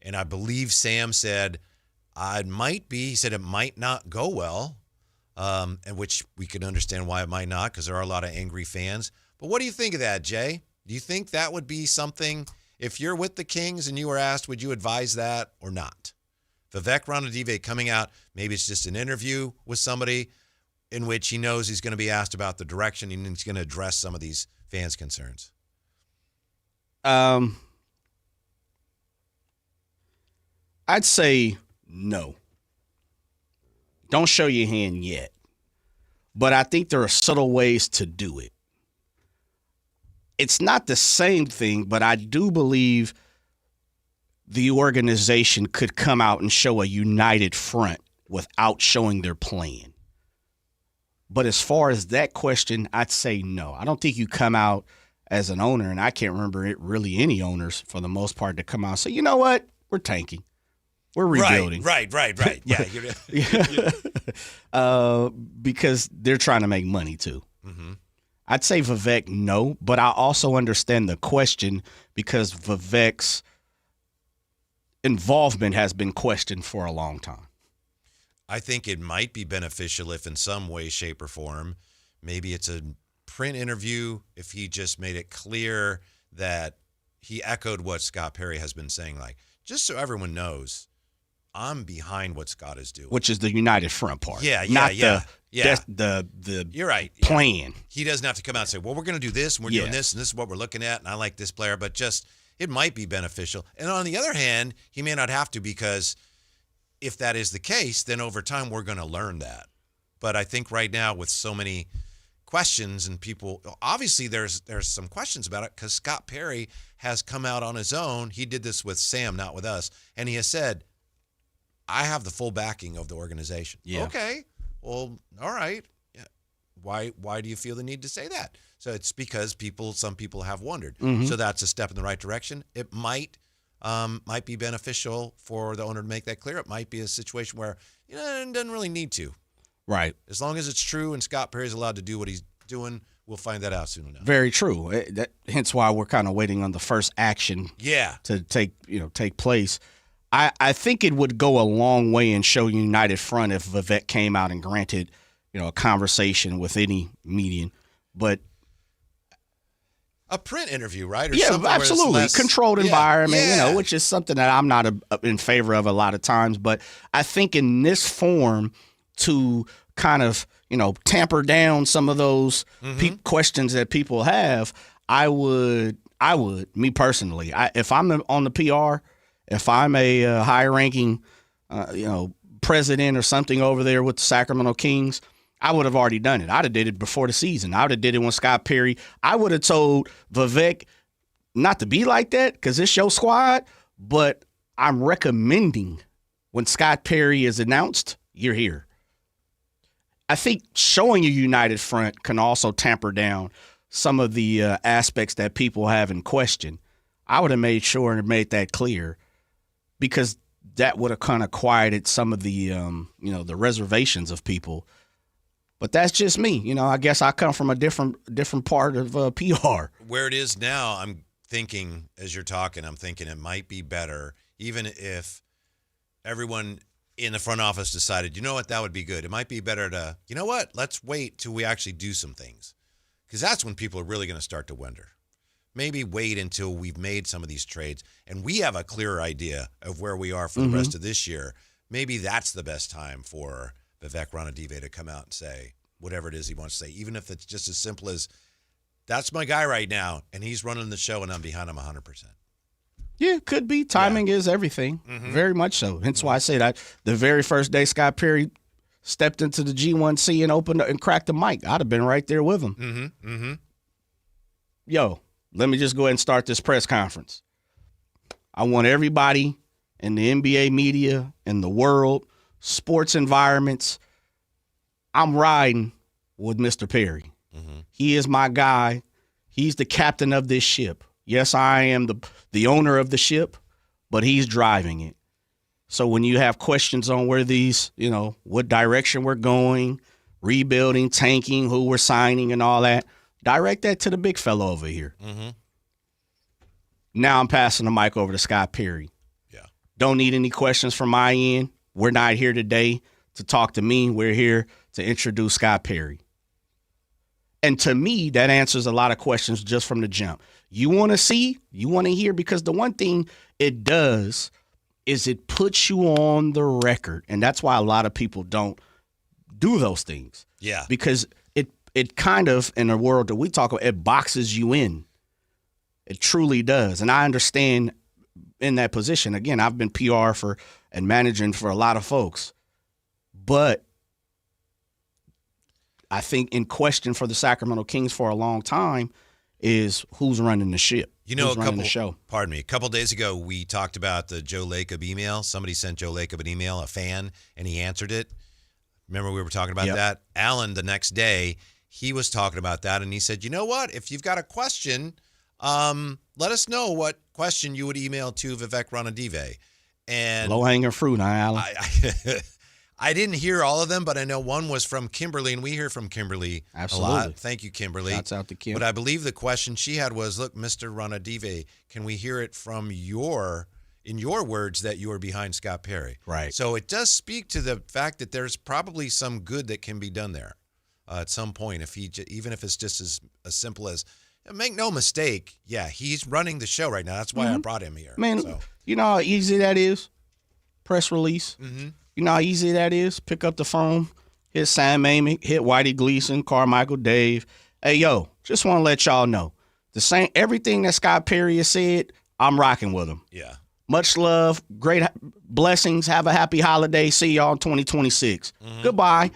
And I believe Sam said, it might be. He said it might not go well, and which we can understand why it might not, because there are a lot of angry fans. But what do you think of that, Jay? Do you think that would be something, if you're with the Kings and you were asked, would you advise that or not? Vivek Ranadive coming out, maybe it's just an interview with somebody in which he knows he's going to be asked about the direction and he's going to address some of these fans' concerns. I'd say no. Don't show your hand yet. But I think there are subtle ways to do it. It's not the same thing, but I do believe the organization could come out and show a united front without showing their plan. But as far as that question, I'd say no. I don't think you come out as an owner, and I can't remember it really any owners for the most part to come out and say, you know what, we're tanking. We're rebuilding. Right. Yeah. Because they're trying to make money too. Mm-hmm. I'd say Vivek, no, but I also understand the question because Vivek's involvement has been questioned for a long time. I think it might be beneficial if in some way, shape, or form, maybe it's a print interview, if he just made it clear that he echoed what Scott Perry has been saying, like, just so everyone knows, I'm behind what Scott is doing. Which is the united front part. Yeah. The You're right. Plan. He doesn't have to come out and say, well, we're going to do this, and we're doing this, and this is what we're looking at, and I like this player, but just it might be beneficial. And on the other hand, he may not have to, because if that is the case, then over time we're going to learn that. But I think right now with so many questions and people, obviously there's some questions about it because Scott Perry has come out on his own. He did this with Sam, not with us, and he has said, I have the full backing of the organization. Yeah. Okay. Well, all right. Yeah. why do you feel the need to say that? So it's because some people have wondered. Mhm. So that's a step in the right direction. It might be beneficial for the owner to make that clear. It might be a situation where it doesn't really need to. Right. As long as it's true and Scott Perry's allowed to do what he's doing, we'll find that out soon enough. Very true. Hence why we're kind of waiting on the first action to take place. I think it would go a long way in showing united front if Vivek came out and granted, a conversation with any median. But a print interview, right? Or yeah, something absolutely. Where it's less, Controlled environment, yeah. Which is something that I'm not in favor of a lot of times. But I think in this form, to kind of, tamper down some of those questions that people have, I would, me personally, if I'm on the PR, if I'm a high-ranking, president or something over there with the Sacramento Kings, I would have already done it. I'd have did it before the season. I would have did it when Scott Perry. I would have told Vivek not to be like that because it's your squad, but I'm recommending when Scott Perry is announced, you're here. I think showing a united front can also tamper down some of the aspects that people have in question. I would have made sure and made that clear because that would have kind of quieted some of the, the reservations of people. But that's just me. I guess I come from a different part of PR. Where it is now, I'm thinking, as you're talking, it might be better, even if everyone in the front office decided, that would be good. It might be better to, let's wait till we actually do some things. Because that's when people are really going to start to wonder. Maybe wait until we've made some of these trades and we have a clearer idea of where we are for the rest of this year. Maybe that's the best time for Vivek Ranadive to come out and say whatever it is he wants to say, even if it's just as simple as, that's my guy right now, and he's running the show, and I'm behind him 100%. Yeah, could be. Timing is everything. Very much so. Hence why I say that the very first day Scott Perry stepped into the G1C and opened and cracked the mic, I'd have been right there with him. Yo, let me just go ahead and start this press conference. I want everybody in the NBA media, in the world, sports environments, I'm riding with Mr. Perry. He is my guy. He's the captain of this ship. Yes, I am the owner of the ship, but he's driving it. So when you have questions on where these, what direction we're going, rebuilding, tanking, who we're signing and all that, direct that to the big fella over here. Now I'm passing the mic over to Scott Perry. Yeah. Don't need any questions from my end. We're not here today to talk to me. We're here to introduce Scott Perry. And to me, that answers a lot of questions just from the jump. You want to see, you want to hear, because the one thing it does is it puts you on the record. And that's why a lot of people don't do those things. Yeah. Because it kind of, in the world that we talk about, it boxes you in. It truly does. And I understand in that position. Again, I've been PR and managing for a lot of folks. But I think in question for the Sacramento Kings for a long time is who's running the ship. Who's running the show. Pardon me. A couple days ago, we talked about the Joe Lacob email. Somebody sent Joe Lacob an email, a fan, and he answered it. Remember we were talking about that? Alan, the next day, he was talking about that, and he said, you know what? If you've got a question, let us know what question you would email to Vivek Ranadive. And low-hanging fruit, Alan. I didn't hear all of them, but I know one was from Kimberly, and we hear from Kimberly a lot. Thank you, Kimberly. Shouts out to Kim. But I believe the question she had was, look, Mr. Ranadive, can we hear it from in your words that you are behind Scott Perry? Right. So it does speak to the fact that there's probably some good that can be done there at some point, even if it's just as simple as, make no mistake, he's running the show right now. That's why I brought him here. Man, you know how easy that is? Press release. You know how easy that is? Pick up the phone, hit Sam Amick, hit Whitey Gleason, Carmichael Dave. Hey, yo, just want to let y'all know. Everything that Scott Perry has said, I'm rocking with him. Yeah. Much love, great blessings, have a happy holiday. See y'all in 2026. Goodbye.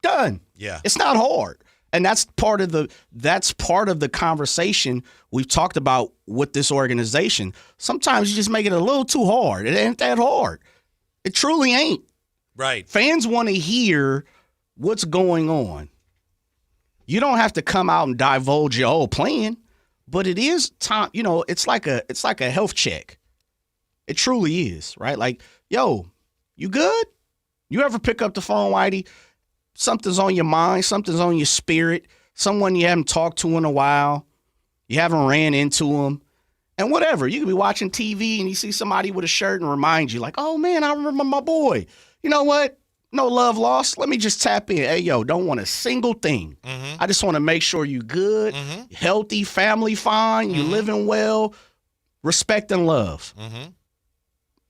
Done. Yeah. It's not hard. And that's part of the conversation we've talked about with this organization. Sometimes you just make it a little too hard. It ain't that hard. It truly ain't. Right. Fans want to hear what's going on. You don't have to come out and divulge your whole plan, but it is time. It's like a health check. It truly is, right? Like, yo, you good? You ever pick up the phone, Whitey? Something's on your mind. Something's on your spirit. Someone you haven't talked to in a while. You haven't ran into them. And whatever. You could be watching TV and you see somebody with a shirt and remind you, like, oh, man, I remember my boy. You know what? No love lost. Let me just tap in. Hey, yo, don't want a single thing. I just want to make sure you good, healthy, family fine, you living well, respect and love.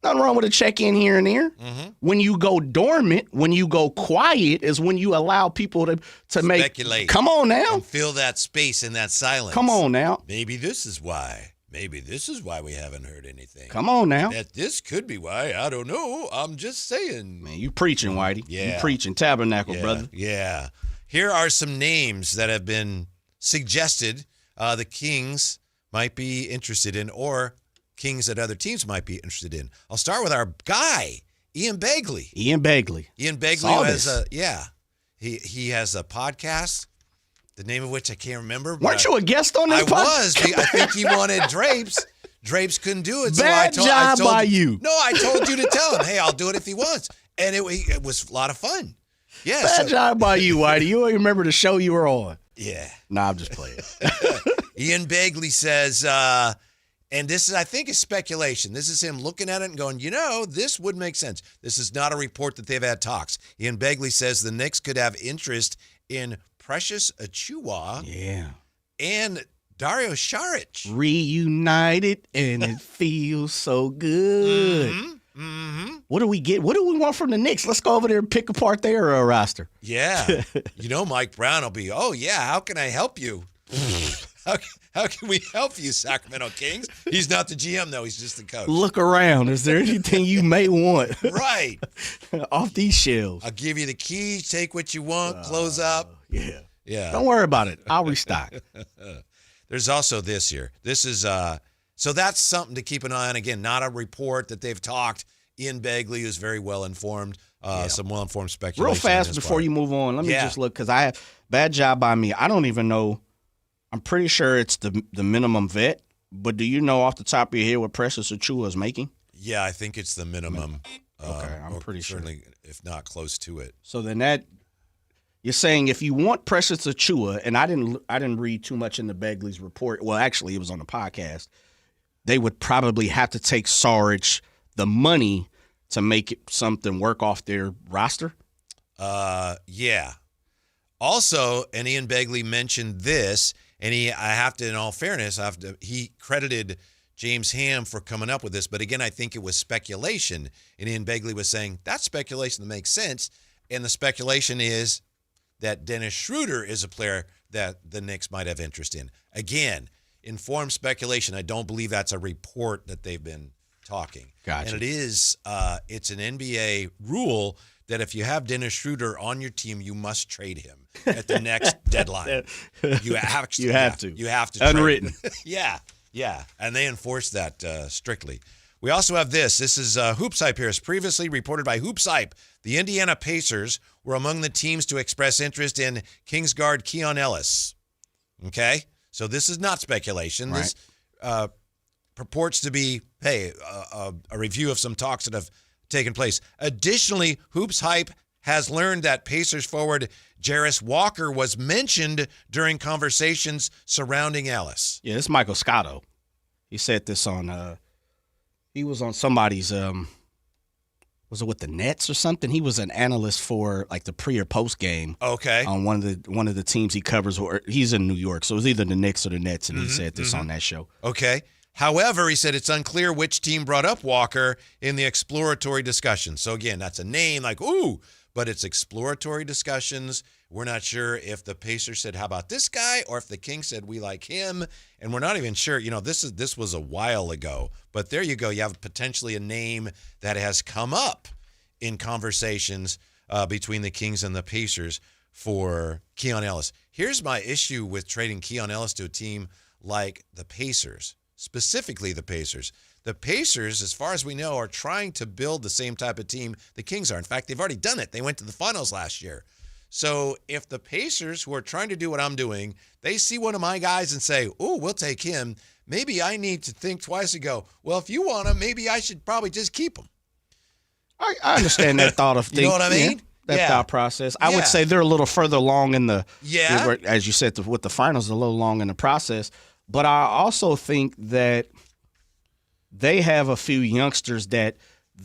Nothing wrong with a check-in here and there. When you go dormant, when you go quiet, is when you allow people to speculate. Come on now. And fill that space and that silence. Come on now. Maybe this is why. Maybe this is why we haven't heard anything. Come on now. That this could be why. I don't know. I'm just saying. Man, you preaching, Whitey. Yeah. You preaching tabernacle, brother. Yeah. Here are some names that have been suggested the Kings might be interested in, or Kings that other teams might be interested in. I'll start with our guy, Ian Begley. Ian Begley has he has a podcast, the name of which I can't remember. Weren't you a guest on this podcast? I was. I think he wanted Drapes. Drapes couldn't do it. Bad job by you. No, I told you to tell him, hey, I'll do it if he wants. And it was a lot of fun. Yeah. Bad job by you, Whitey. You don't even remember the show you were on. Yeah. Nah, I'm just playing. Ian Begley says, and this is, I think, is speculation. This is him looking at it and going, this would make sense. This is not a report that they've had talks. Ian Begley says the Knicks could have interest in Precious Achiuwa and Dario Saric. Reunited, and it feels so good. What do we get? What do we want from the Knicks? Let's go over there and pick apart their roster. Yeah. Mike Brown will be, how can I help you? How can we help you, Sacramento Kings? He's not the GM, though. He's just the coach. Look around. Is there anything you may want? Right. Off these shelves. I'll give you the keys. Take what you want. Close up. Yeah. Don't worry about it. I'll restock. There's also this here. This is so that's something to keep an eye on. Again, not a report that they've talked. Ian Begley is very well informed. Some well informed speculation. Real fast before you move on, let me just look, because I have bad job by me. I don't even know. I'm pretty sure it's the minimum vet, but do you know off the top of your head what Precious Achiuwa is making? Yeah, I think it's the minimum. Okay, I'm pretty sure. Certainly, if not close to it. So then you're saying if you want Precious Achiuwa, and I didn't read too much in the Begley's report. Well, actually, it was on the podcast. They would probably have to take Saric the money to make it something work off their roster. Yeah. Also, and Ian Begley mentioned this. And I have to, in all fairness, he credited James Ham for coming up with this. But again, I think it was speculation. And Ian Begley was saying, that's speculation that makes sense. And the speculation is that Dennis Schroeder is a player that the Knicks might have interest in. Again, informed speculation. I don't believe that's a report that they've been talking. Gotcha. And it is, it's an NBA rule that if you have Dennis Schroeder on your team, you must trade him at the next deadline. You have to. You have to. Unwritten. Yeah. And they enforce that strictly. We also have this. This is Hoops Hype here. As previously reported by Hoops Hype, the Indiana Pacers were among the teams to express interest in Kings guard Keon Ellis. Okay? So this is not speculation. Right. This purports to be, a review of some talks that have taken place. Additionally, Hoops Hype has learned that Pacers forward Jarris Walker was mentioned during conversations surrounding Ellis. Yeah, it's Michael Scotto. He said this on he was on somebody's was it with the Nets or something? He was an analyst for like the pre or post game. Okay. On one of the teams he covers, or he's in New York, so it was either the Knicks or the Nets, and he said this on that show. Okay. However, he said it's unclear which team brought up Walker in the exploratory discussion. So again, that's a name like, ooh, but it's exploratory discussions. We're not sure if the Pacers said, how about this guy? Or if the Kings said, we like him. And we're not even sure. This was a while ago. But there you go. You have potentially a name that has come up in conversations between the Kings and the Pacers for Keon Ellis. Here's my issue with trading Keon Ellis to a team like the Pacers. Specifically the Pacers. The Pacers, as far as we know, are trying to build the same type of team the Kings are. In fact, they've already done it. They went to the finals last year. So if the Pacers, who are trying to do what I'm doing, they see one of my guys and say, "Oh, we'll take him," maybe I need to think twice and go, "Well, if you want him, maybe I should probably just keep him." I understand that thought of thing. You know what I mean? That thought process. I would say they're a little further along in the as you said, with the finals, a little long in the process. But I also think that they have a few youngsters that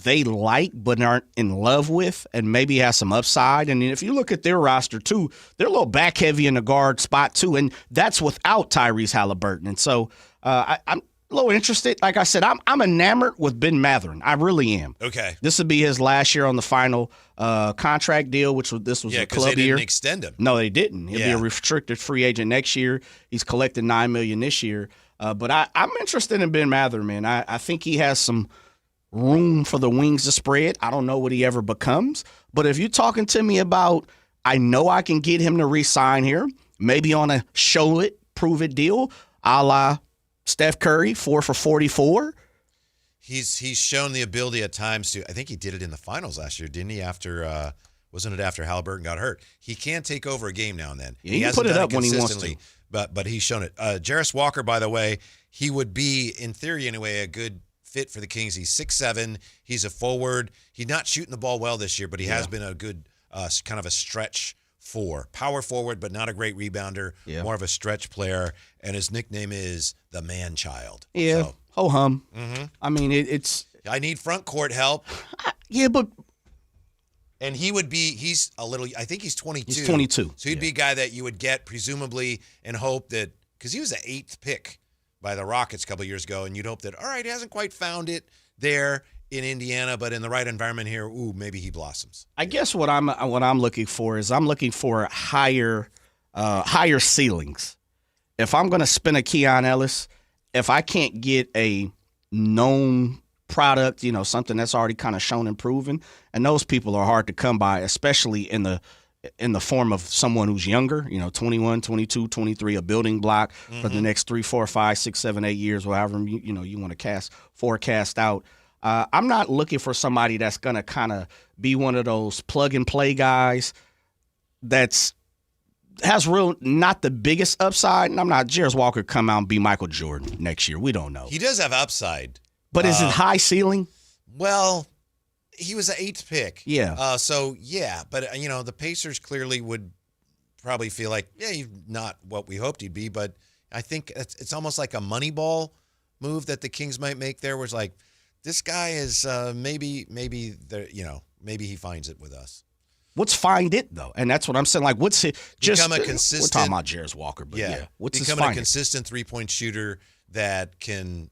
they like but aren't in love with, and maybe has some upside. And if you look at their roster too, they're a little back heavy in the guard spot too, and that's without Tyrese Halliburton. And so I'm a little interested. Like I said, I'm enamored with Ben Mathurin. I really am. Okay. This would be his last year on the final contract deal, this was a club they year. didn't extend him. No, they didn't. He'll be a restricted free agent next year. He's collected $9 million this year. But I'm interested in Ben Mathurin, man. I think he has some room for the wings to spread. I don't know what he ever becomes. But if you're talking to me about, I know I can get him to re-sign here, maybe on a show it, prove it deal, a la Steph Curry, 4 for 44. He's shown the ability at times to. I think he did it in the finals last year, didn't he? After wasn't it after Halliburton got hurt? He can take over a game now and then. Yeah, he can put it up when he wants to. But he's shown it. Jarris Walker, by the way, he would be, in theory anyway, a good fit for the Kings. He's 6'7". He's a forward. He's not shooting the ball well this year, but he has been a good kind of a stretch power forward, but not a great rebounder. More of a stretch player, and his nickname is the Man-Child. Yeah, so. Ho-hum. Mm-hmm. I mean, it's... I need front court help. But... And he would be, he's a little, I think he's 22. He's 22. So he'd be a guy that you would get, presumably, and hope that, because he was the 8th pick by the Rockets a couple of years ago, and you'd hope that, all right, he hasn't quite found it there in Indiana, but in the right environment here, maybe he blossoms. I guess what I'm looking for is I'm looking for higher ceilings. If I'm going to spin a Keon Ellis, if I can't get a known product, something that's already kind of shown and proven, and those people are hard to come by, especially in the form of someone who's younger, 21, 22, 23, a building block for the next 3, 4, 5, 6, 7, 8 years, however you want to forecast out. I'm not looking for somebody that's going to kind of be one of those plug and play guys that's has not the biggest upside. And I'm not Jarris Walker come out and be Michael Jordan next year. We don't know. He does have upside. But is it high ceiling? Well, he was an 8th pick. Yeah. But, the Pacers clearly would probably feel like, he's not what we hoped he'd be. But I think it's almost like a money ball move that the Kings might make there, where it's like, this guy is maybe he finds it with us. What's find it, though? And that's what I'm saying. Like, what's it? Become a consistent. We're talking about Jarris Walker, but what's his becoming find a consistent 3-point shooter that can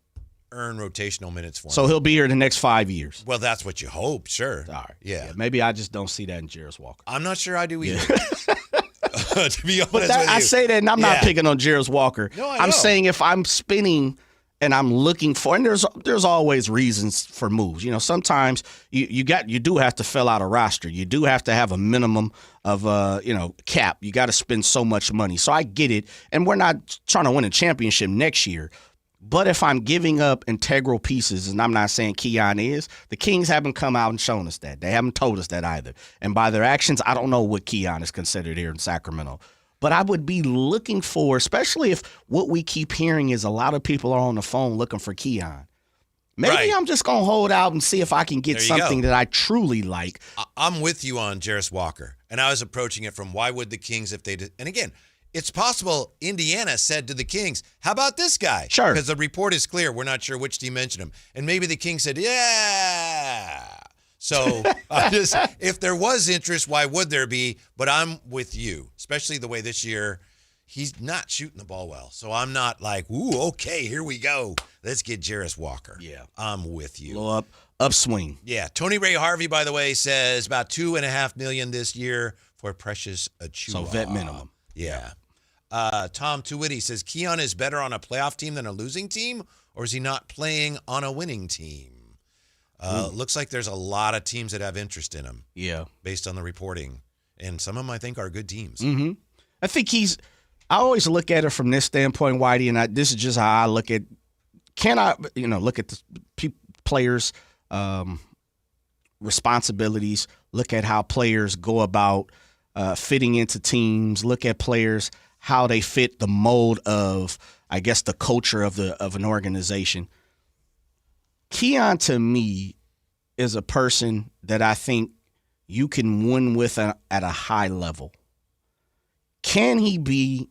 earn rotational minutes for him. So he'll be here the next 5 years. Well, that's what you hope, sure. All right. Yeah. Maybe I just don't see that in Jarris Walker. I'm not sure I do either. To be honest with you. I say that, and I'm not picking on Jarris Walker. No, I know. I'm saying if I'm spinning and I'm looking for, and there's always reasons for moves. Sometimes you do have to fill out a roster. You do have to have a minimum of cap. You got to spend so much money. So I get it, and we're not trying to win a championship next year. But if I'm giving up integral pieces, and I'm not saying Keon is, the Kings haven't come out and shown us that. They haven't told us that either. And by their actions, I don't know what Keon is considered here in Sacramento. But I would be looking for, especially if what we keep hearing is a lot of people are on the phone looking for Keon. Maybe I'm just going to hold out and see if I can get something that I truly like. I'm with you on Jarris Walker. And I was approaching it from why would the Kings, if they did. And again, it's possible Indiana said to the Kings, how about this guy? Sure. Because the report is clear. We're not sure which team mentioned him. And maybe the Kings said, yeah. So if there was interest, why would there be? But I'm with you, especially the way this year he's not shooting the ball well. So I'm not like, okay, here we go. Let's get Jarris Walker. Yeah. I'm with you. A little upswing. Yeah. Tony Ray Harvey, by the way, says about $2.5 million this year for Precious Achiuwa. So vet minimum. Yeah. Tom Tuwitty says, Keon is better on a playoff team than a losing team, or is he not playing on a winning team? Looks like there's a lot of teams that have interest in him. Yeah. Based on the reporting. And some of them, I think, are good teams. Mm-hmm. I think I always look at it from this standpoint, Whitey, and this is just how I look at, look at the players' responsibilities, look at how players go about fitting into teams, look at players, how they fit the mold of, I guess, the culture of an organization. Keon, to me, is a person that I think you can win with at a high level. Can he be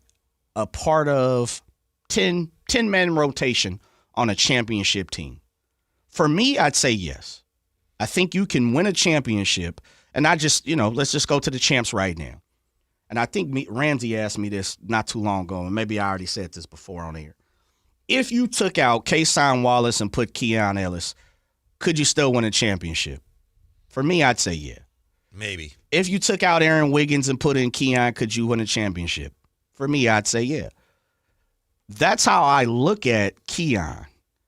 a part of 10-man rotation on a championship team? For me, I'd say yes. I think you can win a championship, and let's just go to the champs right now. And I think Ramsey asked me this not too long ago, and maybe I already said this before on air. If you took out Kayshawn Wallace and put Keon Ellis, could you still win a championship? For me, I'd say yeah. Maybe. If you took out Aaron Wiggins and put in Keon, could you win a championship? For me, I'd say yeah. That's how I look at Keon.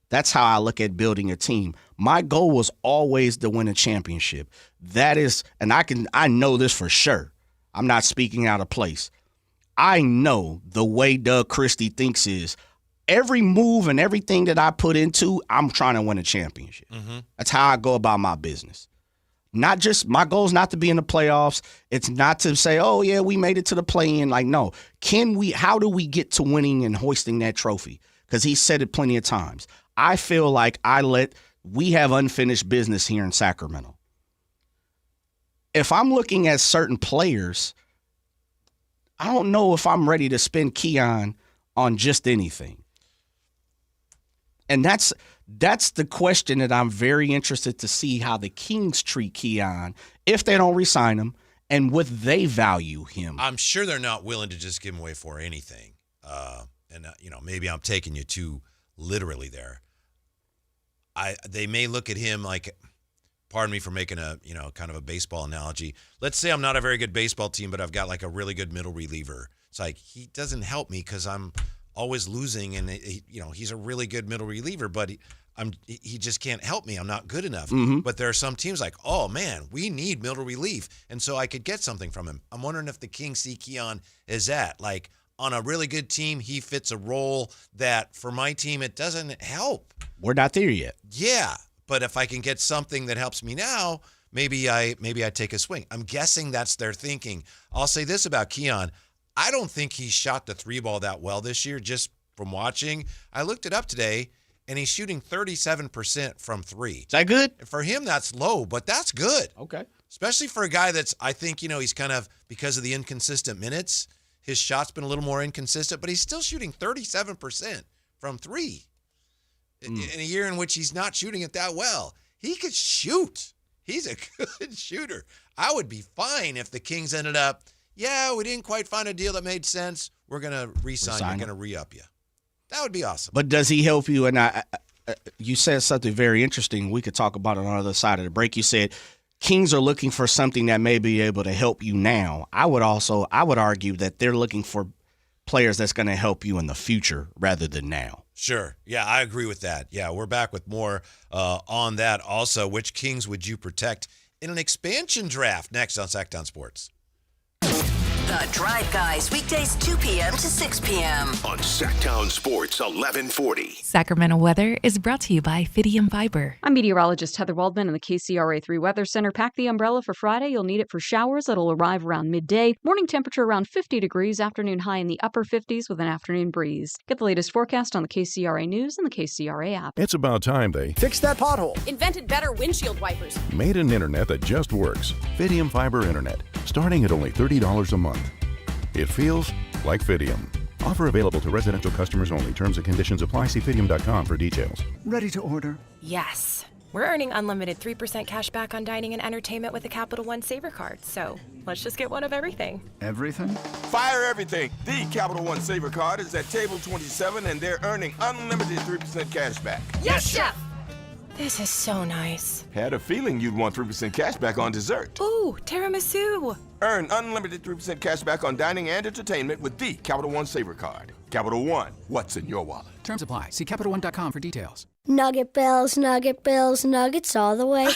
That's how I look at building a team. My goal was always to win a championship. That is, and I know this for sure. I'm not speaking out of place. I know the way Doug Christie thinks is every move and everything that I put into, I'm trying to win a championship. Mm-hmm. That's how I go about my business. Not just, my goal is not to be in the playoffs. It's not to say, oh, yeah, we made it to the play-in. Like, no. How do we get to winning and hoisting that trophy? Because he said it plenty of times. I feel like we have unfinished business here in Sacramento. If I'm looking at certain players, I don't know if I'm ready to spend Keon on just anything. And that's the question that I'm very interested to see how the Kings treat Keon if they don't re-sign him and would they value him. I'm sure they're not willing to just give him away for anything. Maybe I'm taking you too literally there. They may look at him like, pardon me for making a kind of a baseball analogy. Let's say I'm not a very good baseball team, but I've got like a really good middle reliever. It's like he doesn't help me because I'm always losing, and he's a really good middle reliever, but he just can't help me. I'm not good enough. Mm-hmm. But there are some teams like, oh man, we need middle relief, and so I could get something from him. I'm wondering if the Kings see Keon as that. Like on a really good team, he fits a role that for my team it doesn't help. We're not there yet. Yeah, but if I can get something that helps me now, maybe I take a swing. I'm guessing that's their thinking. I'll say this about Keon. I don't think he shot the 3-ball that well this year, just from watching. I looked it up today, and he's shooting 37% from 3. Is that good? For him, that's low, but that's good. Okay. Especially for a guy that's, I think, he's kind of, because of the inconsistent minutes, his shot's been a little more inconsistent, but he's still shooting 37% from 3 in a year in which he's not shooting it that well. He could shoot. He's a good shooter. I would be fine if the Kings ended up, yeah, we didn't quite find a deal that made sense. We're going to re-sign you. We're going to re-up you. That would be awesome. But does he help you? And you said something very interesting. We could talk about it on the other side of the break. You said Kings are looking for something that may be able to help you now. I would argue that they're looking for players that's going to help you in the future rather than now. Sure. Yeah, I agree with that. Yeah, we're back with more on that. Also, which Kings would you protect in an expansion draft? Next on Sactown Sports. The Drive Guys, weekdays 2 p.m. to 6 p.m. on Sactown Sports 1140. Sacramento weather is brought to you by Fidium Fiber. I'm meteorologist Heather Waldman in the KCRA 3 Weather Center. Pack the umbrella for Friday. You'll need it for showers that'll arrive around midday. Morning temperature around 50 degrees. Afternoon high in the upper 50s with an afternoon breeze. Get the latest forecast on the KCRA News and the KCRA app. It's about time they fixed that pothole. Invented better windshield wipers. Made an internet that just works. Fidium Fiber Internet. Starting at only $30 a month. It feels like Fidium. Offer available to residential customers only. Terms and conditions apply. See Fidium.com for details. Ready to order? Yes. We're earning unlimited 3% cash back on dining and entertainment with a Capital One Saver card. So let's just get one of everything. Everything? Fire everything. The Capital One Saver card is at table 27 and they're earning unlimited 3% cash back. Yes, Chef! This is so nice. Had a feeling you'd want 3% cash back on dessert. Ooh, tiramisu. Earn unlimited 3% cash back on dining and entertainment with the Capital One Saver card. Capital One, what's in your wallet? Terms apply. See CapitalOne.com for details. Nugget Bells, Nuggets all the way.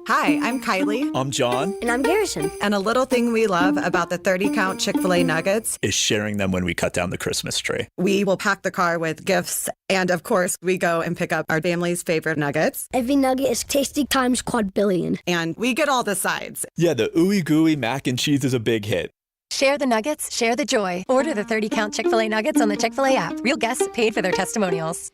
Hi, I'm Kylie. I'm John. And I'm Garrison. And a little thing we love about the 30-count Chick-fil-A nuggets is sharing them when we cut down the Christmas tree. We will pack the car with gifts. And of course, we go and pick up our family's favorite nuggets. Every nugget is tasty times quadrillion. And we get all the sides. Yeah, the ooey gooey mac and cheese is a big hit. Share the nuggets, share the joy. Order the 30-count Chick-fil-A nuggets on the Chick-fil-A app. Real guests paid for their testimonials.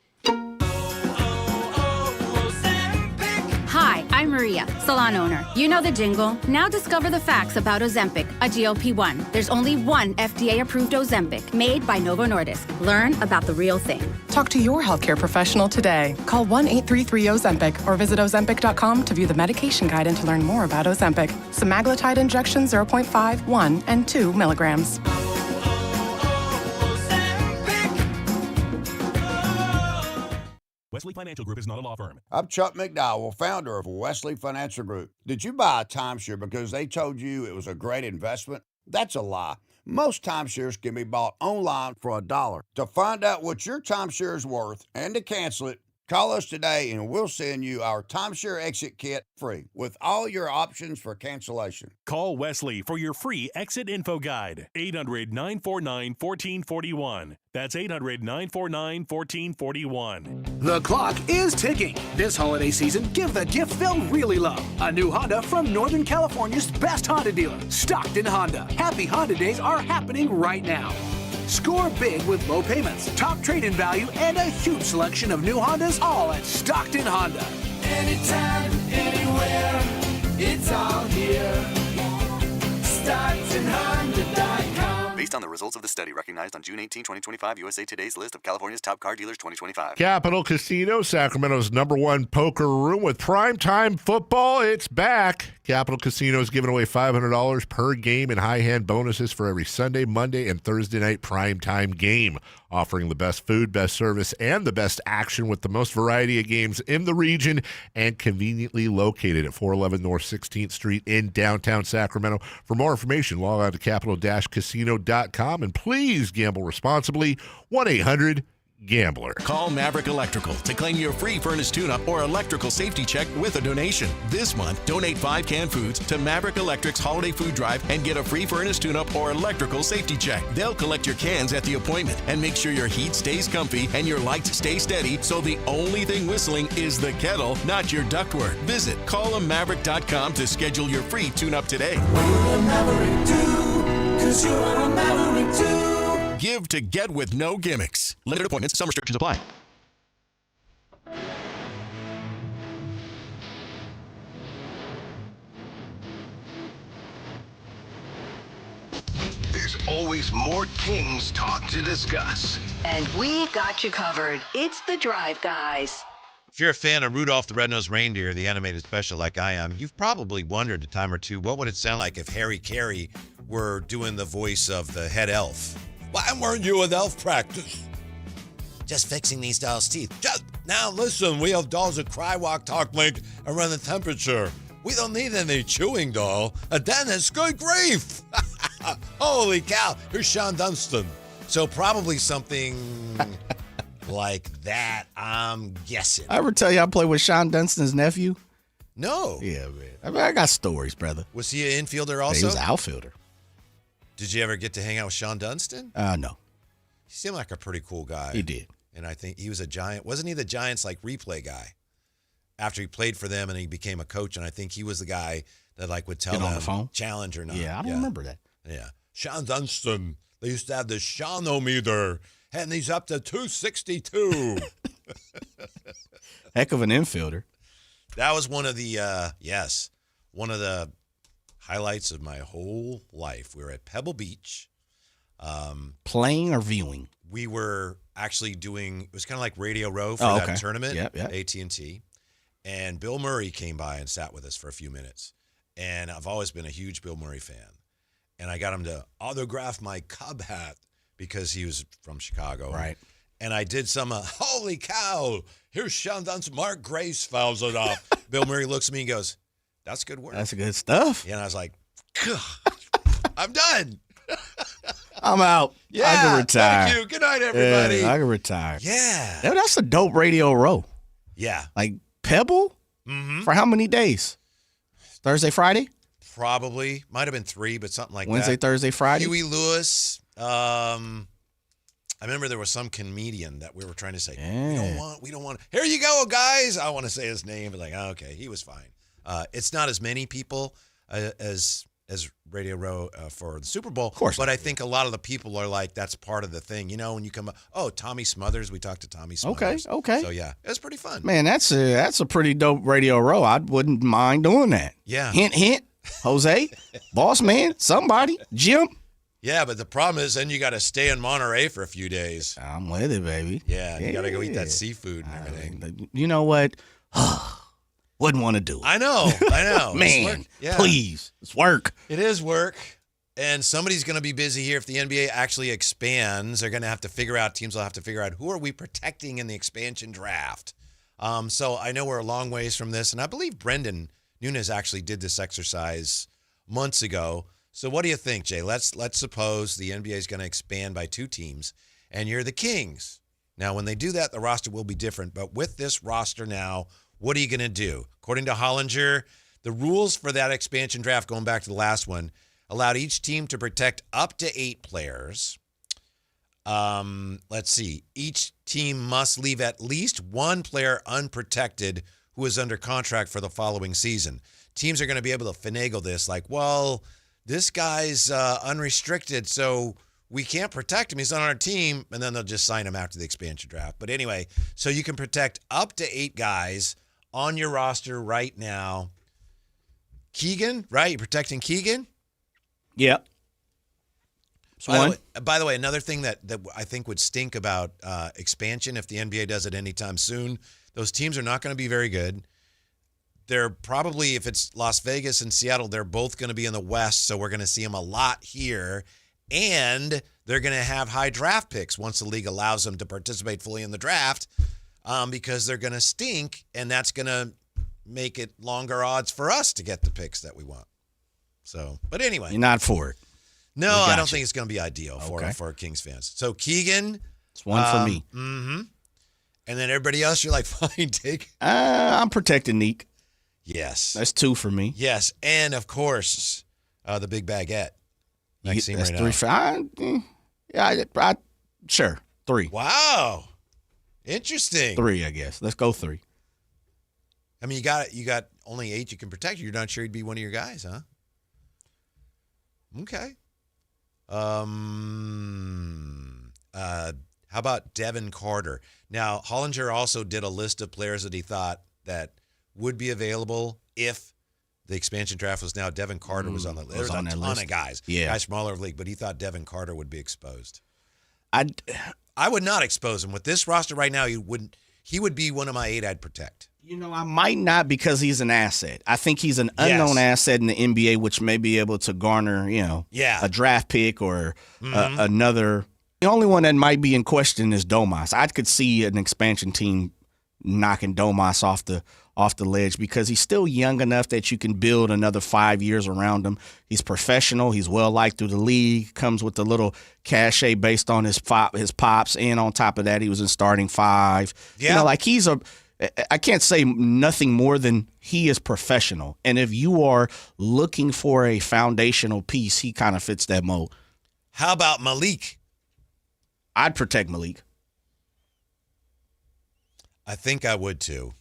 Hi, I'm Maria, salon owner. You know the jingle. Now discover the facts about Ozempic, a GLP-1. There's only one FDA-approved Ozempic, made by Novo Nordisk. Learn about the real thing. Talk to your healthcare professional today. Call 1-833-OZEMPIC or visit Ozempic.com to view the medication guide and to learn more about Ozempic. Semaglutide injection 0.5, 1, and 2 milligrams. Wesley Financial Group is not a law firm. I'm Chuck McDowell, founder of Wesley Financial Group. Did you buy a timeshare because they told you it was a great investment? That's a lie. Most timeshares can be bought online for $1. To find out what your timeshare is worth and to cancel it, call us today and we'll send you our timeshare exit kit free with all your options for cancellation. Call Wesley for your free exit info guide. 800-949-1441. That's 800-949-1441. The clock is ticking. This holiday season, give the gift they'll really love. A new Honda from Northern California's best Honda dealer, Stockton Honda. Happy Honda days are happening right now. Score big with low payments, top trade-in value, and a huge selection of new Hondas, all at Stockton Honda. Anytime, anywhere, it's all here. StocktonHonda.com. Based on the results of the study recognized on June 18, 2025, USA Today's list of California's top car dealers 2025. Capital Casino, Sacramento's #1 poker room with primetime football. It's back. Capital Casino is giving away $500 per game in high-hand bonuses for every Sunday, Monday, and Thursday night primetime game, offering the best food, best service, and the best action with the most variety of games in the region and conveniently located at 411 North 16th Street in downtown Sacramento. For more information, log on to capital-casino.com and please gamble responsibly. 1-800-GAMBLER. Call Maverick Electrical to claim your free furnace tune-up or electrical safety check with a donation. This month, donate 5 canned foods to Maverick Electric's holiday food drive and get a free furnace tune-up or electrical safety check. They'll collect your cans at the appointment and make sure your heat stays comfy and your lights stay steady, so the only thing whistling is the kettle, not your ductwork. Visit callamaverick.com to schedule your free tune-up today. What will a Maverick do? 'Cause you're a Maverick too. Give to get with no gimmicks. Limited appointments, some restrictions apply. There's always more Kings talk to discuss. And we've got you covered. It's The Drive, guys. If you're a fan of Rudolph the Red-Nosed Reindeer, the animated special like I am, you've probably wondered a time or two, what would it sound like if Harry Carey were doing the voice of the head elf? Why weren't you at elf practice? Just fixing these dolls' teeth. Now listen, we have dolls that cry, walk, talk, blink, and run the temperature. We don't need any chewing doll. A dentist, good grief. Holy cow, here's Sean Dunstan. So probably something like that, I'm guessing. I ever tell you I played with Sean Dunstan's nephew? No. Yeah, man. I mean, I got stories, brother. Was he an infielder also? He was an outfielder. Did you ever get to hang out with Sean Dunstan? No. He seemed like a pretty cool guy. He did. And I think he was a Giant. Wasn't he the Giants like replay guy? After he played for them and he became a coach, and I think he was the guy that like would tell them on the phone? Challenge or not. Yeah, I don't remember that. Yeah. Sean Dunstan. They used to have the Sean-o-meter, and he's up to 262. Heck of an infielder. That was one of the one of the highlights of my whole life. We were at Pebble Beach. Playing or viewing? We were actually doing, it was kind of like Radio Row for that tournament, yep. AT&T. And Bill Murray came by and sat with us for a few minutes. And I've always been a huge Bill Murray fan. And I got him to autograph my Cub hat because he was from Chicago. Right. And I did some, holy cow, here's Sean Dunstan. Mark Grace fouls it off. Bill Murray looks at me and goes, that's good work. That's good stuff. Yeah, and I was like, I'm done. I'm out. Yeah, I can retire. thank you. Good night, everybody. Yeah, I can retire. Yeah. That's a dope radio row. Yeah. Like Pebble? For how many days? Thursday, Friday? Probably. Might have been 3, but something like Wednesday, that. Thursday, Friday? Huey Lewis. I remember there was some comedian that we were trying to say, we don't want. Here you go, guys. I want to say his name, but okay, he was fine. It's not as many people as Radio Row for the Super Bowl. Of course. But I think a lot of the people are like, that's part of the thing. When you come up, Tommy Smothers. We talked to Tommy Smothers. Okay. So, yeah, it was pretty fun. Man, that's a pretty dope radio row. I wouldn't mind doing that. Yeah. Hint, hint. Jose, Boss Man, somebody, Jim. Yeah, but the problem is then you got to stay in Monterey for a few days. I'm with it, baby. Yeah, you got to go eat that seafood and everything. You know what? Wouldn't want to do it. I know. Man, please. It's work. It is work. And somebody's going to be busy here. If the NBA actually expands, they're going to have to figure out, teams will have to figure out who are we protecting in the expansion draft. So I know we're a long ways from this. And I believe Brendan Nunes actually did this exercise months ago. So what do you think, Jay? Let's suppose the NBA is going to expand by 2 teams, and you're the Kings. Now, when they do that, the roster will be different. But with this roster now, what are you going to do? According to Hollinger, the rules for that expansion draft, going back to the last one, allowed each team to protect up to 8 players. Let's see. Each team must leave at least 1 player unprotected who is under contract for the following season. Teams are going to be able to finagle this like, well, this guy's unrestricted, so we can't protect him. He's on our team, and then they'll just sign him after the expansion draft. But anyway, so you can protect up to 8 guys on your roster right now. Keegan, right? You're protecting Keegan? Yep. By the way, another thing that I think would stink about expansion if the NBA does it anytime soon, those teams are not going to be very good. They're probably, if it's Las Vegas and Seattle, they're both going to be in the West, so we're going to see them a lot here. And they're going to have high draft picks once the league allows them to participate fully in the draft because they're going to stink, and that's going to make it longer odds for us to get the picks that we want. So, but anyway. You're not for it. No, I don't think it's going to be ideal for Kings fans. So, Keegan. It's one for me. Mm-hmm. And then everybody else, you're like, fine, take. I'm protecting Neek. Yes. That's 2 for me. Yes. And, of course, the big baguette. That's 3 for sure. 3. Wow. Interesting. 3, I guess. Let's go 3. I mean, you got only 8 you can protect. You're not sure he'd be one of your guys, huh? Okay. How about Devin Carter? Now, Hollinger also did a list of players that he thought that would be available if the expansion draft was now. Devin Carter was on the list. There's a ton of guys. Yeah. Guys from all over the league, but he thought Devin Carter would be exposed. I would not expose him. With this roster right now, he would be one of my 8 I'd protect. I might not because he's an asset. I think he's an unknown asset in the NBA, which may be able to garner, a draft pick or another. The only one that might be in question is Domas. I could see an expansion team knocking Domas off the ledge because he's still young enough that you can build another 5 years around him. He's professional. He's well liked through the league. Comes with a little cachet based on his pops, and on top of that, he was in starting 5. Yeah, I can't say nothing more than he is professional. And if you are looking for a foundational piece, he kind of fits that mold. How about Malik? I'd protect Malik. I think I would too.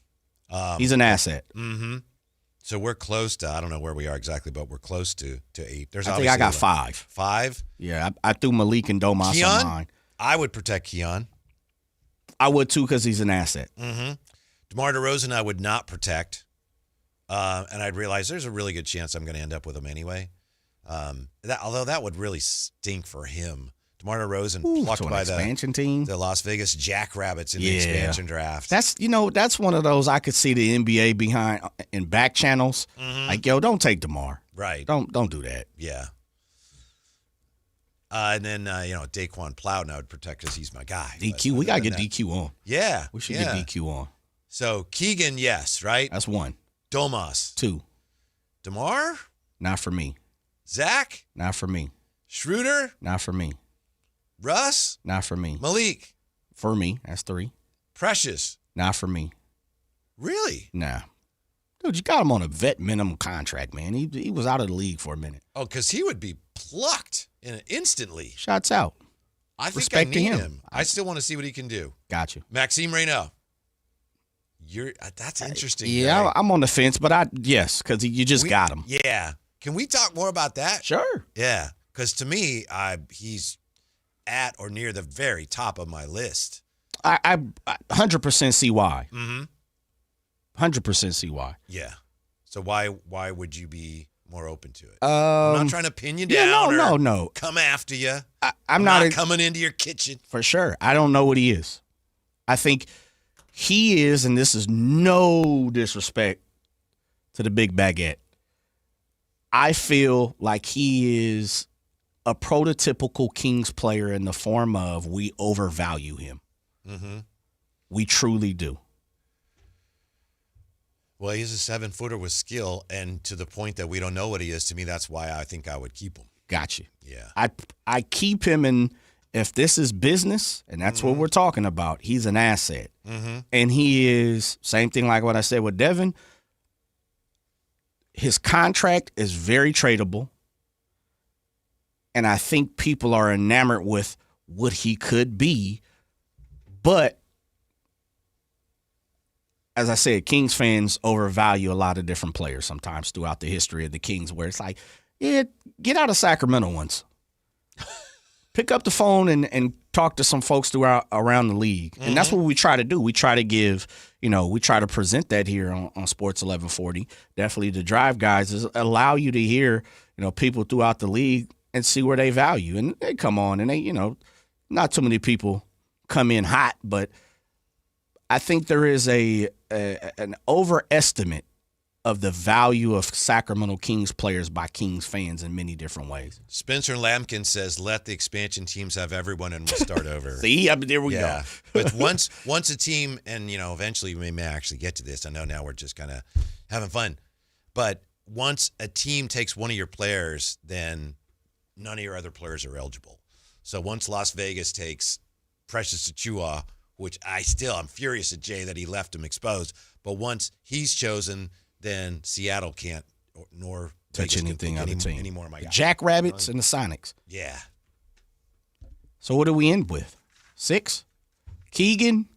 He's an asset. Mm-hmm. So we're close to, I don't know where we are exactly, but we're close to 8. I think I got 5. 5? Yeah, I threw Malik and Domas on mine. I would protect Keon. I would too because he's an asset. Mm-hmm. DeMar DeRozan I would not protect. And I'd realize there's a really good chance I'm going to end up with him anyway. Although that would really stink for him. DeMar DeRozan plucked by expansion team, the Las Vegas Jackrabbits in the expansion draft. That's one of those I could see the NBA behind in back channels. Mm-hmm. Like, yo, don't take DeMar. Right. Don't do that. Yeah. And then Daquan Plowden I would protect because he's my guy. DQ, we gotta get DQ on. Yeah, we should get DQ on. So Keegan, yes, right. That's 1. Domas 2. DeMar, not for me. Zach, not for me. Schroeder, not for me. Russ? Not for me. Malik? For me, that's 3. Precious? Not for me. Really? Nah. Dude, you got him on a vet minimum contract, man. He was out of the league for a minute. Oh, because he would be plucked instantly. Shots out. I think Respect I to need him. him. I still want to see what he can do. Got you. Maxime Reynaud. That's interesting. Yeah, right? I'm on the fence, but yes, because you just got him. Yeah. Can we talk more about that? Sure. Yeah, because to me, he's at or near the very top of my list. I 100% see why. Mm-hmm. 100% see why. Yeah. So why would you be more open to it? I'm not trying to pin you down. No. Come after you. I'm not coming into your kitchen. For sure. I don't know what he is. I think he is, and this is no disrespect to the big baguette. I feel like he is a prototypical Kings player in the form of we overvalue him. Mm-hmm. We truly do. Well, he's a 7-footer with skill, and to the point that we don't know what he is. To me, that's why I think I would keep him. Got you. Yeah. I keep him in. If this is business, and that's what we're talking about, he's an asset. Mm-hmm. And he is, same thing like what I said with Devin, his contract is very tradable. And I think people are enamored with what he could be. But, as I said, Kings fans overvalue a lot of different players sometimes throughout the history of the Kings, where it's like, yeah, get out of Sacramento once. Pick up the phone and talk to some folks around the league. And that's what we try to do. We try to give, we try to present that here on Sports 1140. Definitely the drive guys is allow you to hear, people throughout the league and see where they value. And they come on and they, not too many people come in hot, but I think there is an overestimate of the value of Sacramento Kings players by Kings fans in many different ways. Spencer Lampkin says, let the expansion teams have everyone and we'll start over. See, there we go. But once a team, and, eventually we may actually get to this. I know now we're just kind of having fun. But once a team takes one of your players, then none of your other players are eligible. So once Las Vegas takes Precious Achiuwa, which I'm furious at Jay that he left him exposed. But once he's chosen, then Seattle can't nor touch Vegas anything on the team anymore. My God. Jackrabbits and the Sonics. Yeah. So what do we end with? 6? Keegan,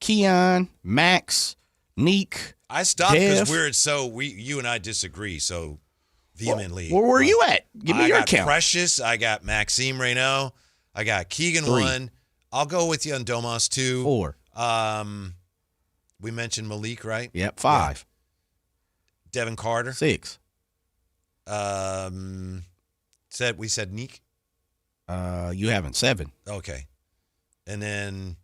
Keon, Max, Neek. I stopped because you and I disagree so vehemently. Where were you at? Give me your count. I got Precious. I got Maxime Reynaud. I got Keegan 3. 1. I'll go with you on Domas 2. 4. We mentioned Malik, right? Yep. 5. Yeah. Devin Carter. 6. We said Neek. You haven't. 7. Okay. And then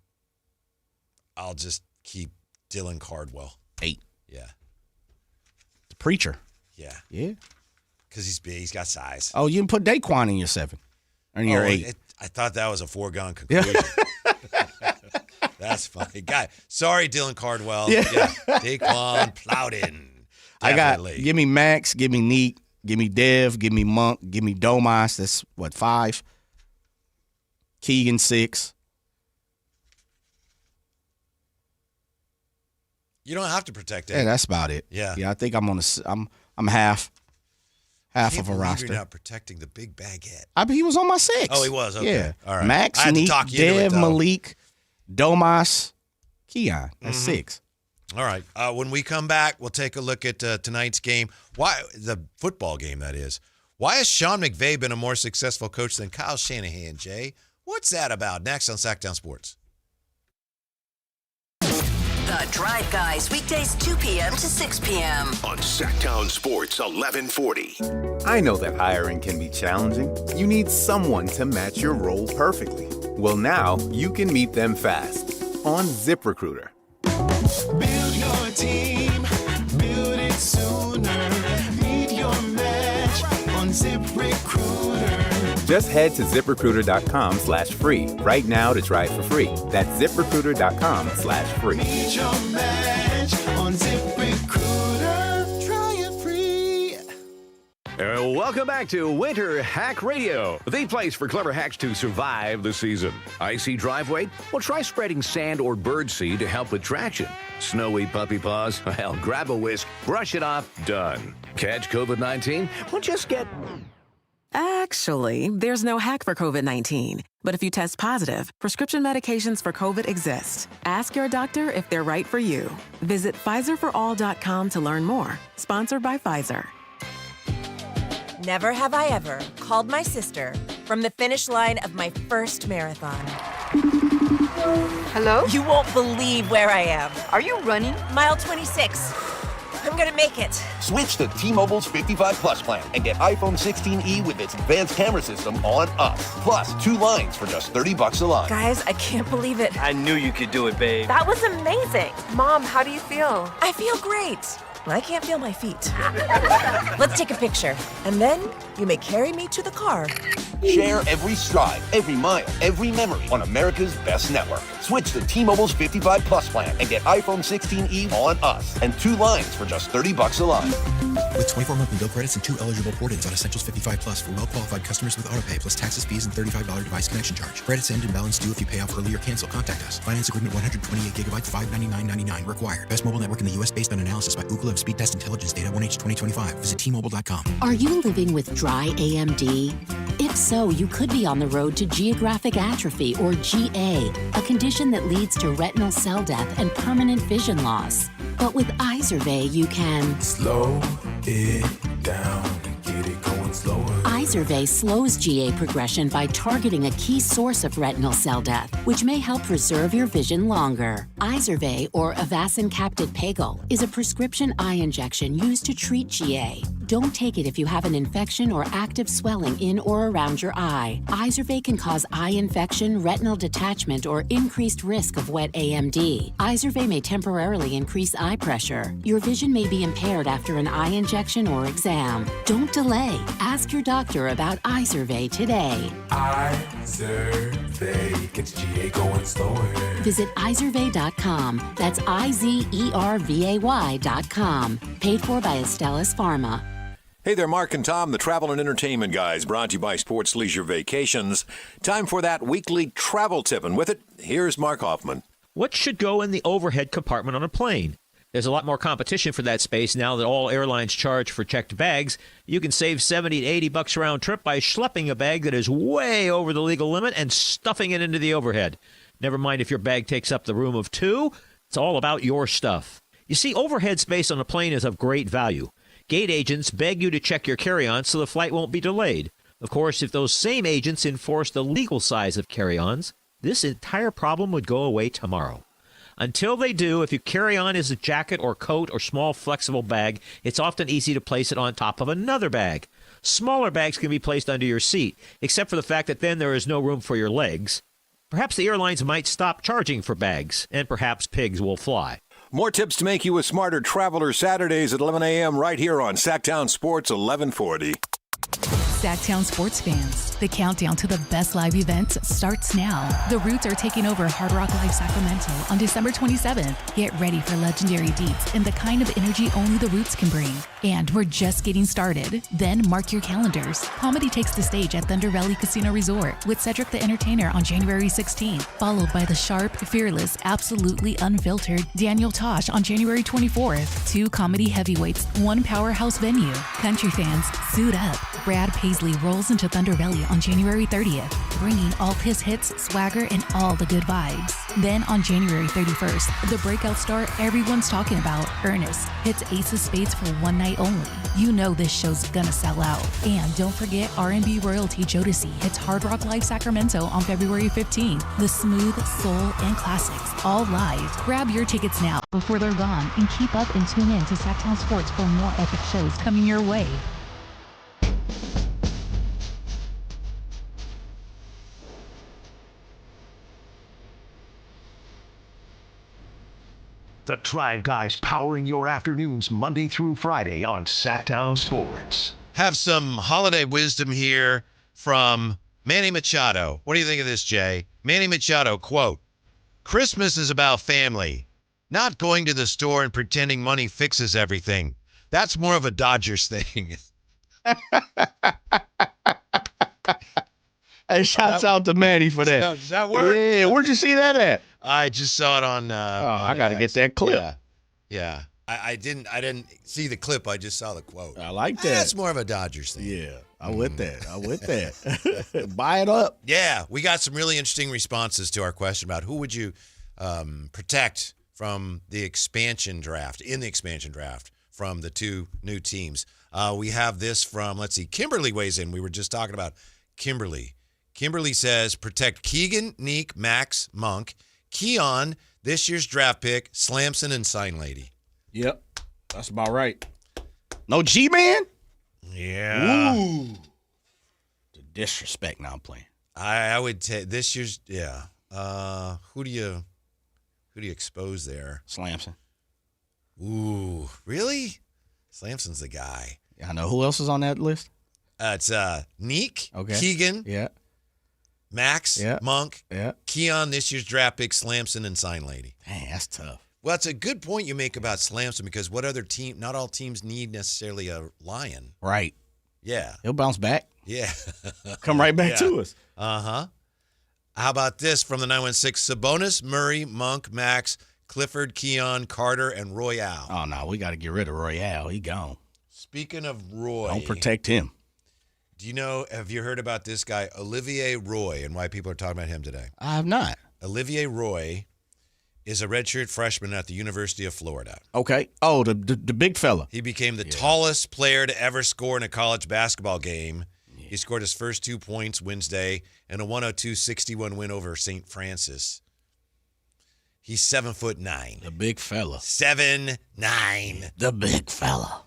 I'll just keep Dylan Cardwell. 8. Yeah. The preacher. Yeah. Yeah. Because he's big. He's got size. Oh, you didn't put Daquan in your 7. Or in your 8. I thought that was a foregone conclusion. That's funny. Sorry, Dylan Cardwell. Yeah. Daquan Plowden. Definitely. Give me Max, give me Neek, give me Dev, give me Monk, give me Domas. That's 5. Keegan 6. You don't have to protect it. Yeah, that's about it. Yeah. I think I'm on I'm half of a roster. You're not protecting the big baguette. He was on my 6. Oh, he was. Okay. Yeah. All right. Max, Neek, Dev, Malik, Domas, Keon. That's 6. All right. When we come back, we'll take a look at tonight's game. Why the football game, that is. Why has Sean McVay been a more successful coach than Kyle Shanahan, Jay? What's that about? Next on Sactown Sports. The Drive Guys, weekdays 2 p.m. to 6 p.m. on Sactown Sports 1140. I know that hiring can be challenging. You need someone to match your role perfectly. Well, now you can meet them fast on ZipRecruiter. Build your team, build it sooner. Meet your match on ZipRecruiter. Just head to ZipRecruiter.com/free right now to try it for free. That's ZipRecruiter.com/free. Meet your match on ZipRecruiter. Try it free. Welcome back to Winter Hack Radio, the place for clever hacks to survive the season. Icy driveway? Well, try spreading sand or birdseed to help with traction. Snowy puppy paws? Well, grab a whisk, brush it off, done. Catch COVID-19? Well, just get... Actually, there's no hack for COVID-19. But if you test positive, prescription medications for COVID exist. Ask your doctor if they're right for you. Visit PfizerForAll.com to learn more. Sponsored by Pfizer. Never have I ever called my sister from the finish line of my first marathon. Hello? You won't believe where I am. Are you running? Mile 26. I'm gonna make it. Switch to T-Mobile's 55 Plus plan and get iPhone 16e with its advanced camera system on us. Plus, 2 lines for just $30 a line. Guys, I can't believe it. I knew you could do it, babe. That was amazing. Mom, how do you feel? I feel great. I can't feel my feet. Let's take a picture, and then you may carry me to the car. Share every stride, every mile, every memory on America's best network. Switch to T-Mobile's 55 Plus plan and get iPhone 16e on us and 2 lines for just $30 a line. With 24 monthly bill credits and 2 eligible port-ins on Essentials 55 Plus for well-qualified customers with autopay plus taxes, fees, and $35 device connection charge. Credits end and balance due if you pay off early or cancel. Contact us. Finance agreement 128 gigabytes, $599.99 required. Best mobile network in the U.S. based on analysis by Ookla of speed test intelligence data 1H 2025. Visit T-Mobile.com. Are you living with dry AMD? If so, you could be on the road to geographic atrophy, or GA, a condition that leads to retinal cell death and permanent vision loss. But with Izervay, you can slow it down and get it going slower. Izervay slows GA progression by targeting a key source of retinal cell death, which may help preserve your vision longer. Izervay, or Avastin Capted Pagel, is a prescription eye injection used to treat GA. Don't take it if you have an infection or active swelling in or around your eye. Izervay can cause eye infection, retinal detachment, or increased risk of wet AMD. Izervay may temporarily increase eye pressure. Your vision may be impaired after an eye injection or exam. Don't delay. Ask your doctor about Izervay today. Izervay gets GA going slower. Visit Izervay.com. That's IZERVAY.com. Paid for by Astellas Pharma. Hey there, Mark and Tom, the travel and entertainment guys, brought to you by Sports Leisure Vacations. Time for that weekly travel tip, and with it, here's Mark Hoffman. What should go in the overhead compartment on a plane? There's a lot more competition for that space now that all airlines charge for checked bags. You can save $70 to $80 round trip by schlepping a bag that is way over the legal limit and stuffing it into the overhead. Never mind if your bag takes up the room of 2. It's all about your stuff. You see, overhead space on a plane is of great value. Gate agents beg you to check your carry-ons so the flight won't be delayed. Of course, if those same agents enforced the legal size of carry-ons, this entire problem would go away tomorrow. Until they do, if your carry-on is a jacket or coat or small flexible bag, it's often easy to place it on top of another bag. Smaller bags can be placed under your seat, except for the fact that then there is no room for your legs. Perhaps the airlines might stop charging for bags, and perhaps pigs will fly. More tips to make you a smarter traveler Saturdays at 11 a.m. right here on Sactown Sports 1140. Sactown sports fans, the countdown to the best live events starts now. The Roots are taking over Hard Rock Live Sacramento on December 27th. Get ready for legendary deets and the kind of energy only the Roots can bring. And we're just getting started. Then mark your calendars. Comedy takes the stage at Thunder Valley Casino Resort with Cedric the Entertainer on January 16th, followed by the sharp, fearless, absolutely unfiltered Daniel Tosh on January 24th. 2 comedy heavyweights, 1 powerhouse venue. Country fans, suit up. Brad Paisley rolls into Thunder Valley on January 30th, bringing all his hits, swagger, and all the good vibes. Then on January 31st, the breakout star everyone's talking about, Ernest, hits Ace of Spades for one night only. You know this show's gonna sell out. And don't forget R&B royalty Jodeci hits Hard Rock Live Sacramento on February 15th. The smooth, soul, and classics, all live. Grab your tickets now before they're gone, and keep up and tune in to Sactown Sports for more epic shows coming your way. The Tribe Guys powering your afternoons Monday through Friday on Sactown Sports. Have some holiday wisdom here from Manny Machado. What do you think of this, Jay? Manny Machado, quote, "Christmas is about family, not going to the store and pretending money fixes everything. That's more of a Dodgers thing." Hey, shouts out to Manny for that. Does that work? Yeah, where'd you see that at? I just saw it on. I got to get that clip. Yeah. I didn't see the clip. I just saw the quote. I like that. That's more of a Dodgers thing. Yeah, I'm with that. Buy it up. Yeah, we got some really interesting responses to our question about who would you protect from the expansion draft, from the two new teams. We have this from, let's see, Kimberly weighs in. We were just talking about Kimberly. Kimberly says, protect Keegan, Neek, Max, Monk, Keon, this year's draft pick, Slamson, and Sign Lady. Yep, that's about right. No G-Man? Yeah. Ooh. The disrespect. Now I'm playing. I would take this year's, yeah. Who do you expose there? Slamson. Ooh, really? Slamson's the guy. I know. Who else is on that list? It's Neek, okay. Keegan, yeah, Max, yeah, Monk, yeah, Keon, this year's draft pick, Slamson, and Sign Lady. Dang, that's tough. Well, it's a good point you make about Slamson because what other team? Not all teams need necessarily a Lion. Right. Yeah. He'll bounce back. Yeah. Come right back to us. Uh-huh. How about this from the 916? Sabonis, Murray, Monk, Max, Clifford, Keon, Carter, and Royale. Oh, no, we got to get rid of Royale. He gone. Speaking of Roy. Don't protect him. Do you know, have you heard about this guy, Olivier Roy, and why people are talking about him today? I have not. Olivier Roy is a redshirt freshman at the University of Florida. Okay. Oh, the big fella. He became the tallest player to ever score in a college basketball game. Yeah. He scored his first 2 points Wednesday in a 102-61 win over St. Francis. He's 7'9". The big fella. 7'9". The big fella.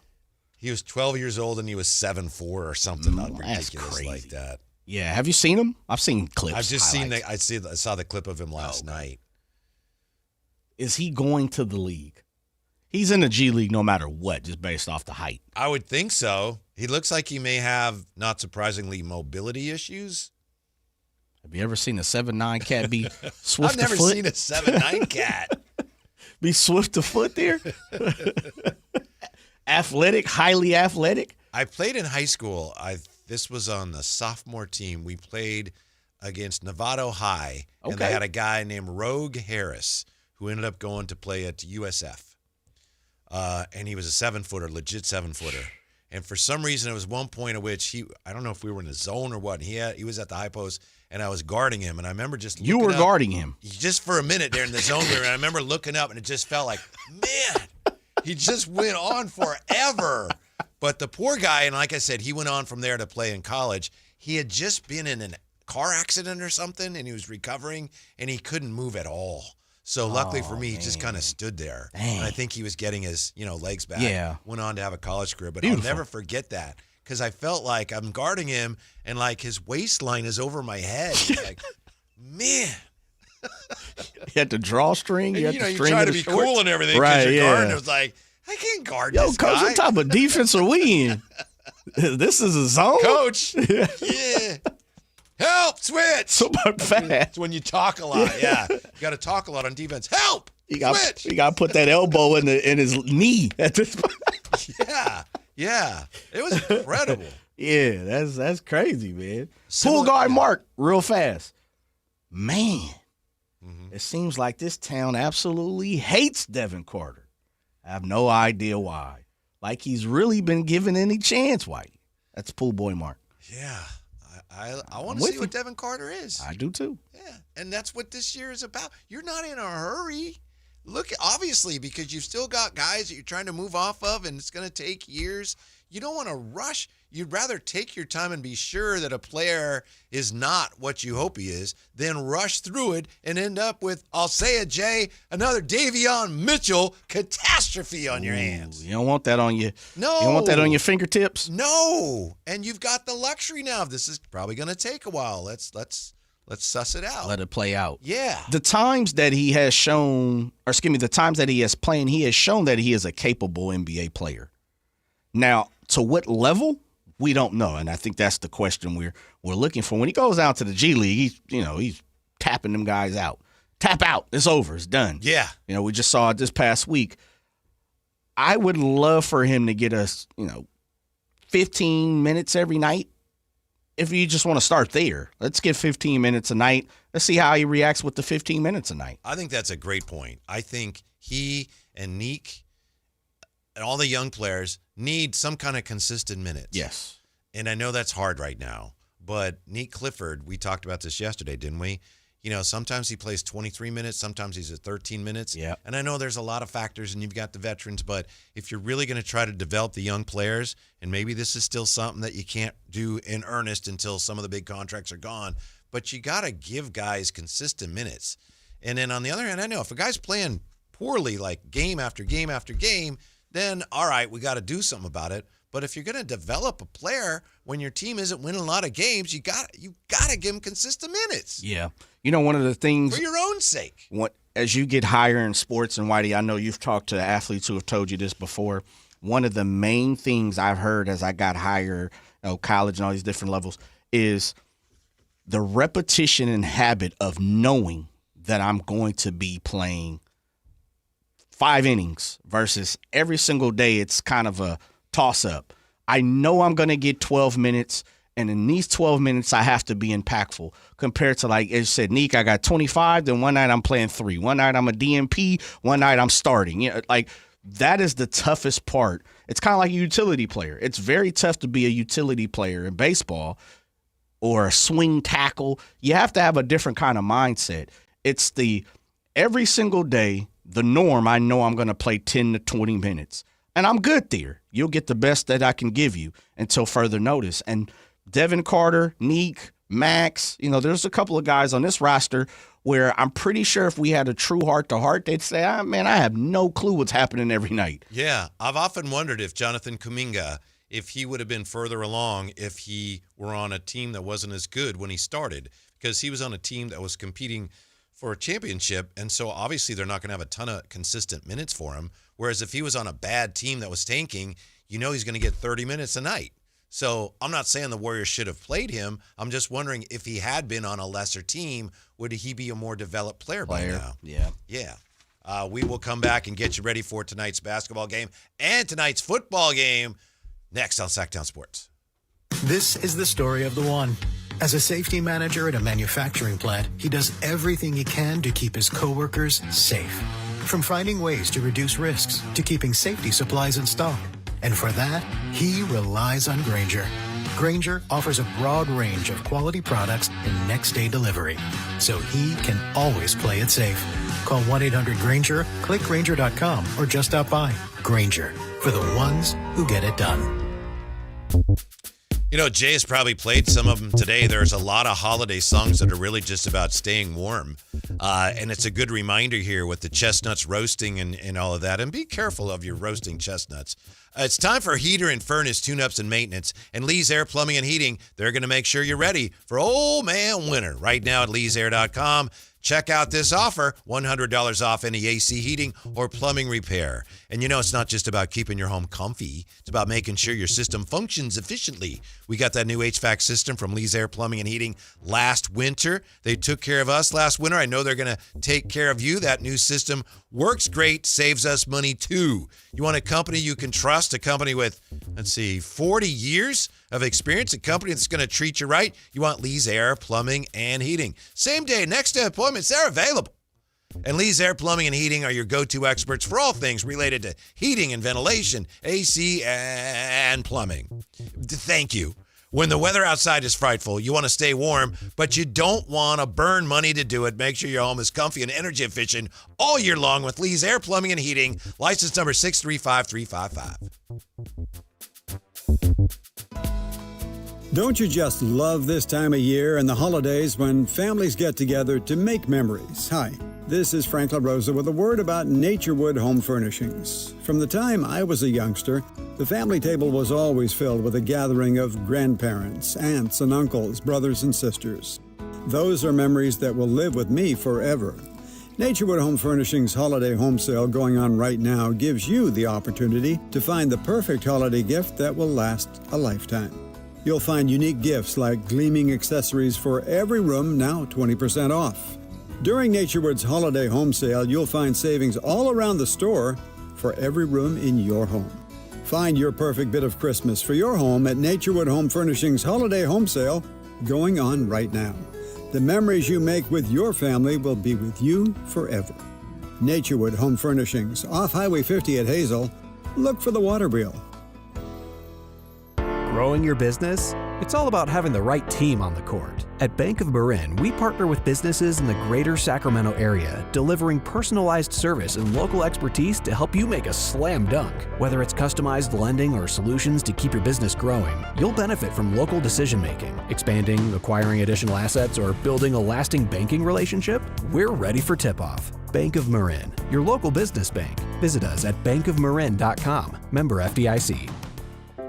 He was 12 years old and he was 7'4" or something ridiculous like that. Yeah. Have you seen him? I've seen clips. I've just highlights. I saw the clip of him last night. Is he going to the league? He's in the G League no matter what, just based off the height. I would think so. He looks like he may have, not surprisingly, mobility issues. Have you ever seen a 7'9" cat be swift I've never to foot? seen a 7'9" cat. Be swift to foot there? Athletic, highly athletic. I played in high school. This was on the sophomore team. We played against Novato High, and they had a guy named Rogue Harris who ended up going to play at USF. And he was a 7-footer, legit 7-footer. And for some reason, it was one point at which I don't know if we were in the zone or what. He was at the high post, and I was guarding him. And I remember just looking You were up, guarding him. just for a minute there in the zone. And I remember looking up, and it just felt like, man, he just went on forever. But the poor guy, and like I said, he went on from there to play in college. He had just been in a car accident or something, and he was recovering, and he couldn't move at all. So luckily for me, he just kind of stood there. Dang. And I think he was getting his, legs back. Yeah. Went on to have a college career. But Beautiful. I'll never forget that because I felt like I'm guarding him and like his waistline is over my head. Like, man. You had the drawstring. You try to be cool and everything because you're guarding. It was like, I can't guard this Coach, guy. what type of defense are we in? This is a zone? Coach. Yeah. Help, switch. So fast. It's when you talk a lot. Yeah. You got to talk a lot on defense. Help, switch. You got to put that elbow in his knee at this point. Yeah. It was incredible. Yeah, that's crazy, man. Pool guard Mark, real fast. Man, It seems like this town absolutely hates Devin Carter. I have no idea why. Like he's really been given any chance, Whitey. That's Pool Boy Mark. Yeah. I want to see what Devin Carter is. I do too. Yeah, and that's what this year is about. You're not in a hurry. Look, obviously, because you've still got guys that you're trying to move off of, and it's going to take years. You don't want to rush. You'd rather take your time and be sure that a player is not what you hope he is than rush through it and end up with, I'll say it, Jay, another Davion Mitchell catastrophe on your hands. You don't want that on you. No. You don't want that on your fingertips? No. And you've got the luxury now. This is probably going to take a while. Let's suss it out. Let it play out. Yeah. The times that he has shown, the times that he has played, he has shown that he is a capable NBA player. Now, to what level? We don't know, and I think that's the question we're looking for. When he goes out to the G League, he's tapping them guys out. Tap out. It's over. It's done. Yeah. We just saw it this past week. I would love for him to get us, 15 minutes every night. If you just want to start there, let's get 15 minutes a night. Let's see how he reacts with the 15 minutes a night. I think that's a great point. I think he and Neek and all the young players need some kind of consistent minutes. Yes. And I know that's hard right now, but Neek Clifford, we talked about this yesterday, didn't we? You know, sometimes he plays 23 minutes, sometimes he's at 13 minutes. Yeah. And I know there's a lot of factors, and you've got the veterans, but if you're really going to try to develop the young players, and maybe this is still something that you can't do in earnest until some of the big contracts are gone, but you got to give guys consistent minutes. And then on the other hand, I know if a guy's playing poorly, like game after game after game, then all right, we got to do something about it. But if you're going to develop a player when your team isn't winning a lot of games, you got to give him consistent minutes. Yeah. You know, one of the things for your own sake. As you get higher in sports, and Whitey, I know you've talked to athletes who have told you this before. One of the main things I've heard as I got higher, college and all these different levels, is the repetition and habit of knowing that I'm going to be playing 5 innings versus every single day. It's kind of a toss-up. I know I'm going to get 12 minutes, and in these 12 minutes, I have to be impactful compared to, like, as you said, Neek, I got 25, then one night I'm playing 3. One night I'm a DMP, one night I'm starting. You know, like, that is the toughest part. It's kind of like a utility player. It's very tough to be a utility player in baseball or a swing tackle. You have to have a different kind of mindset. It's the every single day, the norm, I know I'm going to play 10 to 20 minutes. And I'm good there. You'll get the best that I can give you until further notice. And Devin Carter, Neek, Max, there's a couple of guys on this roster where I'm pretty sure if we had a true heart-to-heart, they'd say, man, I have no clue what's happening every night. Yeah, I've often wondered if Jonathan Kuminga, if he would have been further along if he were on a team that wasn't as good when he started, because he was on a team that was competing for a championship, and so obviously they're not going to have a ton of consistent minutes for him. Whereas if he was on a bad team that was tanking, he's going to get 30 minutes a night. So I'm not saying the Warriors should have played him. I'm just wondering if he had been on a lesser team, would he be a more developed player by now? Yeah. Yeah. We will come back and get you ready for tonight's basketball game and tonight's football game next on Sactown Sports. This is the story of the one. As a safety manager at a manufacturing plant, he does everything he can to keep his coworkers safe. From finding ways to reduce risks to keeping safety supplies in stock. And for that, he relies on Grainger. Grainger offers a broad range of quality products and next-day delivery, so he can always play it safe. Call 1-800-GRAINGER, click Grainger.com, or just stop by. Grainger, for the ones who get it done. Jay has probably played some of them today. There's a lot of holiday songs that are really just about staying warm. And it's a good reminder here with the chestnuts roasting and all of that. And be careful of your roasting chestnuts. It's time for heater and furnace tune-ups and maintenance. And Lee's Air Plumbing and Heating, they're going to make sure you're ready for old man winter. Right now at leesair.com. Check out this offer, $100 off any AC heating or plumbing repair. And it's not just about keeping your home comfy. It's about making sure your system functions efficiently. We got that new HVAC system from Lee's Air Plumbing and Heating last winter. They took care of us last winter. I know they're going to take care of you. That new system works great, saves us money too. You want a company you can trust, a company with, 40 years of experience, a company that's going to treat you right. You want Lee's Air Plumbing and Heating. Same day, next day appointments, they're available. And Lee's Air Plumbing and Heating are your go-to experts for all things related to heating and ventilation, AC and plumbing. Thank you. When the weather outside is frightful, you want to stay warm, but you don't want to burn money to do it. Make sure your home is comfy and energy efficient all year long with Lee's Air Plumbing and Heating. License number 635355. Don't you just love this time of year and the holidays when families get together to make memories? Hi, this is Frank LaRosa with a word about Naturewood Home Furnishings. From the time I was a youngster, the family table was always filled with a gathering of grandparents, aunts and uncles, brothers and sisters. Those are memories that will live with me forever. Naturewood Home Furnishings Holiday Home Sale going on right now gives you the opportunity to find the perfect holiday gift that will last a lifetime. You'll find unique gifts like gleaming accessories for every room, now 20% off. During Naturewood's Holiday Home Sale, you'll find savings all around the store for every room in your home. Find your perfect bit of Christmas for your home at Naturewood Home Furnishings Holiday Home Sale, going on right now. The memories you make with your family will be with you forever. Naturewood Home Furnishings, off Highway 50 at Hazel. Look for the water wheel. Growing your business? It's all about having the right team on the court. At Bank of Marin, we partner with businesses in the greater Sacramento area, delivering personalized service and local expertise to help you make a slam dunk. Whether it's customized lending or solutions to keep your business growing, you'll benefit from local decision-making. Expanding, acquiring additional assets, or building a lasting banking relationship? We're ready for tip-off. Bank of Marin, your local business bank. Visit us at bankofmarin.com. Member FDIC.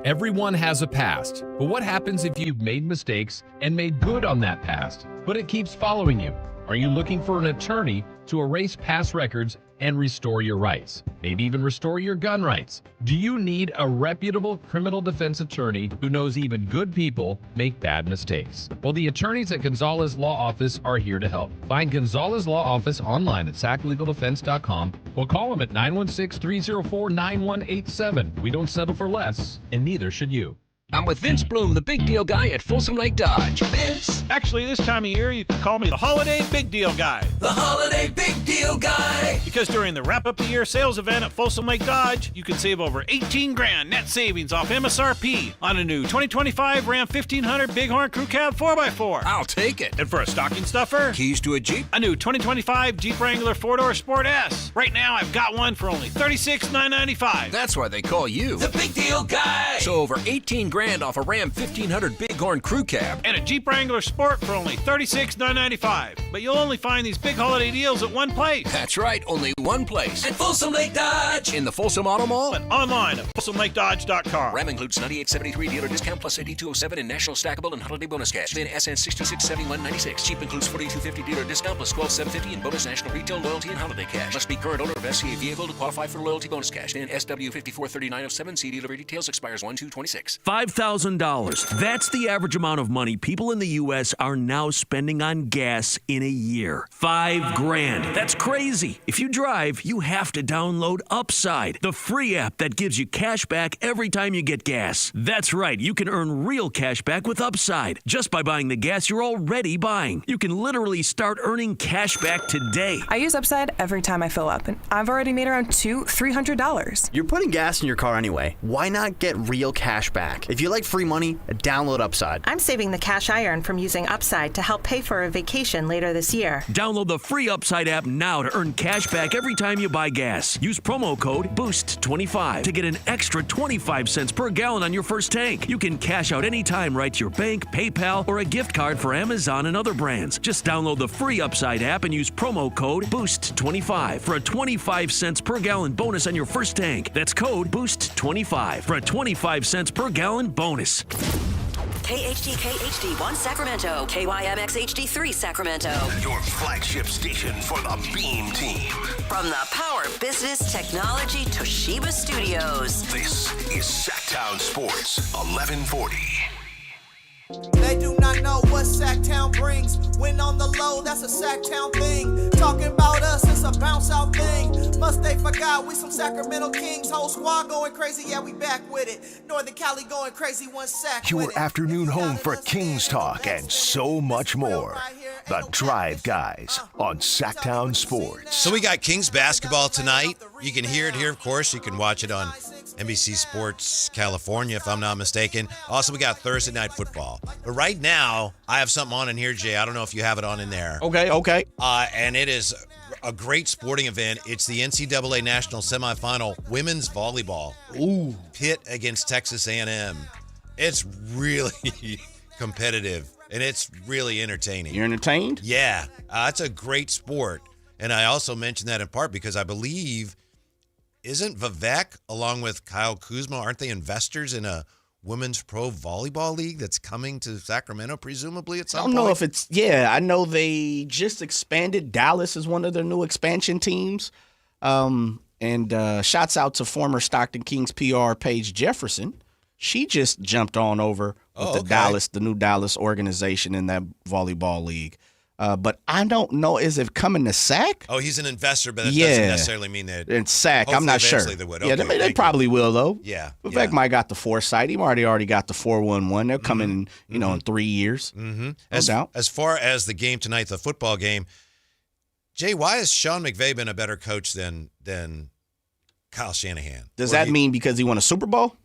Everyone has a past, but what happens if you've made mistakes and made good on that past, but it keeps following you? Are you looking for an attorney to erase past records and restore your rights? Maybe even restore your gun rights? Do you need a reputable criminal defense attorney who knows even good people make bad mistakes? Well, the attorneys at Gonzalez Law Office are here to help. Find Gonzalez Law Office online at saclegaldefense.com or call them at 916-304-9187. We don't settle for less, and neither should you. I'm with Vince Bloom, the big deal guy at Folsom Lake Dodge. Vince! Actually, this time of year, you can call me the Holiday Big Deal Guy. The Holiday Big Deal Guy! Because during the wrap-up the year sales event at Folsom Lake Dodge, you can save over $18,000 net savings off MSRP on a new 2025 Ram 1500 Bighorn Crew Cab 4x4. I'll take it. And for a stocking stuffer, keys to a Jeep, a new 2025 Jeep Wrangler 4-door Sport S. Right now, I've got one for only $36,995. That's why they call you the Big Deal Guy. So over $18,000 off a Ram 1500 Bighorn Crew Cab and a Jeep Wrangler Sport for only $36,995. But you'll only find these big holiday deals at one place. That's right, only one place. At Folsom Lake Dodge. In the Folsom Auto Mall. And online at FolsomLakeDodge.com. Ram includes 9873 dealer discount plus 8207 in national stackable and holiday bonus cash. Then SN 667196. Jeep includes 4250 dealer discount plus 12750 in bonus national retail loyalty and holiday cash. Must be current owner of SCA vehicle to qualify for loyalty bonus cash. Then SW 543907. See dealer details. Expires 1/2/26. $5,000. That's the average amount of money people in the U.S. are now spending on gas in a year. $5,000. That's crazy. If you drive, you have to download Upside, the free app that gives you cash back every time you get gas. That's right. You can earn real cash back with Upside just by buying the gas you're already buying. You can literally start earning cash back today. I use Upside every time I fill up, and I've already made around $300. You're putting gas in your car anyway. Why not get real cash back? If you like free money, download Upside. I'm saving the cash I earn from using Upside to help pay for a vacation later this year. Download the free Upside app now to earn cash back every time you buy gas. Use promo code BOOST25 to get an extra 25 cents per gallon on your first tank. You can cash out anytime right to your bank, PayPal, or a gift card for Amazon and other brands. Just download the free Upside app and use promo code BOOST25 for a 25 cents per gallon bonus on your first tank. That's code BOOST25 for a 25 cents per gallon bonus. KHTK HD1 Sacramento, KYMX HD3 Sacramento. Your flagship station for the Beam Team. From the Power Business Technology Toshiba Studios. This is Sactown Sports 1140. They do not know what Sactown brings. When on the low, that's a Sactown thing. Talking about us, it's a bounce out thing. Must they forgot we some Sacramento Kings. Whole squad going crazy, yeah, we back with it. Northern Cali going crazy, one sack. Your afternoon home for Kings talk and so much more. The Drive Guys on Sactown Sports. So we got Kings basketball tonight. You can hear it here, of course. You can watch it on NBC Sports California, if I'm not mistaken. Also, we got Thursday night football. But right now, I have something on in here, Jay. I don't know if you have it on in there. Okay. And it is a great sporting event. It's the NCAA National Semifinal Women's Volleyball. Ooh. Pitt against Texas A&M. It's really competitive, and it's really entertaining. You're entertained? Yeah. It's a great sport. And I also mention that in part because I believe, isn't Vivek, along with Kyle Kuzma, aren't they investors in a women's pro volleyball league that's coming to Sacramento, presumably at some point? I don't know if it's, I know they just expanded. Dallas is one of their new expansion teams. And shouts out to former Stockton Kings PR Paige Jefferson. She just jumped on over with the new Dallas organization in that volleyball league. But I don't know, is it coming to Sac? Oh, he's an investor, but that doesn't necessarily mean that. In Sac, I'm not sure. They would. Yeah, Okay, they probably will, though. Yeah. Vivek might got the foresight. He already got the 411. They're coming, in 3 years. Mm-hmm. No doubt. As far as the game tonight, the football game, Jay, why has Sean McVay been a better coach than Kyle Shanahan? Does that mean because he won a Super Bowl?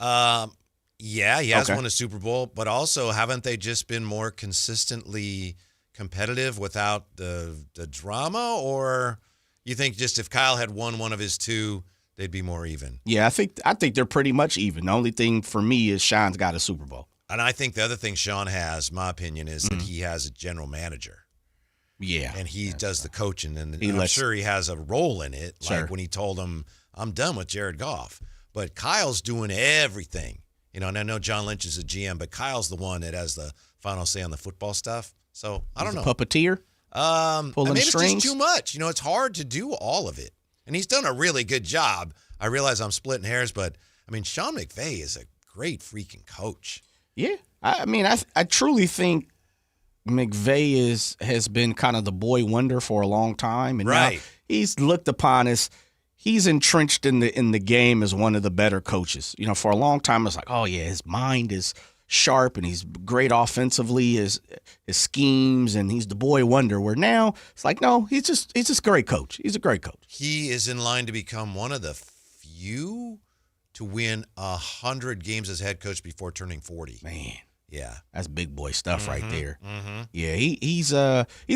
Yeah, he has won a Super Bowl, but also haven't they just been more consistently competitive without the drama? Or you think just if Kyle had won one of his two, they'd be more even? Yeah, I think they're pretty much even. The only thing for me is Sean's got a Super Bowl. And I think the other thing Sean has, my opinion, is that he has a general manager. Yeah. And he does the coaching, and He I'm lets- sure he has a role in it, Sure. like when he told him, I'm done with Jared Goff. But Kyle's doing everything. You know, and I know John Lynch is a GM, but Kyle's the one that has the final say on the football stuff. So, I don't know. Puppeteer? Pulling Maybe strings? it's just too much. You know, it's hard to do all of it. And he's done a really good job. I realize I'm splitting hairs, but, I mean, Sean McVay is a great freaking coach. Yeah. I mean, I truly think McVay has been kind of the boy wonder for a long time. And now he's looked upon as he's entrenched in the game as one of the better coaches. You know, for a long time, it's like, oh, yeah, his mind is sharp and he's great offensively, his schemes, and he's the boy wonder. Where now it's like, no, he's just a great coach. He's a great coach. He is in line to become one of the few to win 100 games as head coach before turning 40. Man. Yeah. That's big boy stuff right there. Mm-hmm. Yeah, he's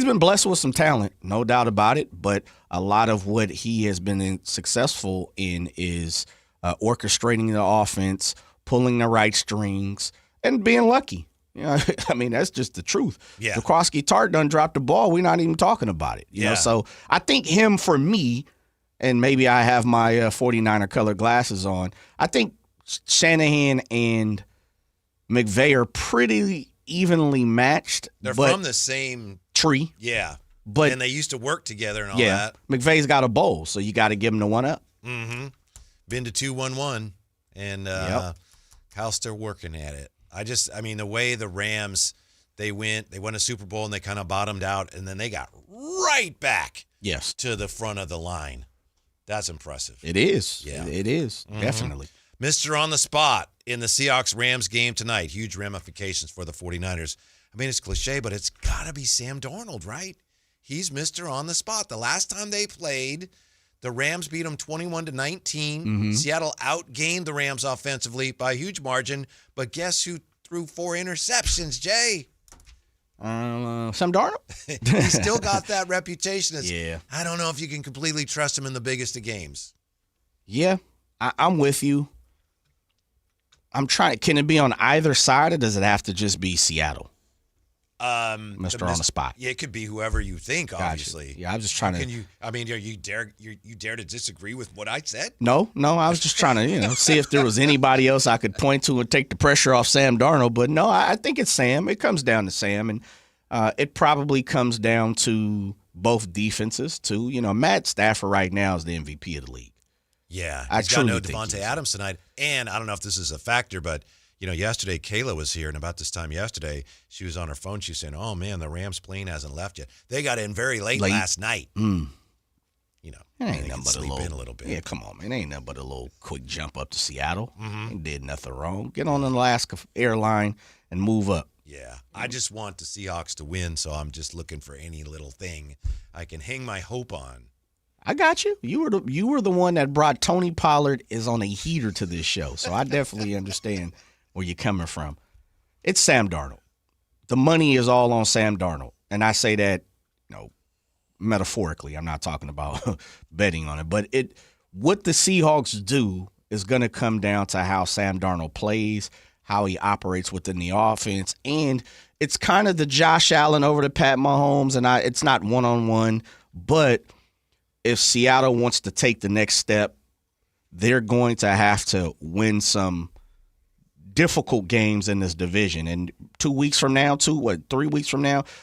been blessed with some talent, no doubt about it, but a lot of what he has been successful in is orchestrating the offense, pulling the right strings, and being lucky. You know, I mean, that's just the truth. Yeah. Jaworski Tart done dropped the ball. We're not even talking about it. You know, so I think him, for me, and maybe I have my 49er color glasses on, I think Shanahan and McVay are pretty evenly matched. They're from the same tree. Yeah. But and they used to work together and all yeah, that. McVay's got a bowl, so you got to give him the one up. Mm-hmm. Been to 2-1-1, and Kyle's still working at it. I mean, the way the Rams, they won a Super Bowl, and they kind of bottomed out, and then they got right back to the front of the line. That's impressive. It is. Yeah. It is, definitely. Mr. On the Spot in the Seahawks-Rams game tonight. Huge ramifications for the 49ers. I mean, it's cliche, but it's got to be Sam Darnold, right? He's Mr. On the Spot. The last time they played, the Rams beat them 21-19. Mm-hmm. Seattle outgained the Rams offensively by a huge margin. But guess who threw 4 interceptions, Jay? Sam Darnold? He still got that reputation. Yeah. I don't know if you can completely trust him in the biggest of games. Yeah, I'm with you. I'm trying. Can it be on either side, or does it have to just be Seattle? Mr. On the Spot. Yeah, it could be whoever you think, obviously. Yeah, I'm just trying to. You dare to disagree with what I said? No, I was just trying to, see if there was anybody else I could point to and take the pressure off Sam Darnold. But no, I think it's Sam. It comes down to Sam, and it probably comes down to both defenses too. Matt Stafford right now is the MVP of the league. Yeah, I he's got no truly think Devontae Adams tonight, and I don't know if this is a factor, but yesterday Kayla was here, and about this time yesterday, she was on her phone. She was saying, "Oh man, the Rams plane hasn't left yet. They got in very late last night." It ain't nothing but sleep in a little bit. Yeah, come on, man. It ain't nothing but a little quick jump up to Seattle. Mm-hmm. Ain't did nothing wrong. Get on an Alaska airline and move up. Yeah, I just want the Seahawks to win, so I'm just looking for any little thing I can hang my hope on. I got you. You were the one that brought Tony Pollard is on a heater to this show, so I definitely understand where you're coming from. It's Sam Darnold. The money is all on Sam Darnold, and I say that, metaphorically. I'm not talking about betting on it, but what the Seahawks do is going to come down to how Sam Darnold plays, how he operates within the offense, and it's kind of the Josh Allen over to Pat Mahomes, and it's not one-on-one, but if Seattle wants to take the next step, they're going to have to win some difficult games in this division. And 3 weeks from now,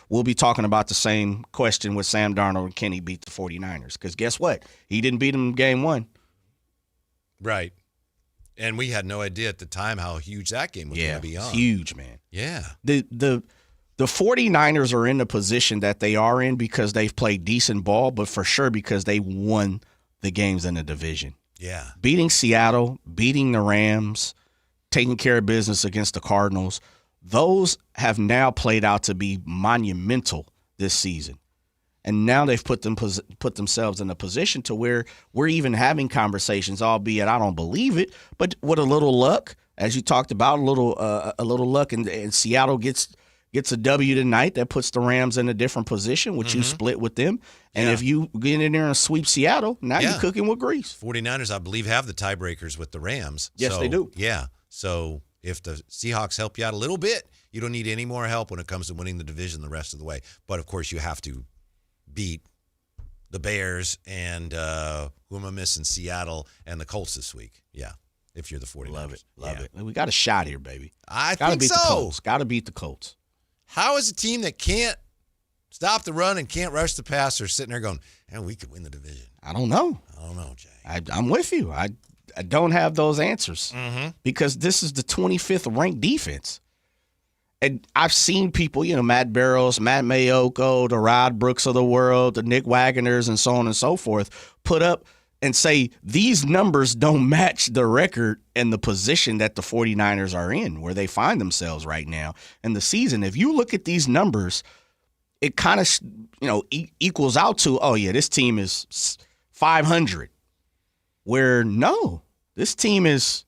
we'll be talking about the same question with Sam Darnold and can he beat the 49ers? Because guess what? He didn't beat them in game 1. Right. And we had no idea at the time how huge that game was going to be on. Huge, man. Yeah. The the 49ers are in the position that they are in because they've played decent ball, but for sure because they won the games in the division. Yeah. Beating Seattle, beating the Rams, taking care of business against the Cardinals, those have now played out to be monumental this season. And now they've put themselves in a position to where we're even having conversations, albeit I don't believe it, but with a little luck, as you talked about, a little luck, and Seattle gets a W tonight. That puts the Rams in a different position, which you split with them. And if you get in there and sweep Seattle, now you're cooking with grease. 49ers, I believe, have the tiebreakers with the Rams. Yes, they do. Yeah. So if the Seahawks help you out a little bit, you don't need any more help when it comes to winning the division the rest of the way. But, of course, you have to beat the Bears and who am I missing? Seattle and the Colts this week. Yeah, if you're the 49ers. Love it. We got a shot here, baby. I Gotta think beat so. The Colts. Got to beat the Colts. How is a team that can't stop the run and can't rush the passer sitting there going, and we could win the division? I don't know. Jay. I'm with you. I don't have those answers because this is the 25th ranked defense. And I've seen people, Matt Barrows, Matt Mayoko, the Rod Brooks of the world, the Nick Wagoners, and so on and so forth, put up and say these numbers don't match the record and the position that the 49ers are in, where they find themselves right now in the season. If you look at these numbers, it kind of, equals out to, oh, yeah, this team is 500. Where, no, this team is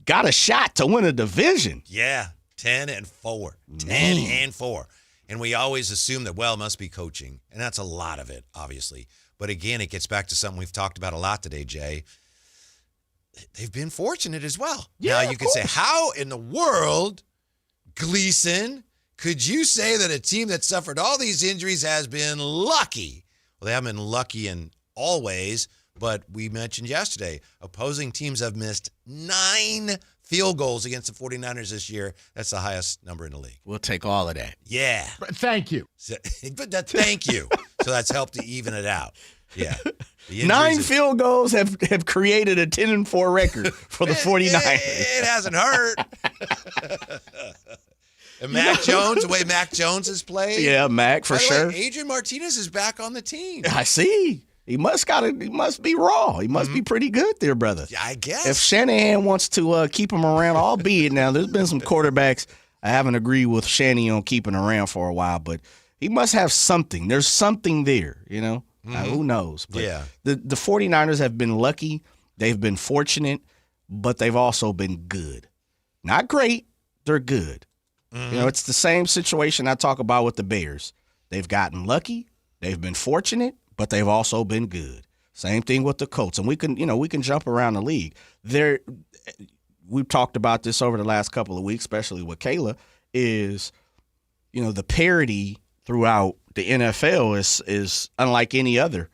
got a shot to win a division. Yeah, 10-4. 10-4. And we always assume that, well, it must be coaching. And that's a lot of it, obviously. But again, it gets back to something we've talked about a lot today, Jay. They've been fortunate as well. Yeah, now, you can say, how in the world, Gleason, could you say that a team that suffered all these injuries has been lucky? Well, they haven't been lucky in all ways, but we mentioned yesterday, opposing teams have missed 9 field goals against the 49ers this year. That's the highest number in the league. We'll take all of that. Yeah. But thank you. Thank you. So that's helped to even it out. Yeah. 9 field goals have created a 10-4 record for the 49ers. It hasn't hurt. And Mac Jones, the way Mac Jones has played. Yeah, Mac, for sure. Adrian Martinez is back on the team. I see. He must be raw. He must be pretty good there, brother. Yeah, I guess. If Shanahan wants to keep him around, albeit now there's been some quarterbacks I haven't agreed with Shanahan on keeping around for a while, but he must have something. There's something there, who knows? But yeah. The 49ers have been lucky. They've been fortunate, but they've also been good. Not great. They're good. It's the same situation I talk about with the Bears. They've gotten lucky. They've been fortunate, but they've also been good. Same thing with the Colts. And we can jump around the league. We've talked about this over the last couple of weeks, especially with Kayla, is, the parity throughout the NFL is unlike any other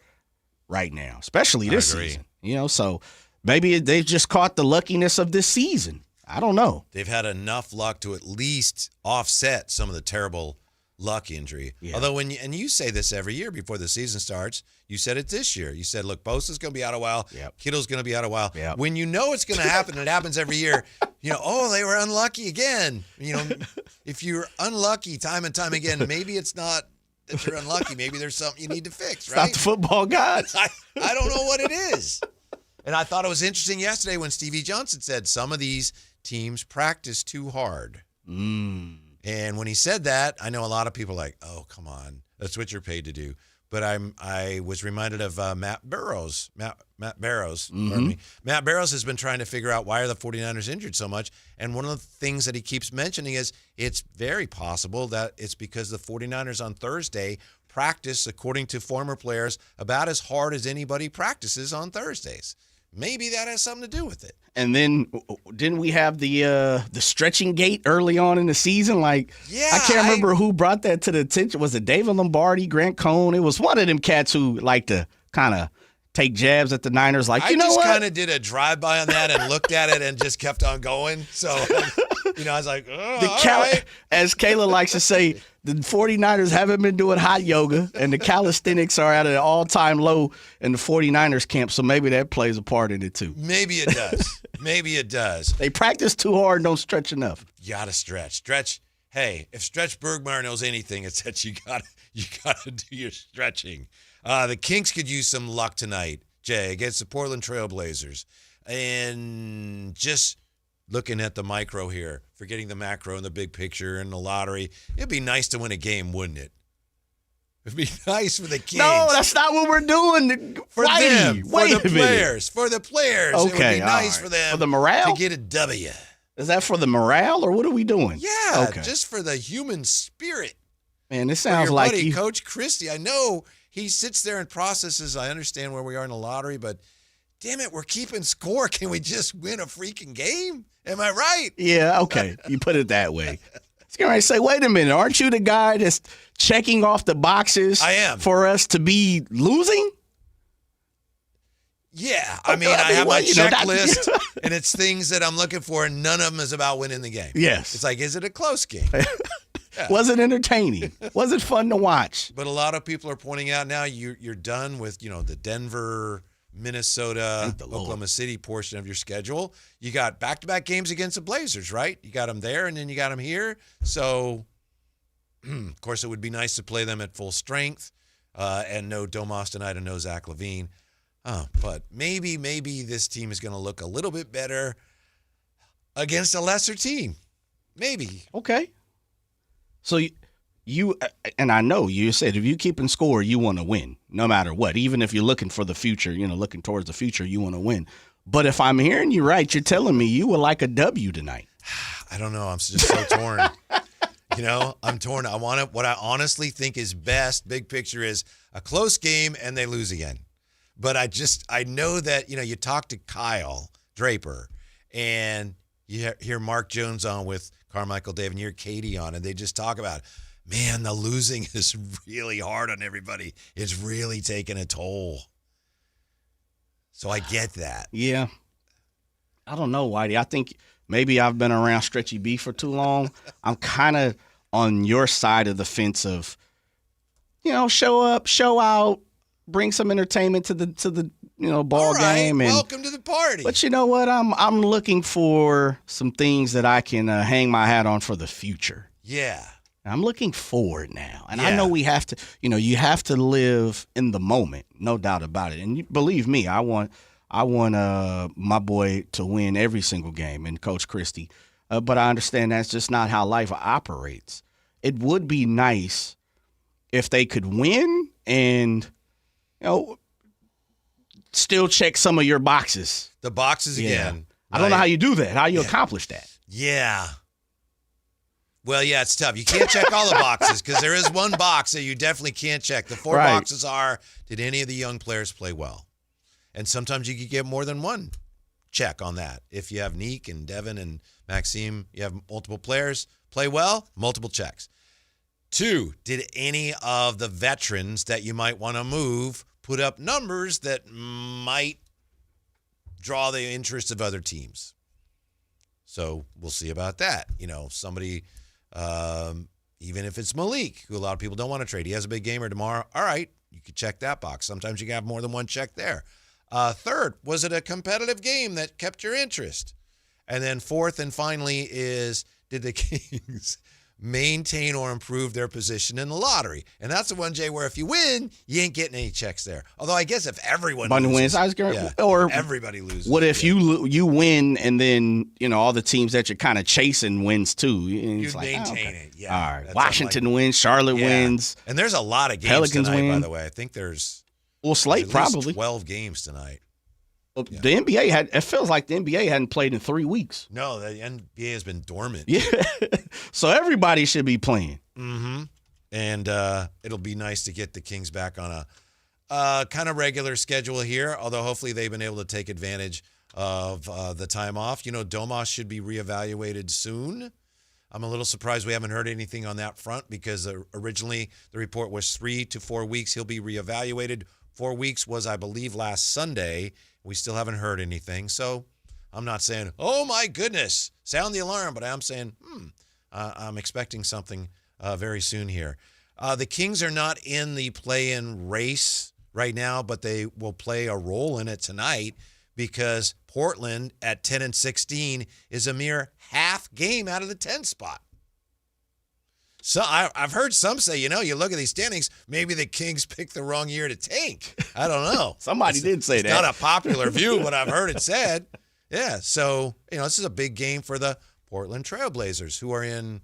right now, especially this season. So maybe they've just caught the luckiness of this season. I don't know. They've had enough luck to at least offset some of the terrible luck injury. Yeah. Although and you say this every year before the season starts, you said it this year. You said, look, Bosa's going to be out a while. Yep. Kittle's going to be out a while. Yep. When you know it's going to happen, it happens every year. They were unlucky again. If you're unlucky time and time again, maybe it's not that you're unlucky. Maybe there's something you need to fix, right? Stop the football gods. I don't know what it is. And I thought it was interesting yesterday when Stevie Johnson said some of these teams practice too hard. And when he said that, I know a lot of people are like, oh, come on. That's what you're paid to do. But I was reminded of Matt Barrows. Matt Barrows. Pardon me. Matt Barrows has been trying to figure out why are the 49ers injured so much. And one of the things that he keeps mentioning is it's very possible that it's because the 49ers on Thursday practice, according to former players, about as hard as anybody practices on Thursdays. Maybe that has something to do with it. And then didn't we have the stretching gait early on in the season? Like, yeah, I can't remember who brought that to the attention. Was it David Lombardi, Grant Cohn? It was one of them cats who like to kind of take jabs at the Niners. Like, I just kind of did a drive-by on that and looked at it and just kept on going. So, I was like, oh, right. As Kayla likes to say, the 49ers haven't been doing hot yoga, and the calisthenics are at an all-time low in the 49ers camp, so maybe that plays a part in it too. Maybe it does. Maybe it does. They practice too hard and don't stretch enough. You got to stretch. Stretch hey, if Stretch Bergmeyer knows anything, it's that you gotta do your stretching. The Kings could use some luck tonight, Jay, against the Portland Trailblazers. And just looking at the micro here, forgetting the macro and the big picture and the lottery, it'd be nice to win a game, wouldn't it? It'd be nice for the Kings. No, that's not what we're doing. For them, for the players. Okay, it would be nice for them for the morale to get a W. Is that for the morale, or what are we doing? Yeah, okay. Just for the human spirit. Man, this For sounds your like buddy, Coach Christie. I know he sits there and processes. I understand where we are in the lottery, but damn it, we're keeping score. Can we just win a freaking game? Am I right? Yeah, okay. You put it that way. I was going to say, wait a minute. Aren't you the guy that's checking off the boxes I am. For us to be losing? Yeah. I mean, I have my checklist, and it's things that I'm looking for, and none of them is about winning the game. Yes. It's like, is it a close game? Yeah. Was it entertaining? Was it fun to watch? But a lot of people are pointing out now you're done with, the Denver, Minnesota, Oklahoma City portion of your schedule. You got back-to-back games against the Blazers, right? You got them there, and then you got them here. So, of course, it would be nice to play them at full strength and no Domas tonight and no Zach LaVine. But maybe this team is going to look a little bit better against a lesser team. Maybe. Okay. So you and I know you said if you keep in score, you want to win no matter what. Even if you're looking for the future, looking towards the future, you want to win. But if I'm hearing you right, you're telling me you would like a W tonight. I don't know. I'm just so torn. I'm torn. I want it. What I honestly think is best, big picture, is a close game and they lose again. But I know that, you talk to Kyle Draper and you hear Mark Jones on with Carmichael Dave and you hear Katie on, and they just talk about, man, the losing is really hard on everybody. It's really taking a toll. So I get that. Yeah. I don't know, Whitey. I think maybe I've been around Stretchy B for too long. I'm kind of on your side of the fence of, show up, show out, bring some entertainment to the ball game. And welcome to the party. But you know what? I'm looking for some things that I can hang my hat on for the future. Yeah. I'm looking forward now. And I know we have to, you have to live in the moment, no doubt about it. And believe me, I want my boy to win every single game, and Coach Christie. But I understand that's just not how life operates. It would be nice if they could win and, still check some of your boxes. The boxes again. I don't know how you do that. How you accomplish that? Yeah. Well, yeah, it's tough. You can't check all the boxes because there is one box that you definitely can't check. The four boxes are, did any of the young players play well? And sometimes you could get more than one check on that. If you have Neek and Devin and Maxime, you have multiple players play well, multiple checks. 2, did any of the veterans that you might want to move put up numbers that might draw the interest of other teams? So we'll see about that. Somebody, even if it's Malik, who a lot of people don't want to trade, he has a big gamer tomorrow. All right, you could check that box. Sometimes you can have more than one check there. 3rd, was it a competitive game that kept your interest? And then 4th and finally is, did the Kings maintain or improve their position in the lottery? And that's the one, Jay, where if you win, you ain't getting any checks there. Although I guess if everyone loses, or everybody loses. What if you win and then, all the teams that you're kind of chasing wins too? And you maintain it. Yeah. All right. Washington wins. Charlotte wins. And there's a lot of games Pelicans tonight, win. by the way. I think there's slate at probably least 12 games tonight. Well, the NBA it feels like the NBA hadn't played in 3 weeks. No, the NBA has been dormant. Yeah. So everybody should be playing. Mm-hmm. And it'll be nice to get the Kings back on a kind of regular schedule here, although hopefully they've been able to take advantage of the time off. Domas should be reevaluated soon. I'm a little surprised we haven't heard anything on that front because originally the report was 3 to 4 weeks. He'll be reevaluated. 4 weeks was, I believe, last Sunday. We still haven't heard anything. So I'm not saying, oh, my goodness, sound the alarm. But I'm saying, I'm expecting something very soon here. The Kings are not in the play-in race right now, but they will play a role in it tonight because Portland at 10-16 is a mere half game out of the 10 spot. So I've heard some say, you look at these standings, maybe the Kings picked the wrong year to tank. I don't know. Somebody did say that. It's not a popular view, but I've heard it said. Yeah, so, this is a big game for the Portland Trailblazers, who are in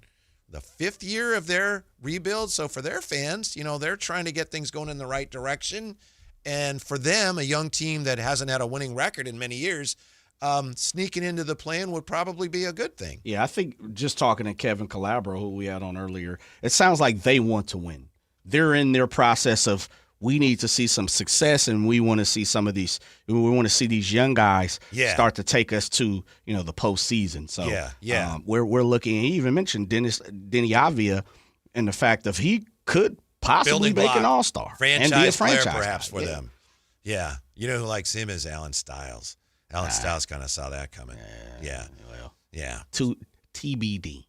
the 5th year of their rebuild. So for their fans, they're trying to get things going in the right direction. And for them, a young team that hasn't had a winning record in many years, sneaking into the play-in would probably be a good thing. Yeah, I think just talking to Kevin Calabro, who we had on earlier, it sounds like they want to win. They're in their process of, we need to see some success, and we want to see we want to see these young guys start to take us to, the postseason. So we're looking, he even mentioned Denny Avia and the fact of he could possibly make an all-star and be a franchise player perhaps guy. for them. Yeah. You know who likes him is Alan Stiles. Alan Stiles kind of saw that coming. To TBD.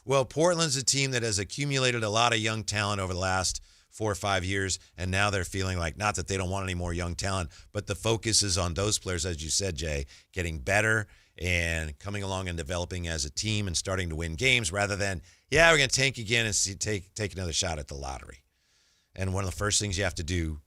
Well, Portland's a team that has accumulated a lot of young talent over the last 4 or 5 years, and now they're feeling like, not that they don't want any more young talent, but the focus is on those players, as you said, Jay, getting better and coming along and developing as a team and starting to win games rather than, we're going to tank again and take another shot at the lottery. And one of the first things you have to do,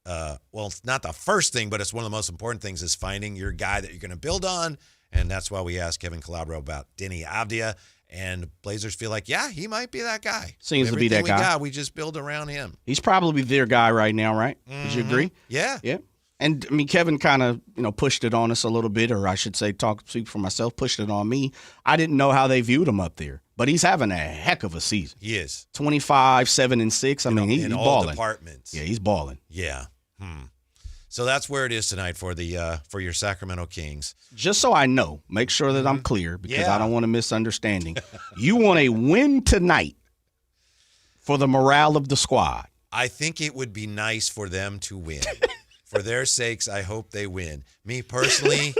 it's not the first thing, but it's one of the most important things, is finding your guy that you're going to build on. And that's why we asked Kevin Calabro about Denny Avdia. And Blazers feel like, he might be that guy. Seems to be that guy. We just build around him. He's probably their guy right now, right? Would you agree? Yeah. Yeah. And, Kevin kind of, pushed it on us a little bit, or I should say, speak for myself, pushed it on me. I didn't know how they viewed him up there. But he's having a heck of a season. He is. 25, 7, and 6. He's in all balling. departments. Yeah, he's balling. Yeah. So that's where it is tonight for your Sacramento Kings. Just so I know, make sure that I'm clear, because I don't want a misunderstanding. You want a win tonight for the morale of the squad. I think it would be nice for them to win. For their sakes, I hope they win. Me personally,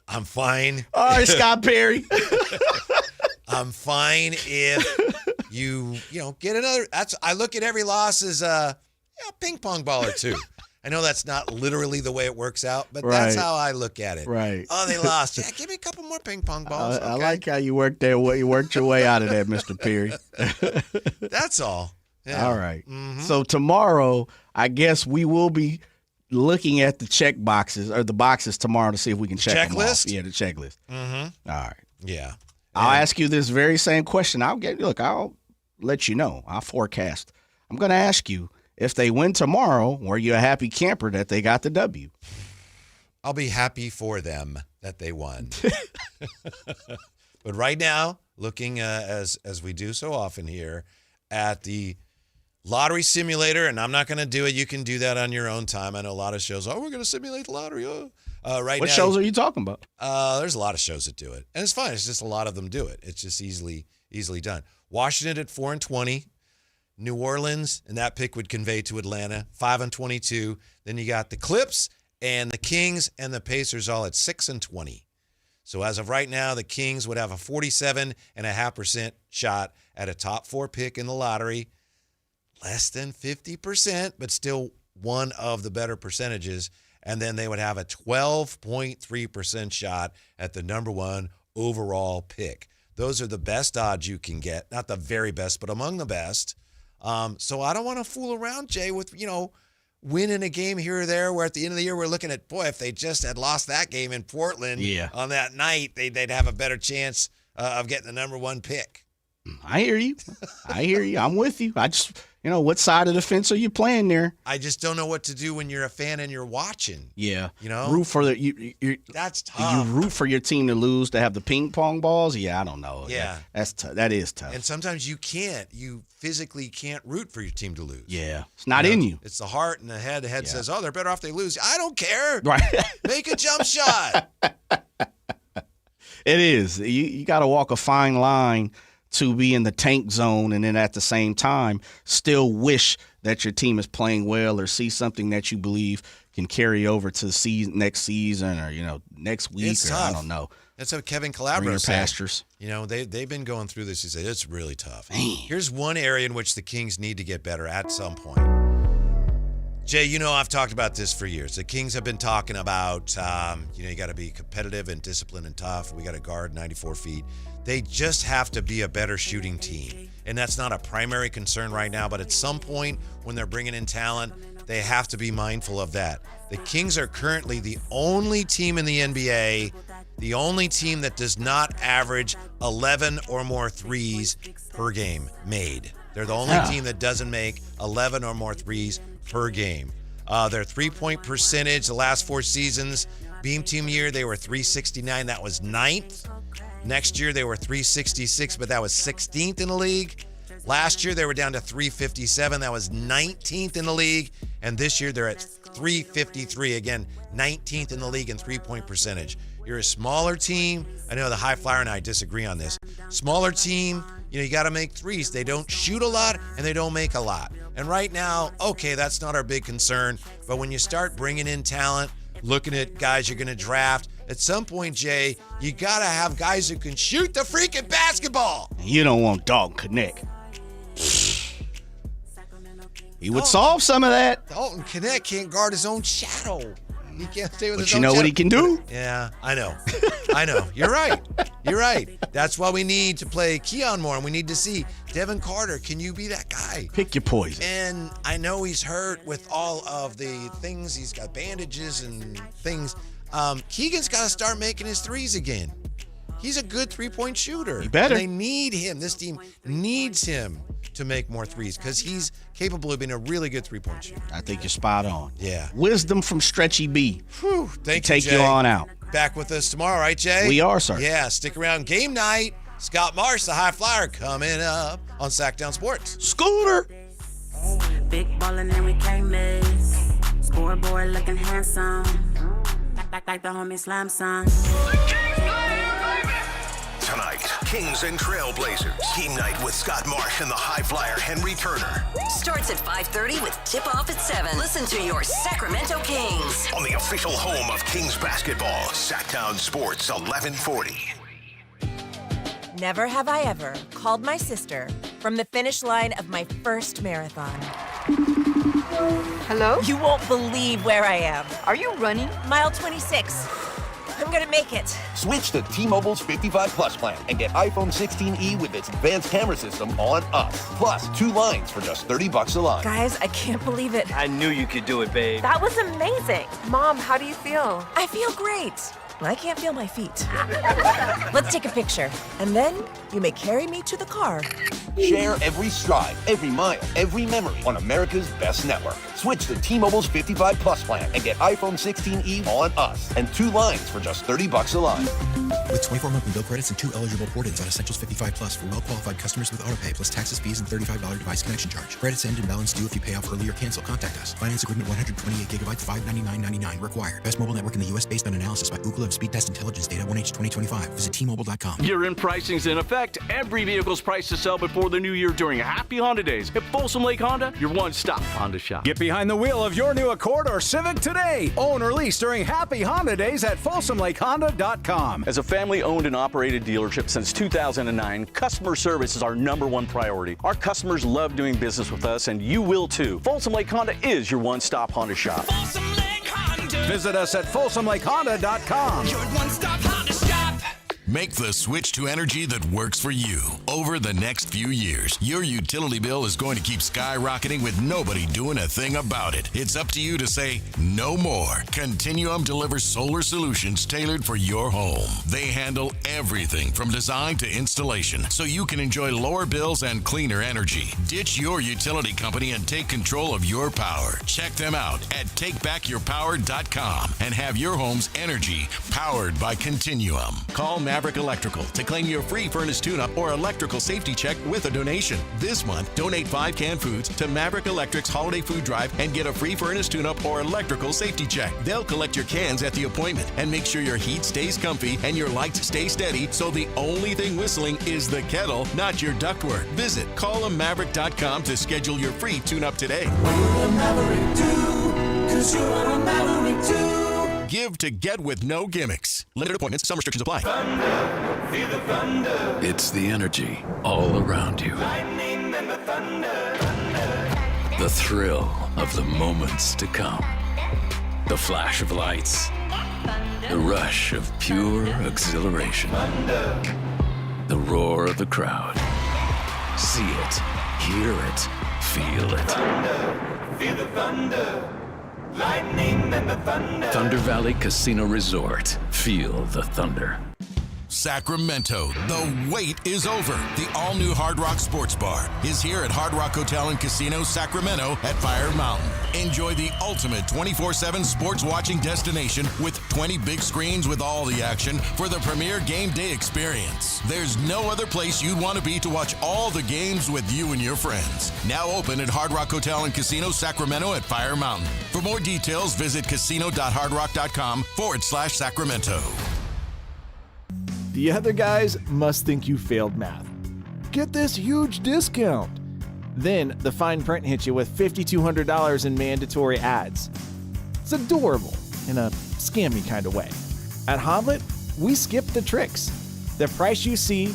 I'm fine. All right, Scott Perry. I'm fine if you get another. I look at every loss as a ping pong ball or two. I know that's not literally the way it works out, but that's how I look at it. Right. Oh, they lost. Give me a couple more ping pong balls. I like how you worked there. You worked your way out of that, Mr. Perry. That's all. Yeah. All right. Mm-hmm. So tomorrow, I guess we will be looking at the check boxes or the boxes tomorrow to see if we can check them off. Yeah, the checklist. Mm-hmm. All right. Yeah. I'll ask you this very same question. I'll let you know. I'll forecast. I'm going to ask you, if they win tomorrow, were you a happy camper that they got the W? I'll be happy for them that they won. But right now, looking as we do so often here at the lottery simulator, and I'm not going to do it. You can do that on your own time. I know a lot of shows, we're going to simulate the lottery. What shows are you talking about? There's a lot of shows that do it. And it's fine. It's just a lot of them do it. It's just easily done. Washington at 4-20. New Orleans, and that pick would convey to Atlanta, 5-22. Then you got the Clips and the Kings and the Pacers all at 6-20. So as of right now, the Kings would have a 47.5% shot at a top 4 pick in the lottery. Less than 50%, but still one of the better percentages. And then they would have a 12.3% shot at the number 1 overall pick. Those are the best odds you can get. Not the very best, but among the best. So I don't want to fool around, Jay, with, winning a game here or there, where at the end of the year we're looking at, if they just had lost that game in Portland on that night, they'd have a better chance of getting the number 1 pick. I hear you. I'm with you. I just, what side of the fence are you playing there? I just don't know what to do when you're a fan and you're watching. Yeah. Root for that's tough. You root for your team to lose, to have the ping pong balls? Yeah, I don't know. Yeah. That's tough. That is tough. And sometimes you physically can't root for your team to lose. Yeah. It's not in you. It's the heart and the head. The head says, they're better off they lose. I don't care. Right. Make a jump shot. It is. You got to walk a fine line to be in the tank zone, and then at the same time still wish that your team is playing well, or see something that you believe can carry over to next season, or next week. It's tough. I don't know. That's what Kevin Calabro said. Pastures. They've been going through this. He said it's really tough. Man. Here's one area in which the Kings need to get better at some point. Jay, you know I've talked about this for years. The Kings have been talking about, you got to be competitive and disciplined and tough. We got to guard 94 feet. They just have to be a better shooting team. And that's not a primary concern right now, but at some point when they're bringing in talent, they have to be mindful of that. The Kings are currently the only team in the NBA, the only team that does not average 11 or more threes per game made. They're the only team that doesn't make 11 or more threes per game. Their three-point percentage the last 4 seasons, Beam Team year, they were 369. That was 9th. Next year, they were 366, but that was 16th in the league. Last year, they were down to 357. That was 19th in the league. And this year, they're at 353. Again, 19th in the league in three-point percentage. You're a smaller team. I know the High Flyer and I disagree on this. Smaller team, you got to make threes. They don't shoot a lot, and they don't make a lot. And right now, okay, that's not our big concern. But when you start bringing in talent, looking at guys you're going to draft, at some point, Jay, you got to have guys who can shoot the freaking basketball. You don't want Dalton Connect. He would solve some of that. Dalton Connect can't guard his own shadow. He can't stay with his But own you know shadow. what he can do? Yeah, I know. I know. You're right. You're right. That's why we need to play Keon more, and we need to see Devin Carter. Can you be that guy? Pick your poison. And I know he's hurt with all of the things. He's got bandages and things. Keegan's got to start making his threes again. He's a good three-point shooter. He better. And they need him. This team needs him to make more threes because he's capable of being a really good three-point shooter. I think you're spot on. Yeah. Wisdom from Stretchy B. Whew. Thank you, Take Jay. you on out. Back with us tomorrow, right, Jay? We are, sir. Yeah, stick around. Game night. Scott Marsh, the High Flyer, coming up on Sactown Sports. Scooter. Big ballin' and we can't miss. Scoreboard looking handsome. Like the homie Slam Son. Tonight, Kings and Trailblazers. Team night with Scott Marsh and the High Flyer Henry Turner. Starts at 5:30 with tip-off at 7. Listen to your Sacramento Kings. On the official home of Kings basketball, Sactown Sports 1140. Never have I ever called my sister from the finish line of my first marathon. Hello? You won't believe where I am. Are you running? Mile 26. I'm gonna make it. Switch to T-Mobile's 55 Plus plan and get iPhone 16e with its advanced camera system on us. Plus, 2 lines for just $30 a line. Guys, I can't believe it. I knew you could do it, babe. That was amazing. Mom, how do you feel? I feel great. I can't feel my feet. Let's take a picture, and then you may carry me to the car. Share every stride, every mile, every memory on America's best network. Switch to T-Mobile's 55 Plus plan and get iPhone 16e on us and 2 lines for just $30 a line. With 24 monthly bill credits and 2 eligible port-ins on Essentials 55 Plus for well-qualified customers with autopay plus taxes, fees, and $35 device connection charge. Credits end and balance due if you pay off early or cancel. Contact us. Finance agreement 128 gigabytes, $599.99 required. Best mobile network in the U.S. based on analysis by Ookla of Speed Test Intelligence data 1H 2025. Visit T-Mobile.com. Year-end pricing's in effect. Every vehicle's priced to sell before the new year during Happy Honda Days. At Folsom Lake Honda, your one-stop Honda shop. Get behind the wheel of your new Accord or Civic today. Own or lease during Happy Honda Days at FolsomLakeHonda.com. As a family-owned and operated dealership since 2009, customer service is our #1 priority. Our customers love doing business with us, and you will too. Folsom Lake Honda is your one-stop Honda shop. Visit us at FolsomLakeHonda.com. Your one-stop Honda shop. Make the switch to energy that works for you. Over the next few years, your utility bill is going to keep skyrocketing with nobody doing a thing about it. It's up to you to say no more. Continuum delivers solar solutions tailored for your home. They handle everything from design to installation, so you can enjoy lower bills and cleaner energy. Ditch your utility company and take control of your power. Check them out at TakeBackYourPower.com and have your home's energy powered by Continuum. Call Maverick Electrical to claim your free furnace tune-up or electrical safety check with a donation. This month, donate 5 canned foods to Maverick Electric's Holiday Food Drive and get a free furnace tune-up or electrical safety check. They'll collect your cans at the appointment and make sure your heat stays comfy and your lights stay steady, so the only thing whistling is the kettle, not your ductwork. Visit callamaverick.com to schedule your free tune-up today. Give to get with no gimmicks. Limited appointments. Some restrictions apply. Thunder, feel the thunder. It's the energy all around you. Lightning and the thunder. The thrill of the moments to come. The flash of lights, the rush of pure exhilaration, the roar of the crowd. See it, hear it, feel it. Feel the thunder, lightning and the thunder. Thunder Valley Casino Resort. Feel the thunder. Sacramento, the wait is over. The all-new Hard Rock Sports Bar is here at Hard Rock Hotel and Casino Sacramento at Fire Mountain. Enjoy the ultimate 24/7 sports watching destination with 20 big screens with all the action for the premier game day experience. There's no other place you'd want to be to watch all the games with you and your friends. Now open at Hard Rock Hotel and Casino Sacramento at Fire Mountain. For more details, visit casino.hardrock.com/Sacramento. The other guys must think you failed math. Get this huge discount. Then the fine print hits you with $5,200 in mandatory ads. It's adorable in a scammy kind of way. At Hoblet, we skip the tricks. The price you see